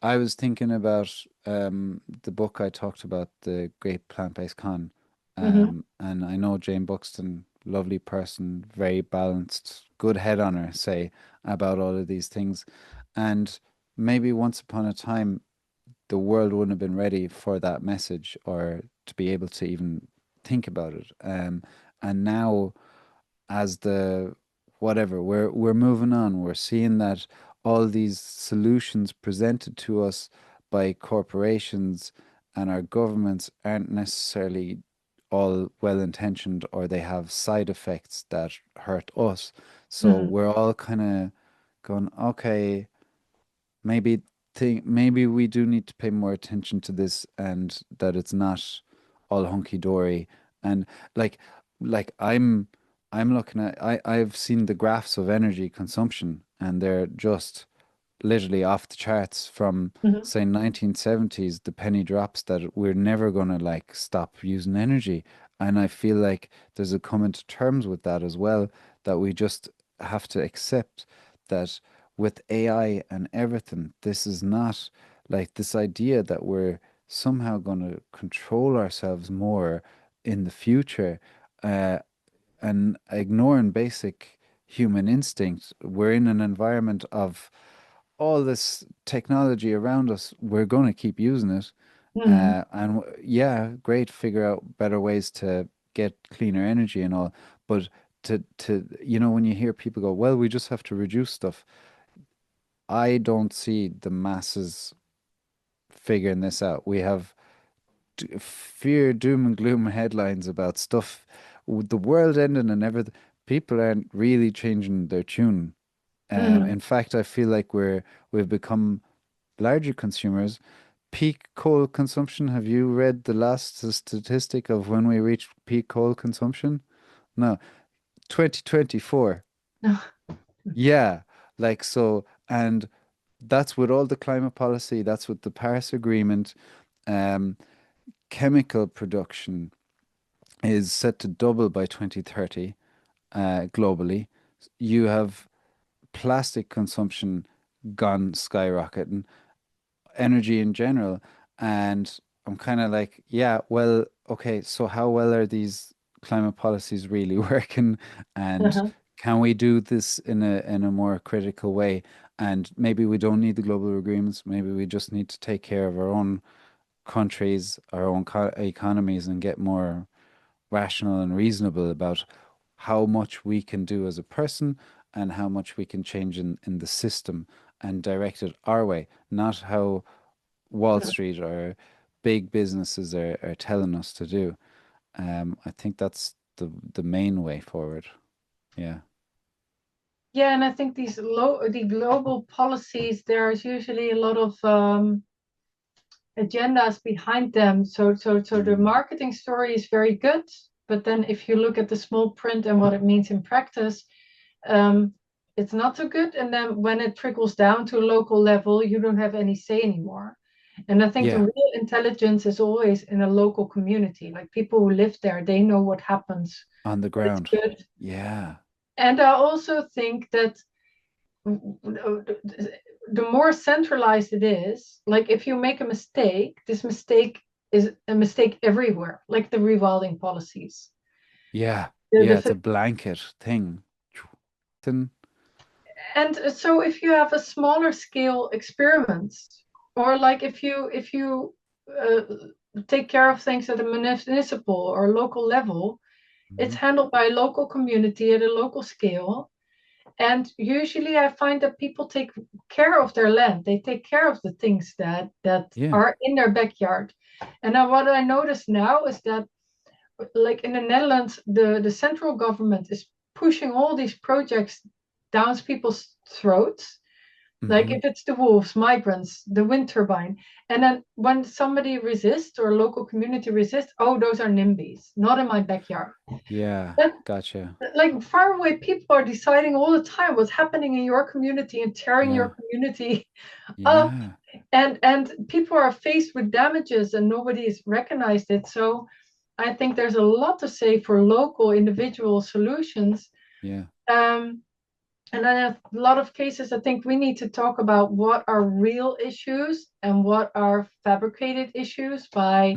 I was thinking about the book I talked about, The Great Plant-Based Con. Mm-hmm. And I know Jane Buxton, lovely person, very balanced, good head on her, say about all of these things. And maybe once upon a time, the world wouldn't have been ready for that message or to be able to even think about it. And now, as the whatever, we're moving on. We're seeing that all these solutions presented to us by corporations and our governments aren't necessarily all well intentioned, or they have side effects that hurt us. So Mm-hmm. we're all kind of going, okay, maybe maybe we do need to pay more attention to this, and that it's not all hunky dory. And like I'm looking at, I've seen the graphs of energy consumption, and they're just literally off the charts from Mm-hmm. say 1970s. The penny drops that we're never going to like stop using energy. And I feel like there's a coming to terms with that as well, that we just have to accept that with AI and everything, this is not like this idea that we're somehow going to control ourselves more in the future, uh, and ignoring basic human instinct. We're in an environment of all this technology around us. We're going to keep using it. Mm-hmm. Yeah, great, figure out better ways to get cleaner energy and all. But when you hear people go, well, we just have to reduce stuff. I don't see the masses figuring this out. We have fear, doom and gloom headlines about stuff, with the world ending and everything. People aren't really changing their tune. Mm-hmm. In fact, I feel like we've become larger consumers. Peak coal consumption. Have you read the last statistic of when we reached peak coal consumption? No, 2024. Yeah, like so, and that's with all the climate policy, that's with the Paris Agreement. Um, Chemical production is set to double by 2030, globally. You have plastic consumption gone skyrocketing, energy in general. And I'm kind of like, yeah, well, okay, so how well are these climate policies really working? And Uh-huh. can we do this in a more critical way? And maybe we don't need the global agreements. Maybe we just need to take care of our own countries, our own economies, and get more rational and reasonable about how much we can do as a person and how much we can change in the system, and direct it our way, not how Wall Street or big businesses are telling us to do. I think that's the main way forward. Yeah. Yeah, and I think the global policies, there's usually a lot of agendas behind them. So the Mm. marketing story is very good, but then if you look at the small print and what it means in practice, um, it's not so good. And then when it trickles down to a local level, you don't have any say anymore. And I think the Yeah, real intelligence is always in a local community. Like people who live there, they know what happens on the when it's ground. good. Yeah. And I also think that the more centralized it is, like if you make a mistake, this mistake is a mistake everywhere, like the rewilding policies. Yeah. Yeah, it's The a blanket thing. Then- and so if you have a smaller scale experiment, or like if you uh, take care of things at a municipal or local level, it's Mhm. handled by a local community at a local scale. And usually I find that people take care of their land. They take care of the things that Yeah. are in their backyard. And what I notice now is that like in the Netherlands, the central government is pushing all these projects down people's throats. Like if it's the wolves, migrants, the wind turbine. And then when somebody resists or a local community resists, oh, those are NIMBYs, not in my backyard. Yeah, But gotcha. like far away people are deciding all the time what's happening in your community and tearing Yeah, your community up. yeah, And people are faced with damages and nobody's recognized it. So I think there's a lot to say for local individual solutions. yeah, And then in a lot of cases, I think we need to talk about what are real issues and what are fabricated issues by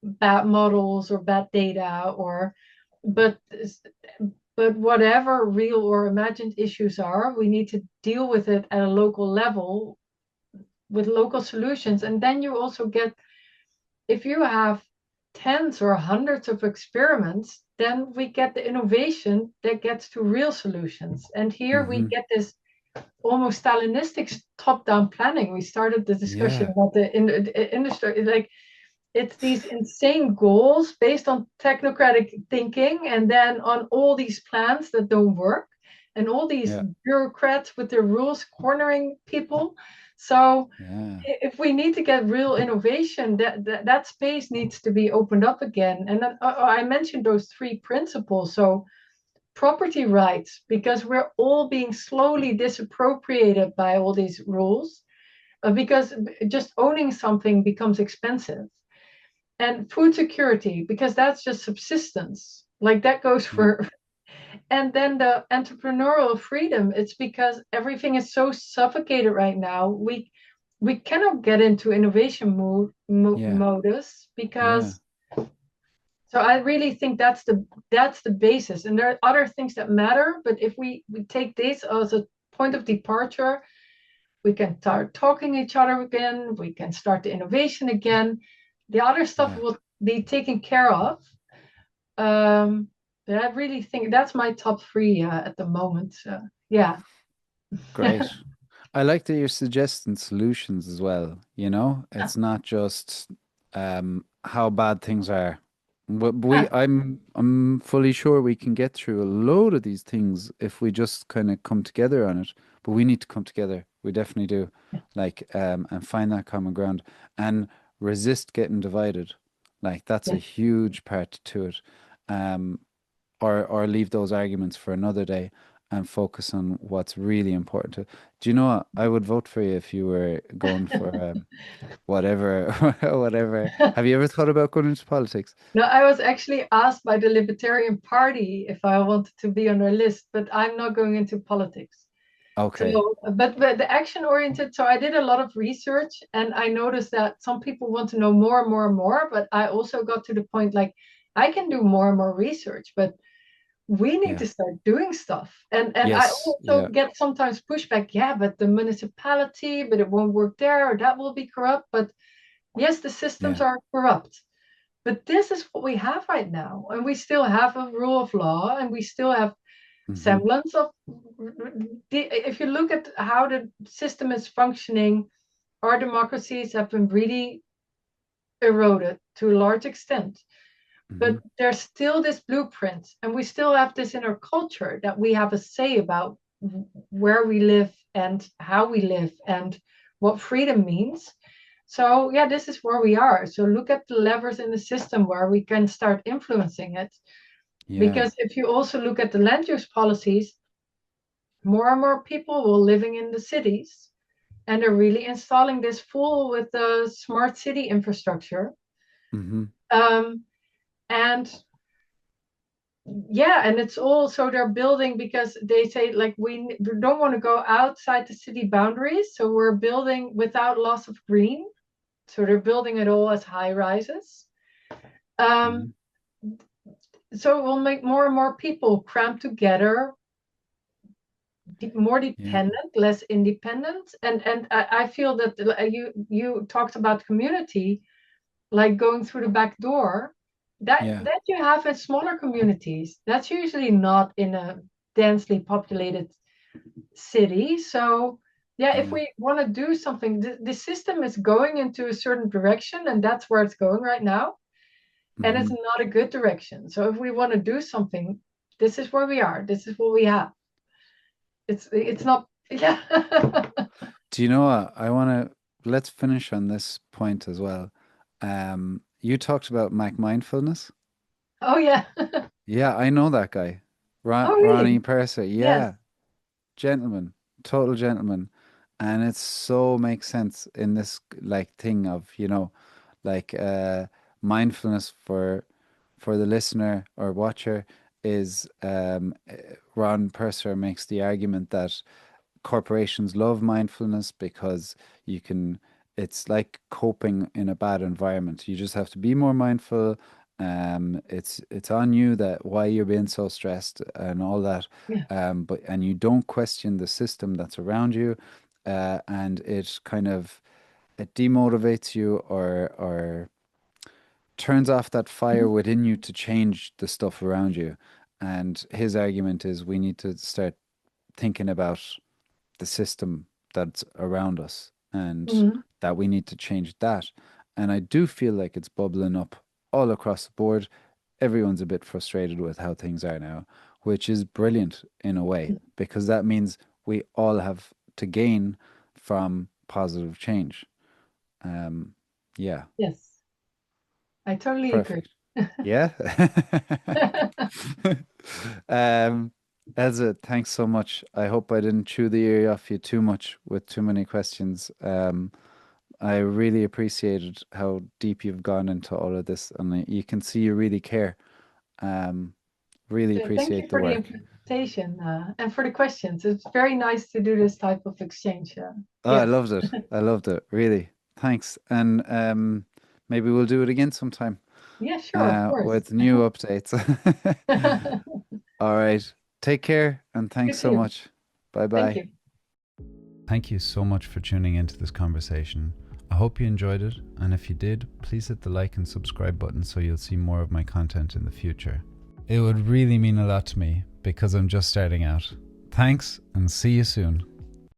bad models or bad data, or but whatever real or imagined issues are, we need to deal with it at a local level with local solutions. And then you also get, if you have tens or hundreds of experiments, then we get the innovation that gets to real solutions. And here we get this almost Stalinistic top-down planning. We started the discussion yeah, about the industry. Like it's these insane goals based on technocratic thinking, and then on all these plans that don't work, and all these yeah, bureaucrats with their rules cornering people. So yeah, if we need to get real innovation, that space needs to be opened up again. And then, I mentioned those three principles. So property rights, because we're all being slowly disappropriated by all these rules, because just owning something becomes expensive. And food security, because that's just subsistence. Like that goes yeah, for. And then the entrepreneurial freedom, it's because everything is so suffocated right now. We cannot get into innovation yeah, modus, yeah, because so I really think that's the basis. And there are other things that matter, but if we take this as a point of departure, we can start talking to each other again, we can start the innovation again. The other stuff yeah. will be taken care of. But I really think that's my top three at the moment. Yeah. Great. I like that you're suggesting solutions as well, you know? Yeah. It's not just how bad things are. But Yeah. I'm fully sure we can get through a load of these things if we just kind of come together on it. But we need to come together. We definitely do. Like and find that common ground and resist getting divided. Like that's a Yeah. huge part to it. Um or leave those arguments for another day and focus on what's really important to. Do you know what? I would vote for you if you were going for whatever, whatever. Have you ever thought about going into politics? No, I was actually asked by the Libertarian Party if I wanted to be on their list, but I'm not going into politics. Okay. So, but the action oriented, so I did a lot of research and I noticed that some people want to know more and more and more, but I also got to the point like I can do more and more research, but we need Yeah. to start doing stuff. And I Yes. also Yeah. get sometimes pushback, yeah, but the municipality, but it won't work there, or that will be corrupt. But yes, the systems Yeah. are corrupt. But this is what we have right now. And we still have a rule of law, and we still have Hmm. semblance of, if you look at how the system is functioning, our democracies have been really eroded to a large extent. Hmm. But there's still this blueprint, and we still have this in our culture that we have a say about where we live and how we live and what freedom means. So yeah, this is where we are. So look at the levers in the system where we can start influencing it. Yeah. Because if you also look at the land use policies, more and more people will living in the cities, and they're really installing this full with the smart city infrastructure. Hmm. Um, and yeah, and it's also they're building because they say like we don't want to go outside the city boundaries, so we're building without loss of green. So they're building it all as high rises. Hmm. Um, so it will make more and more people cramp together, more Yeah. dependent, less independent. And I feel that you talked about community, like going through the back door. That Yeah. that you have in smaller communities. That's usually not in a densely populated city. So yeah, if Yeah. we want to do something, the system is going into a certain direction, and that's where it's going right now. and it's not a good direction. So if we want to do something, this is where we are. This is what we have. It's not. Yeah. Do you know what? Let's finish on this point as well. You talked about mindfulness. Oh yeah. Yeah, I know that guy. Oh really? Ronnie Perser. Yeah. Yes. Gentleman, total gentleman. And it so makes sense in this like thing of, like mindfulness for the listener or watcher is Ron Purser makes the argument that corporations love mindfulness because it's like coping in a bad environment. You just have to be more mindful. It's on you that why you're being so stressed and all that. Yeah. And you don't question the system that's around you, and it demotivates you or turns off that fire within you to change the stuff around you. And his argument is we need to start thinking about the system that's around us and that we need to change that. And I do feel like it's bubbling up all across the board. Everyone's a bit frustrated with how things are now, which is brilliant in a way, because that means we all have to gain from positive change. Yeah. Yes. I totally Perfect. agree. Yeah. Elze, thanks so much. I hope I didn't chew the ear off you too much with too many questions. I really appreciated how deep you've gone into all of this, and you can see you really care. Really appreciate the work. Thank you for the invitation and for the questions. It's very nice to do this type of exchange. Oh, yes. I loved it. I loved it. Really. Thanks. And maybe we'll do it again sometime. Yeah, sure. Of course. With new updates. All right. Take care and thanks so much. Bye-bye. Thank you. Thank you so much for tuning into this conversation. I hope you enjoyed it, and if you did, please hit the like and subscribe button so you'll see more of my content in the future. It would really mean a lot to me because I'm just starting out. Thanks, and see you soon.